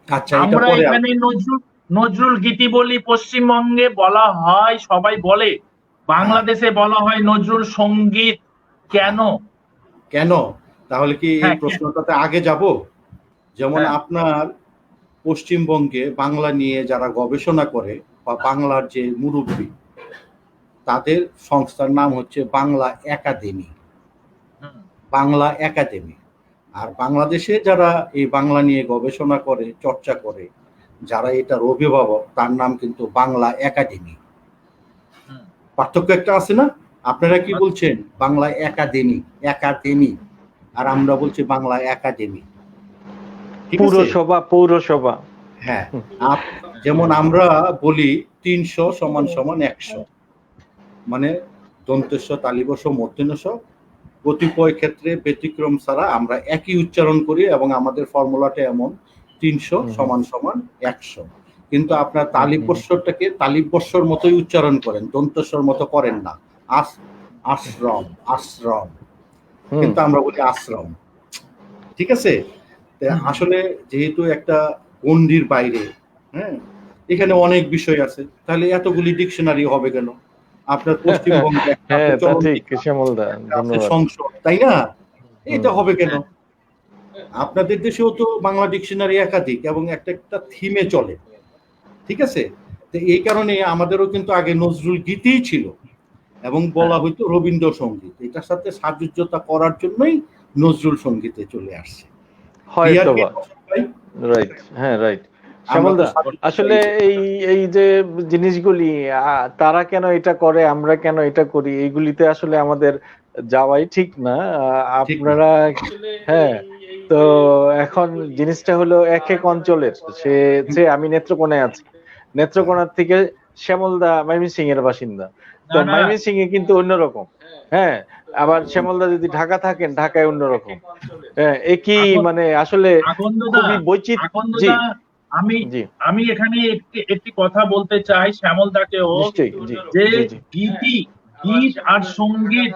আচ্ছা, আমরা এখানে নজরুল গীতি বলি পশ্চিমবঙ্গে বলা হয়, সবাই বলে, বাংলাদেশে বলা হয় নজরুল সঙ্গীত কেন? কেন? তাহলে কি এই প্রশ্নটাতে আগে যাব? যেমন আপনার পশ্চিমবঙ্গে বাংলা নিয়ে যারা গবেষণা করে বা বাংলার যে মুরব্বী তাদের সংস্থার নাম হচ্ছে বাংলা একাডেমি। হুম, বাংলা একাডেমি। আর বাংলাদেশে যারা এই বাংলা নিয়ে গবেষণা করে, চর্চা করে, যারা এটার অভিভাবক, তার নাম কিন্তু বাংলা একাডেমি। হুম। পার্থক্য একটা আছে না? আপনারা কি বলছেন? বাংলা একাডেমি, একাডেমি, আর আমরা বলছি বাংলা একাডেমি। ঠিক আছে? পৌরসভা। হ্যাঁ, যেমন আমরা বলি 300 = 100, মানে দন্তেশ্ব, তালিবস্য, মূর্ধন্যস্ব। কতিপয় ক্ষেত্রে ব্যতিক্রম ছাড়া আমরা একই উচ্চারণ করি এবং আমাদের ফর্মুলাটা এমন 300 = 100। কিন্তু আপনার তালিবস্যটাকে তালিবস্যর মতোই উচ্চারণ করেন, দন্তেশ্বর মতো করেন না। আশ্রম, আশ্রম, কিন্তু আমরা বলি আশ্রম। ঠিক আছে? আসলে যেহেতু একটা গণ্ডির বাইরে, হ্যাঁ, এখানে অনেক বিষয় আছে, তাহলে এতগুলি ডিকশনারি হবে কেন? আপনার পশ্চিমবঙ্গে হ্যাঁ, তা ঠিক শ্যামলদা, ধন্যবাদ। সংসদ, তাই না? এটা হবে কেন? আপনাদের দেশেও তো বাংলা ডিকশনারি একাধিক এবং একটা একটা থিমে চলে। ঠিক আছে? তো এই কারণে আমাদেরও কিন্তু আগে নজরুল গীতিই ছিল এবং বলা হইতো রবীন্দ্রসঙ্গীত। এটার সাথে সাযুজ্যতা করার জন্যই নজরুল সঙ্গীতে চলে আসছে। হয়তো বা রাইট। হ্যাঁ, রাইট। শ্যামলদা, আসলে এই যে জিনিসগুলি তারা কেন এটা করে, আমরা কেন এটা করি, এইগুলিতে আসলে আমাদের যাওয়াই ঠিক না। আপনারা, হ্যাঁ, তো এখন জিনিসটা হলো এক এক অঞ্চলের। সে আমি নেত্রকোনায় আছি, নেত্রকোনার থেকে শ্যামলদা ময়মনসিং এর বাসিন্দা, তো ময়মনসিং এ কিন্তু অন্যরকম। হ্যাঁ, আবার শ্যামলদা যদি ঢাকা থাকেন, ঢাকায় অন্যরকম। হ্যাঁ, একই মানে আসলে খুবই বৈচিত্র্য। জি, আমি এখানে একটি কথা বলতে চাই শ্যামলদাকেও, যে গীত আর সঙ্গীত,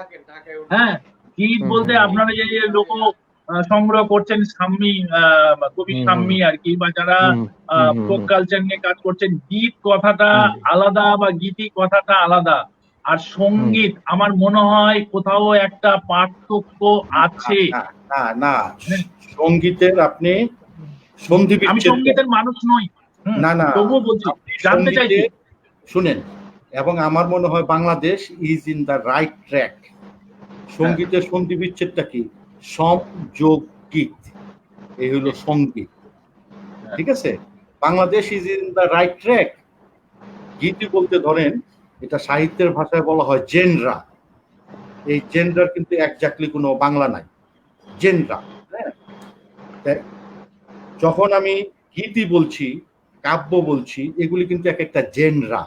হ্যাঁ, গীত বলতে আপনারা যে লোক সংগ্রহ করছেন, সাম্মি, কবি সাম্মি আর কি, বা যারা ফোক কালচার নিয়ে কাজ করছেন, গীত কথাটা আলাদা বা গীতি কথাটা আলাদা। আর সঙ্গীত, আমার মনে হয় কোথাও একটা পার্থক্য আছে। না, সঙ্গীতের আপনি আমি সঙ্গীতের মানুষ নই, না, তবুও বলছি, জানতে চাইছি। শুনেন, এবং আমার মনে হয় Bangladesh is in the right track. সঙ্গীতের সন্ধি বিচ্ছেদটা কি? সম যোগ গীত, এই হলো সঙ্গীত। ঠিক আছে? Bangladesh is in the right track. গীতি বলতে ধরেন, এটা সাহিত্যের ভাষায় বলা হয় জেনরা। এই জেনরার কিন্তু একজাক্টলি কোনো বাংলা নাই, জেনরা। হ্যাঁ, যখন আমি গীতি বলছি, কাব্য বলছি, এগুলি কিন্তু এক একটা জেনরা।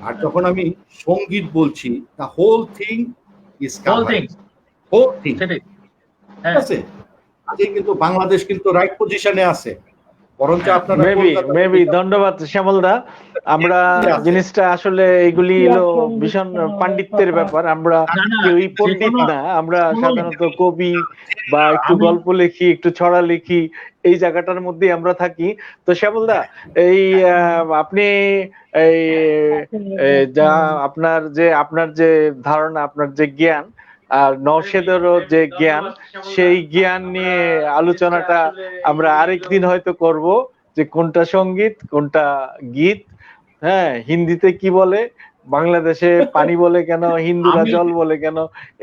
আর যখন আমি সঙ্গীত বলছি, the whole thing is covering, whole thing. ঠিক আছে? আজকে কিন্তু বাংলাদেশ কিন্তু রাইট পজিশনে আছে। বরঞ্চ আপনারা মেবি ধন্যবাদ শ্যামলদা। আমরা জিনিসটা আসলে এইগুলি হলো ভীষণ পাণ্ডিত্যের ব্যাপার। আমরা কেউই পণ্ডিত না, আমরা সাধারণত কবি বা একটু গল্প লিখি, একটু ছড়া লিখি, এই জায়গাটার মধ্যে আমরা থাকি। তো শ্যামলদা, এই আপনি এই যা আপনার যে ধারণা, আপনার যে জ্ঞান, আর নওশেদেরও যে জ্ঞান, সেই জ্ঞান নিয়ে আলোচনাটা আমরা আরেকদিন হয়তো করব, যে কোনটা সঙ্গীত, কোনটা গীত। হ্যাঁ, হিন্দিতে কি বলে, বাংলাদেশে পানি বলে কেন, হিন্দুরা জল বলে কেন,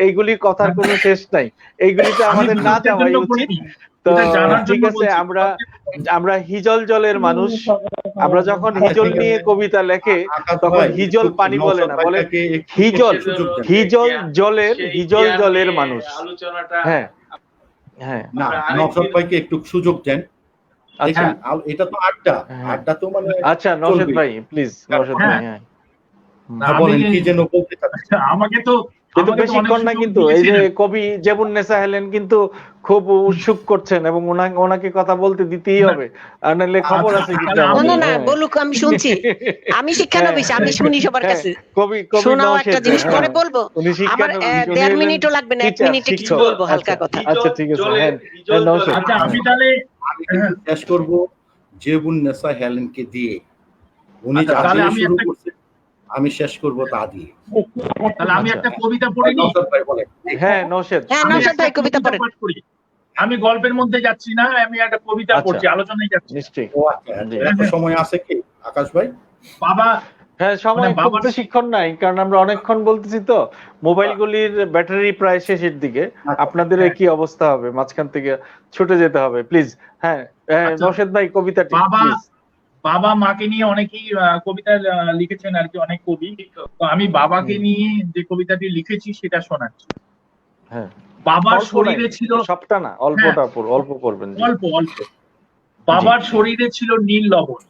এইগুলি কথার কোনো শেষ নাই। এইগুলিতে আমাদের না যাওয়াই উচিত। তো ঠিক আছে, আমরা হিজল জলের মানুষ। আমরা যখন হিজল নিয়ে কবিতা লেখে, তখন হিজল পানি বলে না, বলে হিজল জলের মানুষ। হ্যাঁ, হ্যাঁ, না, নওশাদ ভাইকে একটু সুযোগ দেন। আচ্ছা, এটা তো আড্ডা তো মানে। আচ্ছা, নওশাদ ভাই প্লিজ, নওশাদ ভাই, হ্যাঁ, বলেন কি যেন বলতে চাচ্ছেন। আমাকে তো কিন্তু বেশিক্ষণ না, কিন্তু এই যে কবি জেবুন্নেসা হেলেন কিন্তু খুব উৎসুক করছেন এবং ওনাকে কথা বলতে দিতেই হবে, আর নাহলে খবর আছে কিন্তু না বলুক, আমি শুনছি, আমি শিক্ষানবিশ, আমি শুনি সবার কাছে। কবি শোনাও একটা জিনিস পরে বলবো, আমার 1.5 মিনিটও লাগবে না, 1 মিনিটে কিছু বলবো, হালকা কথা। আচ্ছা, ঠিক আছে। হ্যাঁ, আচ্ছা, আমি তাহলে শেষ করব জেবুন্নেসা হেলেনকে দিয়ে। উনি যা দিয়ে শুরু করছেন, আমি শেষ করব তা দিয়ে। তাহলে আমি একটা কবিতা পড়ে নিই। হ্যাঁ, নওশাদ ভাই কবিতা পড়েন। আমি গল্পের মধ্যে যাচ্ছি না, আমি একটা কবিতা পড়ছি, আলোচনায় যাচ্ছি। নিশ্চয়ই। সময় আছে কি আকাশ ভাই? হ্যাঁ, সময় মানে খুব বাবার বেশিক্ষণ নাই, কারণ আমরা অনেকক্ষণ বলতেছি তো, মোবাইলগুলির ব্যাটারি প্রায় শেষের দিকে। আপনাদের হ্যাঁ, কি অবস্থা হবে, মাঝখান থেকে ছুটে যেতে হবে প্লিজ। হ্যাঁ, আচ্ছা, নওশাদ ভাই কবিতাটি বাবা প্লিজ। বাবা মাকে নিয়ে অনেকেই কবিতা লিখেছেন আর কি, অনেক কবি। তো আমি বাবাকে নিয়ে যে কবিতাটি লিখেছি সেটা শোনাচ্ছি। হ্যাঁ, বাবার অল্প লাইন, শরীরে ছিল, সবটা না, হ্যাঁ অল্পটা অল্প করবেন। জি অল্প অল্প। জি। বাবার শরীরে ছিল নীল লবণ।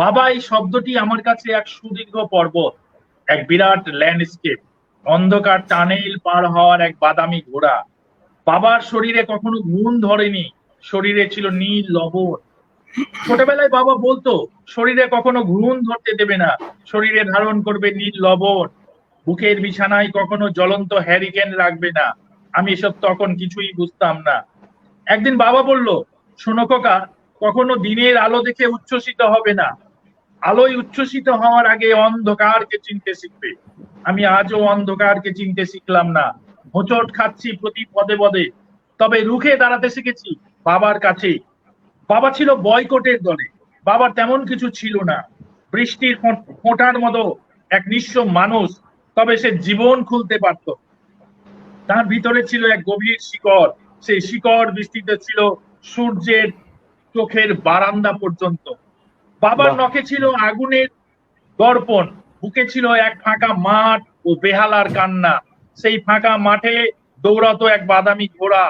বাবা এই শব্দটি আমার কাছে এক সুদীর্ঘ পর্বত, এক বিরাট ল্যান্ডস্কেপ, অন্ধকার টানেল পার হওয়ার এক বাদামি ঘোড়া। বাবার শরীরে কখনো ঘুম ধরেনি, শরীরে ছিল নীল লবণ। ছোটবেলায় বাবা বলতো শরীরে কখনো ঘুম ধরতে দেবে না, শরীরে ধারণ করবে নীল লবণ। বুকের বিছানায় কখনো জ্বলন্ত হ্যারিকেন রাখবে না। আমি এসব তখন কিছুই বুঝতাম না। একদিন বাবা বলল, শোনো খোকা, কখনো দিনের আলো দেখে উচ্ছ্বসিত হবে না, আলোয় উচ্ছ্বসিত হওয়ার আগে অন্ধকারকে চিনতে শিখবে। আমি আজও অন্ধকারকে চিনতে শিখলাম না, হোঁচট খাচ্ছি প্রতি পদে পদে, তবে রুখে দাঁড়াতে শিখেছি বাবার কাছে। বাবা ছিল বয়কটের দলে, বাবার তেমন কিছু ছিল না, বৃষ্টির ফোঁটার মতো এক নিঃস্ব মানুষ, তবে সে জীবন খুলতে পারত। তার ভিতরে ছিল এক গভীর শিকড়, সেই শিকড় বিস্তৃত ছিল সূর্যের চোখের বারান্দা পর্যন্ত। বাবার বাহ, নখে ছিল আগুনের দর্পণ, বুকে ছিল এক ফাঁকা মাঠ ও বেহালার কান্না। সেই ফাঁকা মাঠে দৌড়াতো এক বাদামি ঘোড়া,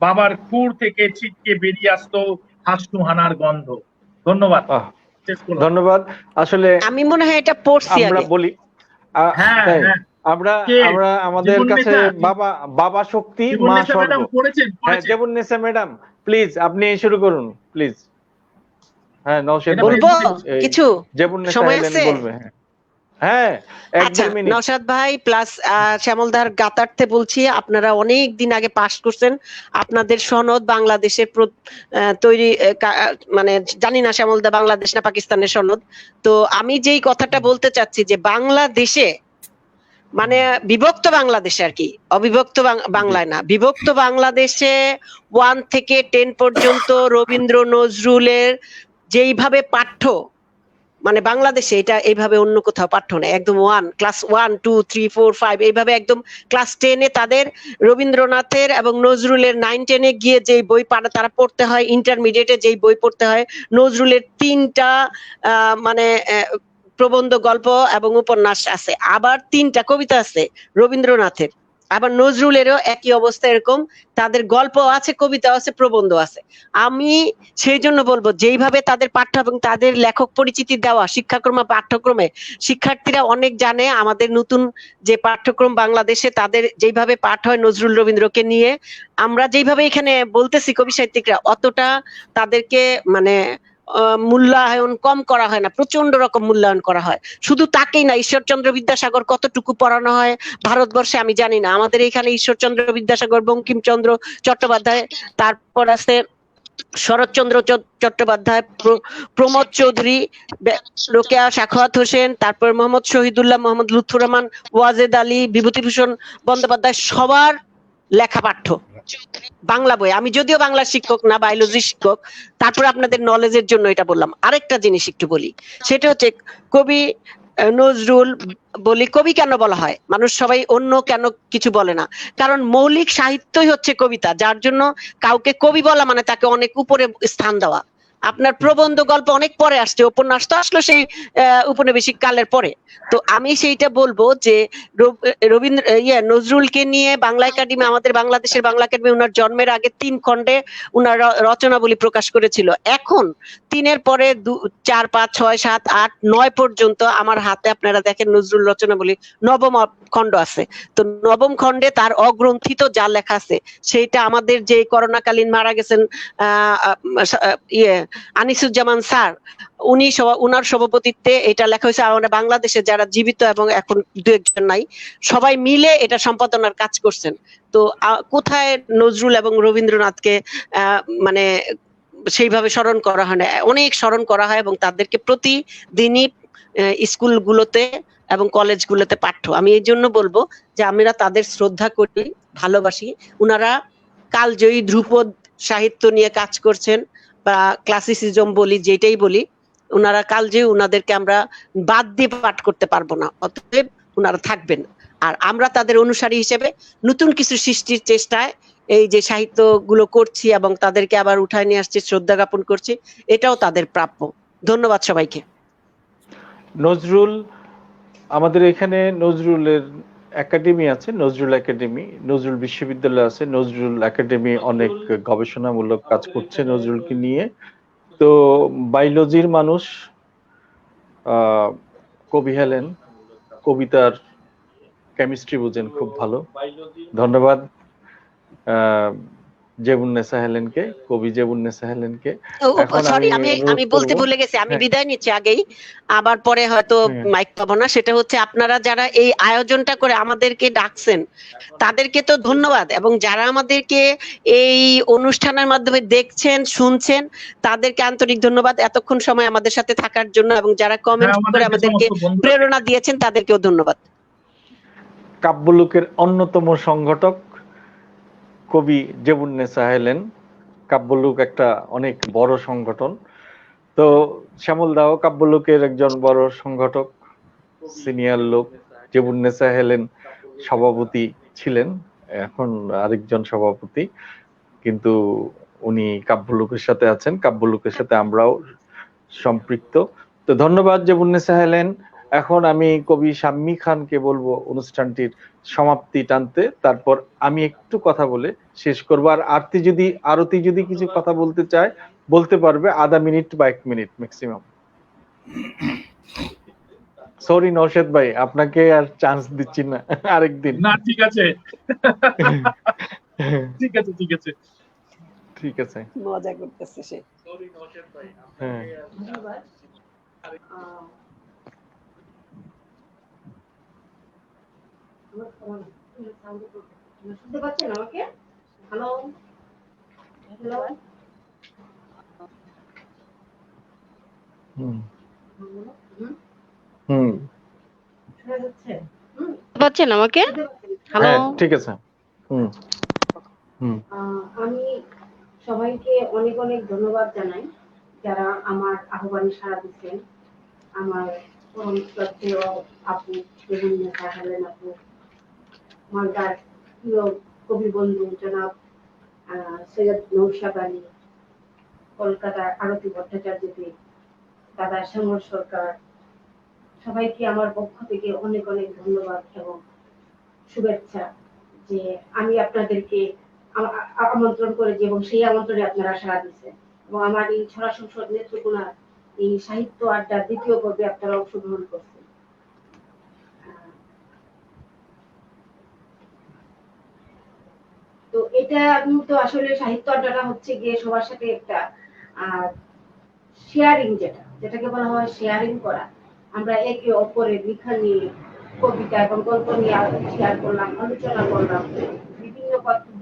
বাবার খুর থেকে ছিটকে বেরিয়ে আসতো হাসতুহানার গন্ধ। ধন্যবাদ, বাহ, শেষ করলাম। ধন্যবাদ। আসলে আমি মনে হয় এটা পড়ছি আমরা আগে। বলি, হ্যাঁ তাই হ্যাঁ, আমরা কে? আমরা আমাদের কাছে জীবননেশা, বাবা, বাবা শক্তি, মা জীবননেশা স্বর্গ। ম্যাডাম পড়েছেন হ্যাঁ, পড়েছেন জেবুন্নেসা ম্যাডাম প্লিজ আপনি শুরু করুন প্লিজ। হ্যাঁ, নওশাদ এটা ভাই বলবো ফেসবুকে কিছু জেবুন্নেসা সময় হেলেন আছে? বলবে। হ্যাঁ হ্যাঁ, এক আচ্ছা, 1.5 মিনিট। নওশাদ ভাই প্লাস শ্যামলদার গাতার্থে বলছি, আপনারা অনেক দিন আগে পাশ করছেন। আপনাদের সনদ বাংলাদেশের তৈরি মানে জানি না শ্যামলদা বাংলাদেশ না পাকিস্তানের সনদ। তো আমি যেই কথাটা বলতে চাচ্ছি যে বাংলাদেশে মানে বিভক্ত বাংলাদেশে আর কি, অবিভক্ত বাংলায় না, বিভক্ত বাংলাদেশে 1 থেকে 10 পর্যন্ত রবীন্দ্র নজরুলের যেইভাবে পাঠ্য, মানে বাংলাদেশে এটা এইভাবে অন্য কোথাও পাঠ্য নেই, একদম ক্লাস 1 2 3 4 5 এইভাবে একদম ক্লাস 10-এ তাদের রবীন্দ্রনাথের এবং নজরুলের 9 10-এ গিয়ে যেই বই তারা পড়তে হয়, ইন্টারমিডিয়েটে যেই বই পড়তে হয়, নজরুলের 3টা মানে প্রবন্ধ, গল্প এবং উপন্যাস আছে, আবার 3টা কবিতা আছে রবীন্দ্রনাথের, আবার নজরুলেরও একই অবস্থা এরকম, তাদের গল্প আছে, কবিতা আছে, প্রবন্ধ আছে। আমি সেই জন্য বলবো যেইভাবে তাদের পাঠ্য এবং তাদের লেখক পরিচিতি দেওয়া শিক্ষাক্রমে পাঠ্যক্রমে শিক্ষার্থীরা অনেক জানে, আমাদের নতুন যে পাঠ্যক্রম বাংলাদেশে তাদের যেইভাবে পাঠ হয় নজরুল রবীন্দ্রকে নিয়ে, আমরা যেইভাবে এখানে বলতেছি কবি সাহিত্যিকরা, অতটা তাদেরকে মানে মূল্যায়ন কম করা হয় না, প্রচন্ড রকম মূল্যায়ন করা হয়। শুধু তাকেই না, ঈশ্বরচন্দ্র বিদ্যাসাগর কতটুকু পড়ানো হয় ভারতবর্ষে আমি জানি না, আমাদের এখানে ঈশ্বরচন্দ্র বিদ্যাসাগর, বঙ্কিমচন্দ্র চট্টোপাধ্যায়, তারপর আছে শরৎচন্দ্র চট্টোপাধ্যায়, প্রমোদ চৌধুরী, রোকেয়া সাখাওয়াত হোসেন, তারপর মোহাম্মদ শহীদুল্লাহ, মোহাম্মদ লুৎফুর রহমান, ওয়াজেদ আলী, বিভূতিভূষণ বন্দ্যোপাধ্যায়, সবার লেখা পাঠ্য বাংলা বই। আমি যদিও বাংলা শিক্ষক না, বায়োলজি শিক্ষক, তারপর আপনাদের নলেজের জন্য এটা বললাম। আরেকটা জিনিস একটু বলি, সেটা হচ্ছে কবি নজরুল বলি, কবি কেন বলা হয়, মানুষ সবাই অন্য কেন কিছু বলে না, কারণ মৌলিক সাহিত্যই হচ্ছে কবিতা, যার জন্য কাউকে কবি বলা মানে তাকে অনেক উপরে স্থান দেওয়া। আপনার প্রবন্ধ গল্প অনেক পরে আসছে, উপন্যাস তো আসলো সেই উপনিবেশিক কালের পরে। তো আমি সেইটা বলবো যে রবীন্দ্র নজরুলকে নিয়ে বাংলা একাডেমি, আমাদের বাংলাদেশের বাংলা একাডেমি উনার জন্মের আগে 3 খণ্ডে উনার রচনাবলী প্রকাশ করেছিল। এখন 3-এর পরে 4 5 6 7 8 9 পর্যন্ত আমার হাতে আপনারা দেখেন নজরুল রচনাবলী 9ম খণ্ড আছে। তো 9ম খণ্ডে তার অগ্রন্থিত যা লেখা আছে, সেইটা আমাদের যে করোনাকালীন মারা গেছেন আনিসুজ্জামান স্যার, উনার সভাপতিত্বে এটা লেখা হয়েছে। আমরা বাংলাদেশে যারা জীবিত এবং এখন 2-1 নাই, সবাই মিলে এটা সম্পাদনার কাজ করছেন। তো কোথায় নজরুল এবং রবীন্দ্রনাথকে মানে সেইভাবে স্মরণ করা হয় না, অনেক স্মরণ করা হয় এবং তাদেরকে প্রতিদিনই স্কুলগুলোতে এবং কলেজগুলোতে পাঠ্য। আমি এই জন্য বলবো যে আমরা তাদের শ্রদ্ধা করি, ভালোবাসি। উনারা কালজয়ী ধ্রুপদ সাহিত্য নিয়ে কাজ করছেন, বা ক্লাসিসিজম বলি, যেটাই বলি, ওনারা কালজে, ওনাদেরকে আমরা বাদ দিয়ে পাঠ করতে পারবো না, অতএব ওনারা থাকবেন। আর আমরা তাদের অনুসারী হিসেবে নতুন কিছু সৃষ্টির চেষ্টায় এই যে সাহিত্য গুলো করছি এবং তাদেরকে আবার উঠায় নিয়ে আসছি, শ্রদ্ধা জ্ঞাপন করছি, এটাও তাদের প্রাপ্য। ধন্যবাদ সবাইকে। নজরুল, আমাদের এখানে নজরুলের একাডেমি আছে, নজরুল একাডেমি, নজরুল বিশ্ববিদ্যালয় আছে, নজরুল একাডেমি অনেক গবেষণামূলক কাজ করছে নজরুলকে নিয়ে। তো বায়োলজির মানুষ কবি হেলেন কবিতার কেমিস্ট্রি বুঝেন খুব ভালো। ধন্যবাদ জেবুন্নেসা হেলেনকে, কবি জেবুন্নেসা হেলেনকে। সরি, আমি বলতে ভুলে গেছি, আমি বিদায় নিচ্ছি আগেই, আবার পরে হয়তো মাইক পাবো না। সেটা হচ্ছে আপনারা যারা এই আয়োজনটা করে আমাদেরকে ডাকছেন তাদেরকে তো ধন্যবাদ, এবং যারা আমাদেরকে এই অনুষ্ঠানের মাধ্যমে দেখছেন শুনছেন তাদেরকে আন্তরিক ধন্যবাদ এতক্ষণ সময় আমাদের সাথে থাকার জন্য, এবং যারা কমেন্ট করে আমাদেরকে প্রেরণা দিয়েছেন তাদেরকেও ধন্যবাদ। কাব্যলোকের অন্যতম সংগঠক কবি জেবুন্নেসা হেলেন। কাব্যলোক একটা অনেক বড় সংগঠন, তো শ্যামল দাও কাব্যলোকের একজন বড় সংগঠক, সিনিয়র লোক। জেবুন্নেসা হেলেন সভাপতি ছিলেন, এখন আরেকজন সভাপতি, কিন্তু উনি কাব্যলোকের সাথে আছেন, কাব্যলোকের সাথে আমরাও সম্পৃক্ত। তো ধন্যবাদ জেবুন্নেসা হেলেন। এখন আমি কবি শাম্মী খানকে বলবো অনুষ্ঠানটির সমাপ্তি টানতে, তারপর আমি একটু কথা বলে শেষ করবো। আর আরতি যদি কিছু কথা বলতে চায় বলতে পারবে, আধা মিনিট বা 1 মিনিট ম্যাক্সিমাম। সরি নওশাদ ভাই, আপনাকে আর চান্স দিচ্ছি না, আরেকদিন। না, ঠিক আছে ঠিক আছে ঠিক আছে ঠিক আছে, মজা করতেছে সে। সরি নওশাদ ভাই, হ্যাঁ ধন্যবাদ। শুনতে পাচ্ছেন আমাকে? হ্যালো হ্যালো, শোনা যাচ্ছে? পাচ্ছেন আমাকে? হ্যালো, ঠিক আছে। আমি সবাইকে অনেক অনেক ধন্যবাদ জানাই যারা আমার আহ্বানে সাড়া দিচ্ছেন। আমার পরম শ্রদ্ধেয় আপু জেবুন্নেসা হেলেন আপু, মালদার প্রিয় কবি বন্ধু জনাব সৈয়দ নওশাদ আলী, কলকাতার আরতি ভট্টাচার্যকে, দাদা শ্যামল সরকার, সবাইকে আমার পক্ষ থেকে অনেক অনেক ধন্যবাদ এবং শুভেচ্ছা যে আমি আপনাদেরকে আমন্ত্রণ করেছি এবং সেই আমন্ত্রণে আপনারা সাড়া দিচ্ছেন, এবং আমার এই ছড়া সংসদ নেত্রকোনার এই সাহিত্য আড্ডার 2য় পর্বে আপনারা অংশগ্রহণ করছেন। তো এটা তো আসলে সাহিত্য আড্ডাটা হচ্ছে গিয়ে সবার সাথে একটা শেয়ারিং, যেটাকে বলা হয় শেয়ারিং করা। আমরা একে অপরের লেখা নিয়ে, কবিতা এবং গল্প নিয়ে শেয়ার করলাম, আলোচনা করলাম,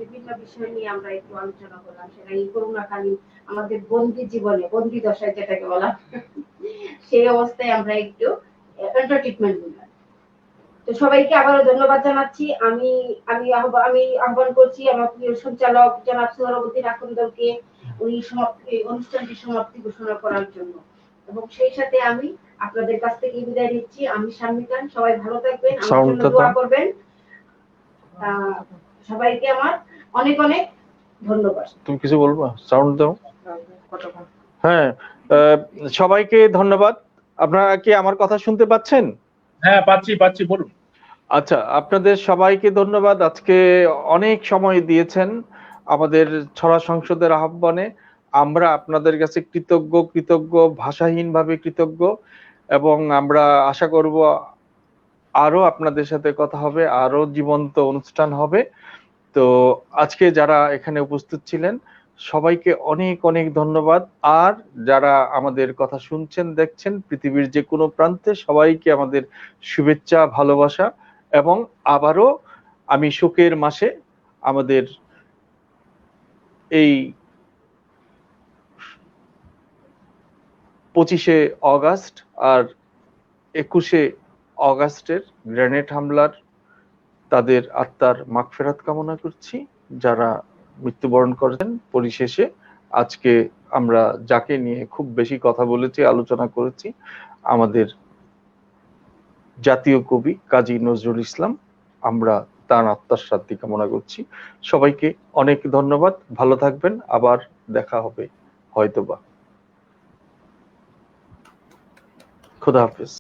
বিভিন্ন বিষয় নিয়ে আমরা একটু আলোচনা করলাম। সেটা এই করোনাকালীন আমাদের বন্দি জীবনে, বন্দি দশায় যেটাকে বলা, সেই অবস্থায় আমরা একটু এন্টারটেনমেন্ট দিলাম। তো সবাইকে আবারও ধন্যবাদ জানাচ্ছি। আমি আহ্বান করছি আমার প্রিয় সঞ্চালক জনাব সোহরাবুদ্দিন আকন্দরকে উনি অনুষ্ঠানটি সমাপ্তি ঘোষণা করার জন্য, এবং সেই সাথে আমি আপনাদের কাছ থেকে বিদায় নিচ্ছি। আমি শাম্মী খান, সবাই ভালো থাকবেন, আমার জন্য দোয়া করবেন। সবাইকে আমার অনেক অনেক ধন্যবাদ। তুমি কিছু বলবা? সাউন্ড দাও। হ্যাঁ, সবাইকে ধন্যবাদ। আপনারা কি আমার কথা শুনতে পাচ্ছেন? হ্যাঁ, পাচ্ছি, বলুন। আচ্ছা, আপনাদের সবাইকে ধন্যবাদ। আজকে অনেক সময় দিয়েছেন আমাদের ছড়া সংসদের আহ্বানে। আমরা আপনাদের কাছে কৃতজ্ঞ, ভাষাহীনভাবে কৃতজ্ঞ, এবং আমরা আশা করব আরো আপনাদের সাথে কথা হবে, আরো জীবন্ত অনুষ্ঠান হবে। তো আজকে যারা এখানে উপস্থিত ছিলেন সবাইকে অনেক অনেক ধন্যবাদ। আর যারা আমাদের কথা শুনছেন দেখছেন পৃথিবীর যে কোনো প্রান্তে, সবাইকে আমাদের শুভেচ্ছা, ভালোবাসা। এবং আবারও আমি শোকের মাসে আমাদের এই 25শে অগাস্ট আর 21শে অগাস্টের গ্রেনেড হামলার তাদের আত্মার মাগফিরাত কামনা করছি, যারা মৃত্যুবরণ করেছেন। পরিশেষে আজকে আমরা যাকে নিয়ে খুব বেশি কথা বলেছি, আলোচনা করেছি, আমাদের জাতীয় কবি কাজী নজরুল ইসলাম। আমরা তার আত্মার শান্তি কামনা করছি। সবাইকে অনেক ধন্যবাদ, ভালো থাকবেন, আবার দেখা হবে হয়তোবা। খোদা হাফেজ।